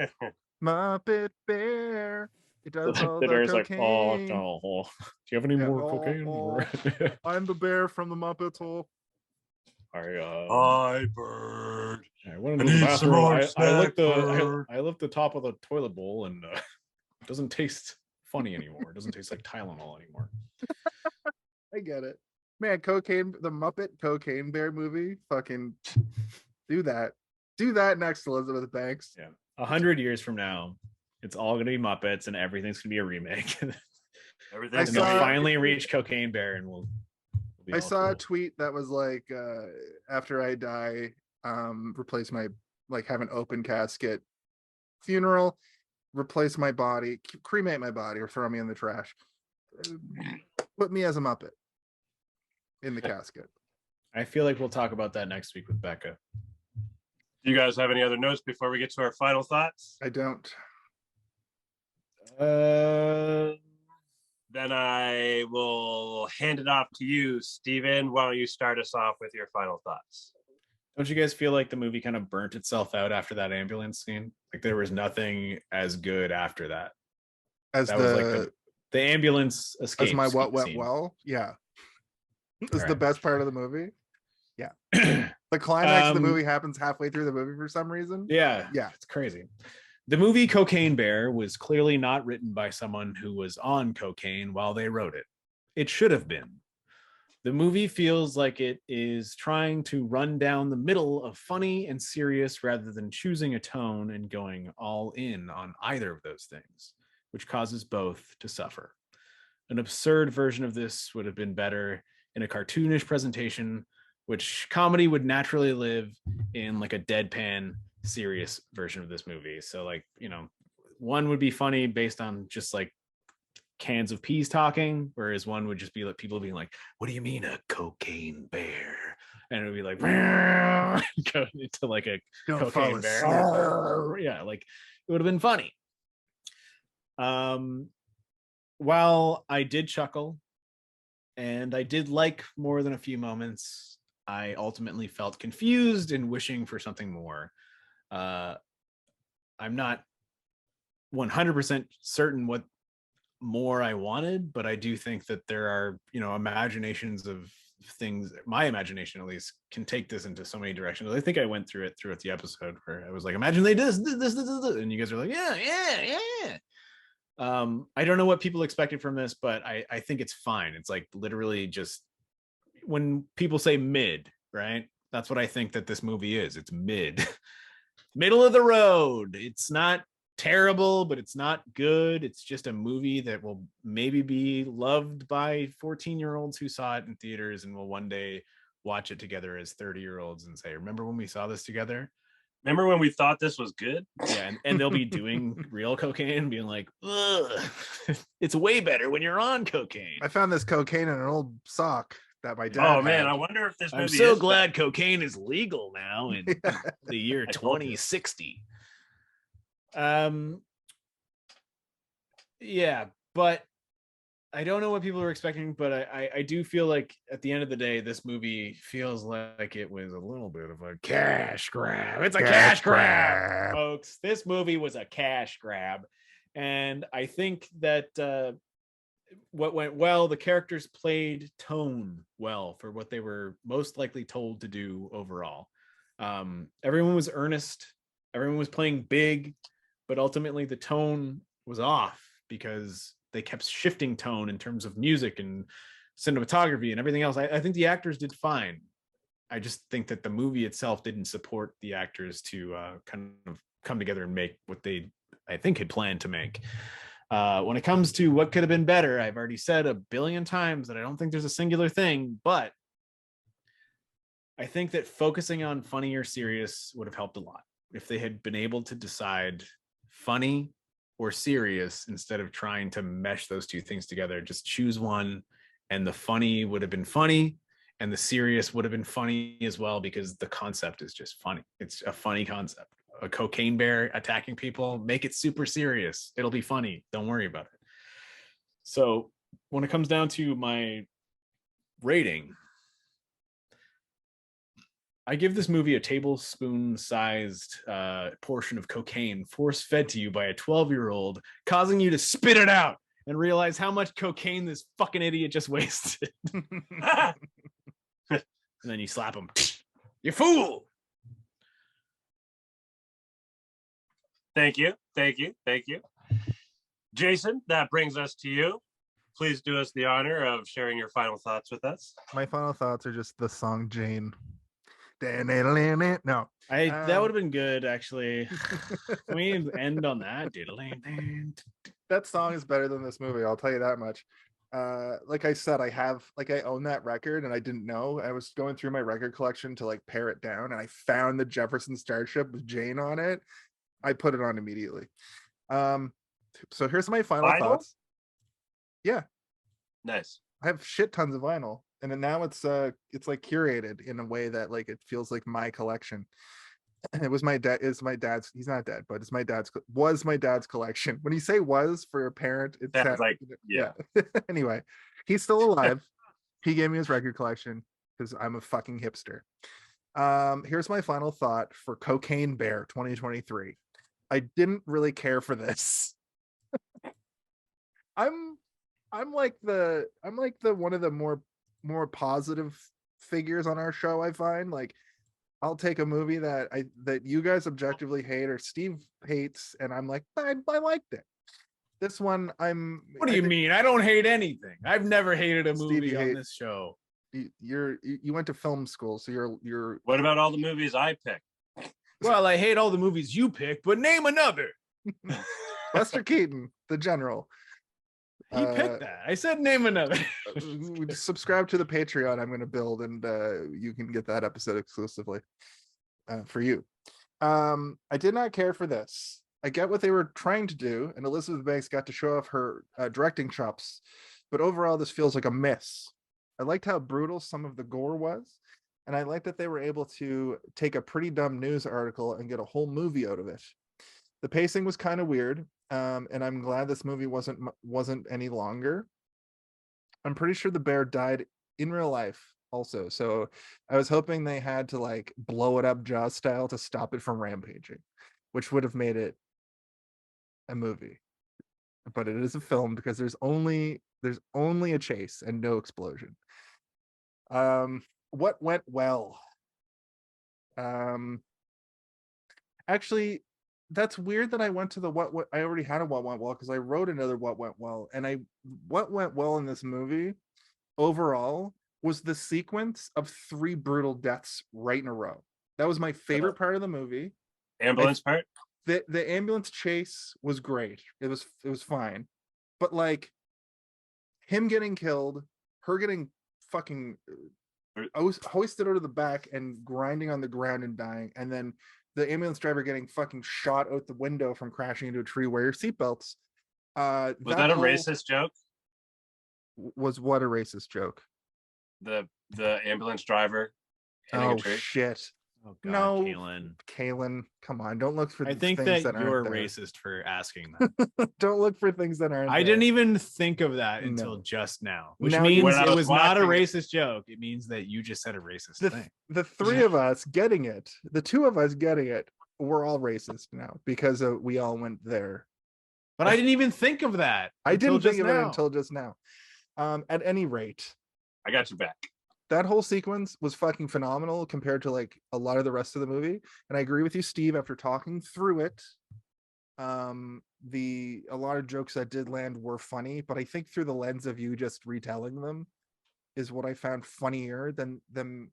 Muppet Bear. It does all the Bear's cocaine. like, oh, do you have any more cocaine? I'm the bear from the Muppet Hole. Hi, bird. I went I into the need some bathroom. more I snack, licked bird. I licked the top of the toilet bowl, and it doesn't taste funny anymore. It doesn't taste like Tylenol anymore. I get it, man. Cocaine, the Muppet Cocaine Bear movie. Fucking do that. Do that next, Elizabeth Banks. Yeah, 100 years from now, it's all gonna be Muppets, and everything's gonna be a remake. Everything's And they'll saw- finally reach Cocaine Bear, and we'll be I all saw a cool. tweet that was like, after I die, replace my, like, have an open casket funeral, replace my body, cremate my body, or throw me in the trash. Put me as a Muppet in the casket. I feel like we'll talk about that next week with Becca. Do you guys have any other notes before we get to our final thoughts? I don't. Then I will hand it off to you, Steven. Why don't you start us off with your final thoughts? Don't you guys feel like the movie kind of burnt itself out after that ambulance scene? Like there was nothing as good after that. As That was like the ambulance escape. as my what went scene. well. Yeah. It's the Alright. best part of the movie. Yeah. The climax of the Um, movie happens halfway through the movie for some reason. Yeah, Yeah. it's crazy. The movie Cocaine Bear was clearly not written by someone who was on cocaine while they wrote it. It should have been. The movie feels like it is trying to run down the middle of funny and serious rather than choosing a tone and going all in on either of those things, which causes both to suffer. An absurd version of this would have been better in a cartoonish presentation, which comedy would naturally live in like a deadpan serious version of this movie. So like, you know, one would be funny based on just like cans of peas talking, whereas one would just be like people being like, what do you mean a cocaine bear? And it would be like go into like a Don't fall cocaine bear. asleep. Yeah, like it would have been funny. While I did chuckle and I did like more than a few moments, I ultimately felt confused and wishing for something more. I'm not 100% certain what more I wanted, but I do think that there are, you know, imaginations of things. My imagination, at least, can take this into so many directions. I think I went through it throughout the episode where I was like, imagine they did this, and you guys are like, yeah. I don't know what people expected from this, but I think it's fine. It's like literally just when people say mid, right? That's what I think that this movie is. It's mid. Middle of the road. It's not terrible, but it's not good. It's just a movie that will maybe be loved by 14-year-olds who saw it in theaters and will one day watch it together as 30-year-olds and say, remember when we saw this together? Remember when we thought this was good? Yeah, and they'll be doing real cocaine, being like, ugh, it's way better when you're on cocaine. I found this cocaine in an old sock that my dad Oh man, had. I wonder if this movie I'm so is glad cocaine is legal now in the year I told you. 2060. Yeah, but I don't know what people are expecting, but I do feel like at the end of the day, this movie feels like it was a little bit of a cash grab. It's a cash grab, folks. This movie was a cash grab. And I think that what went well, the characters played tone well for what they were most likely told to do overall. Everyone was earnest, everyone was playing big, but ultimately the tone was off because they kept shifting tone in terms of music and cinematography and everything else. I think the actors did fine. I just think that the movie itself didn't support the actors to kind of come together and make what they, I think, had planned to make. When it comes to what could have been better, I've already said a billion times that I don't think there's a singular thing, but I think that focusing on funny or serious would have helped a lot. If they had been able to decide funny or serious instead of trying to mesh those two things together, just choose one, and the funny would have been funny and the serious would have been funny as well, because the concept is just funny. It's a funny concept. A cocaine bear attacking people, make it super serious. It'll be funny. Don't worry about it. So when it comes down to my rating, I give this movie a tablespoon-sized portion of cocaine force-fed to you by a 12-year-old, causing you to spit it out and realize how much cocaine this fucking idiot just wasted. And then you slap him. You fool! Thank you. Jason, that brings us to you. Please do us the honor of sharing your final thoughts with us. My final thoughts are just the song Jane. No. That would have been good, actually. Can we end on that? That song is better than this movie, I'll tell you that much. Like I said, I own that record, and I didn't know. I was going through my record collection to like pare it down, and I found the Jefferson Starship with Jane on it. I put it on immediately. So here's my final thoughts. Yeah. Nice. I have shit tons of vinyl, and then now it's like curated in a way that like it feels like my collection. It was my dad's. He's not dead, but was my dad's collection. When you say was for a parent, it sounds like, yeah. Anyway, he's still alive. He gave me his record collection because I'm a fucking hipster. Here's my final thought for Cocaine Bear 2023. I didn't really care for this. I'm like the one of the more positive figures on our show. I find, like, I'll take a movie that you guys objectively hate or Steve hates, and I'm like, I liked it. This one, what do you mean? I don't hate anything. I've never hated a movie on this show. You went to film school, so you're What about all the movies I picked? Well, I hate all the movies you pick, but name another. Buster Keaton, the general. He picked that. I said name another. Subscribe to the Patreon I'm going to build, and you can get that episode exclusively for you. I did not care for this. I get what they were trying to do, and Elizabeth Banks got to show off her directing chops, but overall this feels like a miss. I liked how brutal some of the gore was, and I liked that they were able to take a pretty dumb news article and get a whole movie out of it. The pacing was kind of weird, and I'm glad this movie wasn't any longer. I'm pretty sure the bear died in real life also, so I was hoping they had to like blow it up Jaws style to stop it from rampaging, which would have made it a movie. But it is a film because there's only a chase and no explosion. What went well? Actually, that's weird that I went to the what I already had a what went well, because I wrote another what went well, and what went well in this movie overall was the sequence of 3 brutal deaths right in a row. That was my favorite part of the movie. Ambulance part? The ambulance chase was great. It was fine. But like him getting killed, her getting fucking hoisted out of the back and grinding on the ground and dying, and then the ambulance driver getting fucking shot out the window from crashing into a tree. Wear your seatbelts. Was that a racist joke? Was what a racist joke? The ambulance driver hitting a tree? Shit. Oh God, no, Kaylin, come on! Don't look for. I think things that you're aren't there. racist for asking that. Don't look for things that aren't. I there. didn't even think of that until just now, which Now means When I it was was not a watching it- racist joke. It means that you just said a racist thing. The 3 of us getting it, the 2 of us getting it, we're all racist now because we all went there. But I didn't even think of that. I until didn't think just of it now. until just now. At any rate, I got you back. that whole sequence was fucking phenomenal compared to like a lot of the rest of the movie. And I agree with you, Steve, after talking through it. A lot of jokes that did land were funny, but I think through the lens of you just retelling them is what I found funnier than them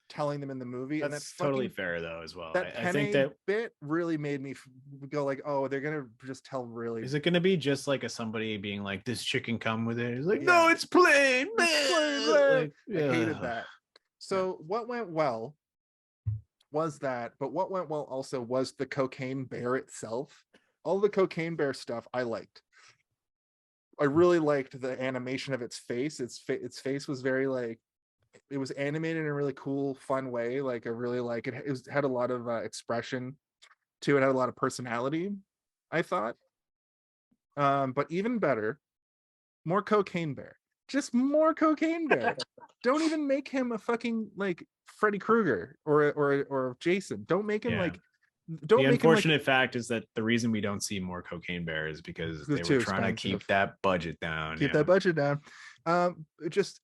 telling them in the movie. And That's that totally fucking, fair though as well. that I think penne that bit really made me go like, oh, they're gonna just tell really. is it going to be just like somebody being like, this chicken come with it? It's like, Yeah. no, it's plain. It's plain. Like, I hated that. So what went well was that, but what went well also was the cocaine bear itself. All the cocaine bear stuff I liked. I really liked the animation of its face. Its face was very like, it was animated in a really cool, fun way. Like I really like it. Had a lot of expression to it. Had a lot of personality, I thought. But even better, more cocaine bear. Just more cocaine bear. Don't even make him a fucking like Freddy Krueger or Jason. Don't make him like. Don't the make unfortunate fact is that the reason we don't see more cocaine bear is because they were trying to keep that budget down. Keep that budget down. I just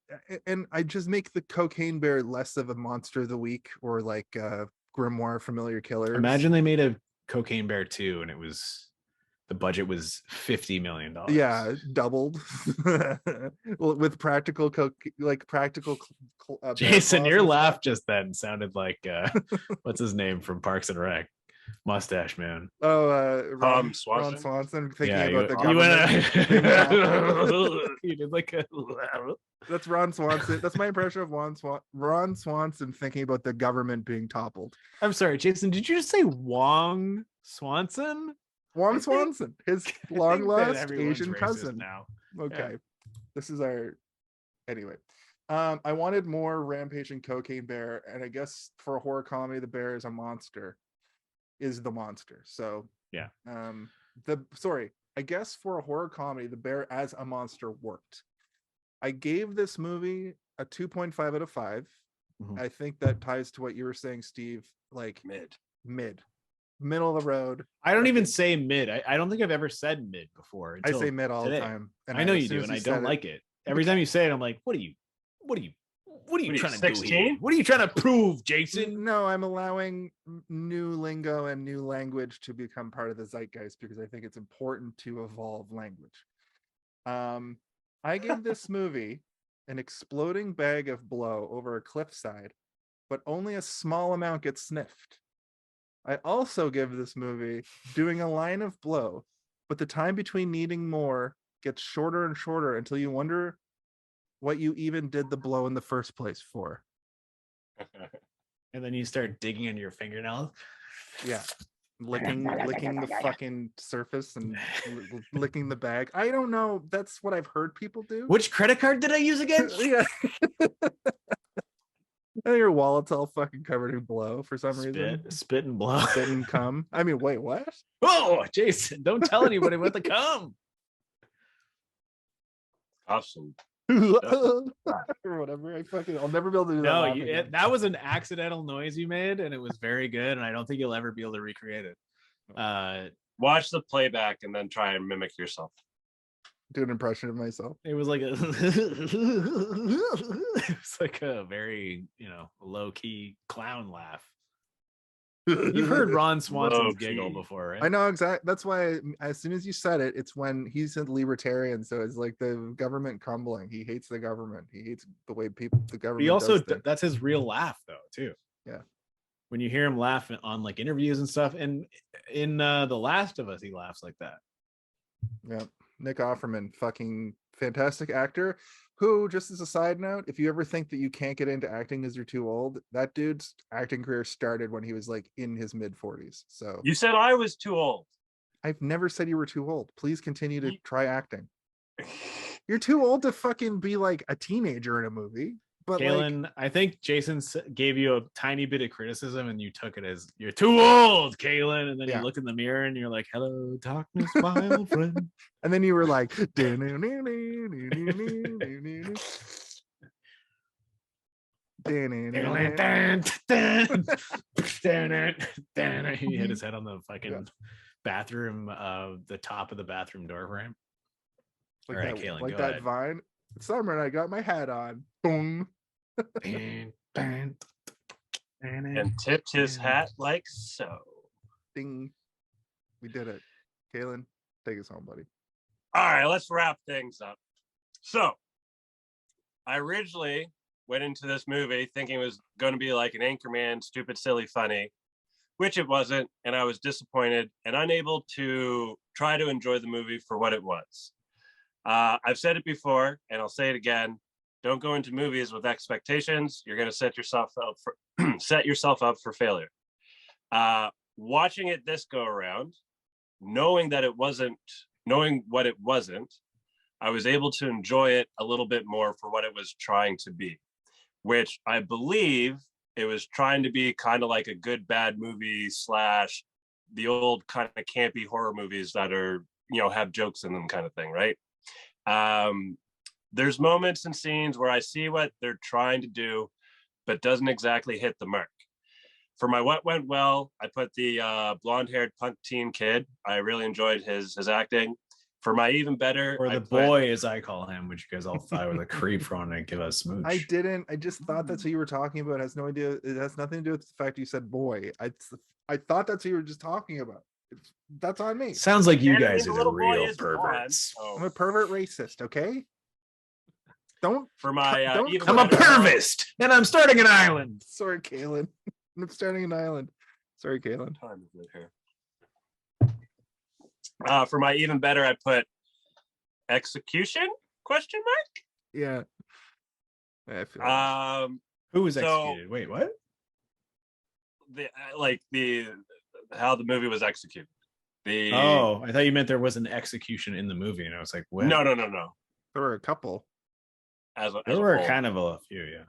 make the cocaine bear less of a monster of the week or like Grimoire Familiar Killer. Imagine they made a cocaine bear 2 and the budget was $50 million. Yeah, doubled with practical Jason, your laugh just then sounded like what's his name from Parks and Rec? Mustache Man. Oh, Ron Swanson. Thinking Yeah, about the government. You did like a. That's Ron Swanson. That's my impression of Ron Swanson thinking about the government being toppled. I'm sorry, Jason. Did you just say Wong Swanson? Wong Swanson, his long lost Asian cousin. Now. Okay, yeah. This is our. Anyway, I wanted more rampage and cocaine bear, and I guess for a horror comedy, the bear is a monster. Is the monster. So yeah. I guess for a horror comedy, the bear as a monster worked. I gave this movie a 2.5 out of 5. Mm-hmm. I think that ties to what you were saying, Steve. Like middle of the road. I don't even say mid. I don't think I've ever said mid before. I say mid all the time. And I know you do, and I don't like it. Every time you say it, I'm like, what are you trying to 16? Do here? What are you trying to prove, Jason? No, I'm allowing new lingo and new language to become part of the zeitgeist because I think it's important to evolve language. I give this movie an exploding bag of blow over a cliffside, but only a small amount gets sniffed. I also give this movie doing a line of blow, but the time between needing more gets shorter and shorter until you wonder what you even did the blow in the first place for. And then you start digging into your fingernails. Yeah. Licking the fucking surface and licking the bag. I don't know. That's what I've heard people do. Which credit card did I use again? Yeah. And your wallet's all fucking covered in blow for some reason. Spit and blow. Spit and cum. I mean, wait, what? Oh, Jason, don't tell anybody what to cum. Awesome. Or whatever. I'll never be able to do that. No, that was an accidental noise you made, and it was very good. And I don't think you'll ever be able to recreate it. Watch the playback and then try and mimic yourself. Do an impression of myself. It was like a very low key clown laugh. You've heard Ron Swanson's giggle before, right? I know exactly. That's why as soon as you said it, it's when he's a libertarian. So it's like the government crumbling. He hates the government. He hates the way the government. He also that's his real laugh though too. Yeah. When you hear him laugh on like interviews and stuff, and in The Last of Us, he laughs like that. Yeah. Nick Offerman, fucking fantastic actor. Who, just as a side note, if you ever think that you can't get into acting because you're too old, that dude's acting career started when he was like in his mid-40s. So you said I was too old. I've never said you were too old. Please continue to try acting. You're too old to fucking be like a teenager in a movie. But Kaylin, I think Jason gave you a tiny bit of criticism and you took it as you're too old, Kaylin. And then you look in the mirror and you're like, hello, darkness, my old friend. And then you were like, he hit his head on the fucking bathroom, the top of the bathroom door frame? Like All right, that, Kaylin, like go that ahead. vine. It's summer and I got my hat on. Boom. And tipped his hat like so. Ding. We did it. Kaylin, take us home, buddy. All right, let's wrap things up. So, I originally went into this movie thinking it was going to be like an Anchorman, stupid, silly, funny, which it wasn't. And I was disappointed and unable to try to enjoy the movie for what it was. I've said it before, and I'll say it again. Don't go into movies with expectations. You're going to set yourself up for failure. Watching it this go around, knowing what it wasn't, I was able to enjoy it a little bit more for what it was trying to be, which I believe it was trying to be kind of like a good, bad movie / the old kind of campy horror movies that are, have jokes in them kind of thing, right? There's moments and scenes where I see what they're trying to do, but doesn't exactly hit the mark. For my what went well, I put the blonde-haired punk teen kid. I really enjoyed his acting. For my even better, Or the boy, as I call him, which you guys all thought was a creep for wanting to give us smooch. I didn't. I just thought that's what you were talking about. It has no idea. It has nothing to do with the fact you said boy. I thought that's what you were just talking about. That's on me. Sounds like you And I mean, guys the are the little boy real is blonde, perverts. so I'm a pervert racist. Okay. Don't. for my don't even I'm a better- pervist, and I'm starting an island. Sorry, Kaylin. I'm starting an island. Sorry, Kaylin. Time is it here? For my even better, I put execution ? Yeah. I feel Who was So- executed? Wait, what? the how the movie was executed. Oh, I thought you meant there was an execution in the movie, and I was like, what? No. there were a couple. As a There were whole. kind of a few, yeah.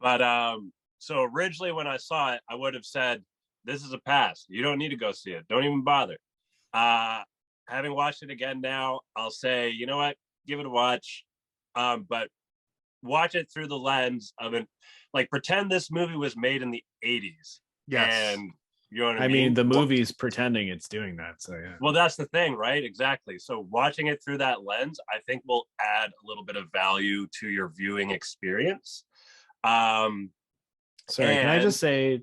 But so originally when I saw it, I would have said, this is a pass. You don't need to go see it. Don't even bother. Having watched it again now, I'll say, you know what? Give it a watch. But watch it through the lens of it. Like, pretend this movie was made in the 80s. Yes. And you know what I I mean, mean? the movie's pretending it's doing that, so yeah. Well, that's the thing, right? Exactly. So watching it through that lens, I think will add a little bit of value to your viewing experience. Sorry, can I and- just say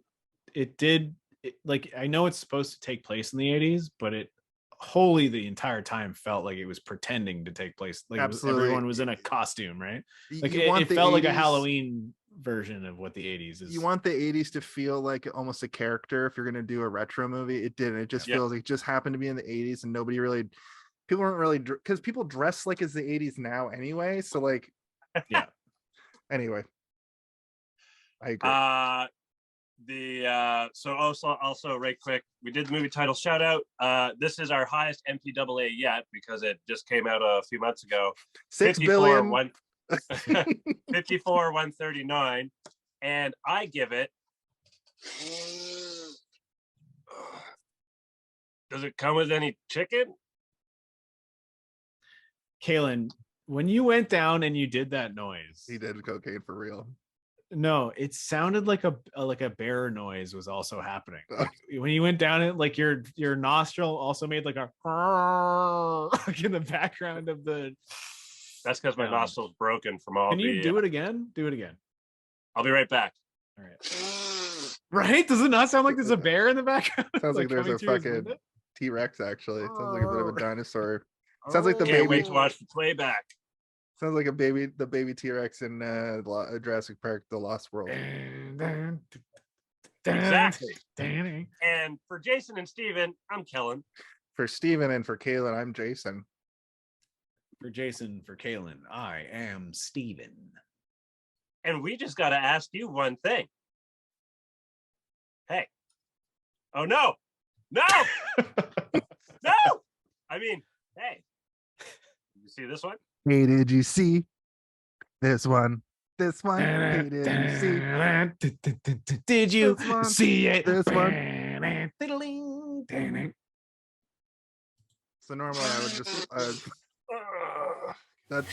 I know it's supposed to take place in the 80s, but it wholly the entire time felt like it was pretending to take place. Like Absolutely. everyone was in a costume, right? Like You want it the felt like a 80s Halloween version of what the 80s is. You want the 80s to feel like almost a character if you're going to do a retro movie. It didn't. It just Yeah. feels like it just happened to be in the 80s and people weren't really, because people dress like it's the 80s now anyway. So like, Yeah. Anyway, I agree. So also right quick, we did the movie title shout out. This is our highest MPAA yet because it just came out a few months ago. 6 billion. 54 139, and I give it. Does it come with any chicken? Kaylin, when you went down and you did that noise, He did cocaine for real. no, it sounded like a bear noise was also happening. Like, when you went down it, like your nostril also made like a like in the background of the. That's because my nostril's broken from all Can the. you do it again? Do it again. I'll be right back. All right. Right? Does it not sound like there's a bear in the background? Sounds like there's coming a through his fucking window? T-Rex actually. It sounds like a bit of a dinosaur. Sounds like the Can't baby. wait to watch the playback. Sounds like the baby T-Rex in Jurassic Park: The Lost World. Exactly. And for Jason and Steven, I'm Kellen. For Steven and for Kaylin, I'm Jason. For Jason, for Kaylin, I am Steven. And we just got to ask you one thing. Hey. Oh, no. No. No. I mean, hey. You see this one? Hey, did you see this one? This one? Hey, did you see Did you This one. see it? this one? Diddling. So normally I would just that's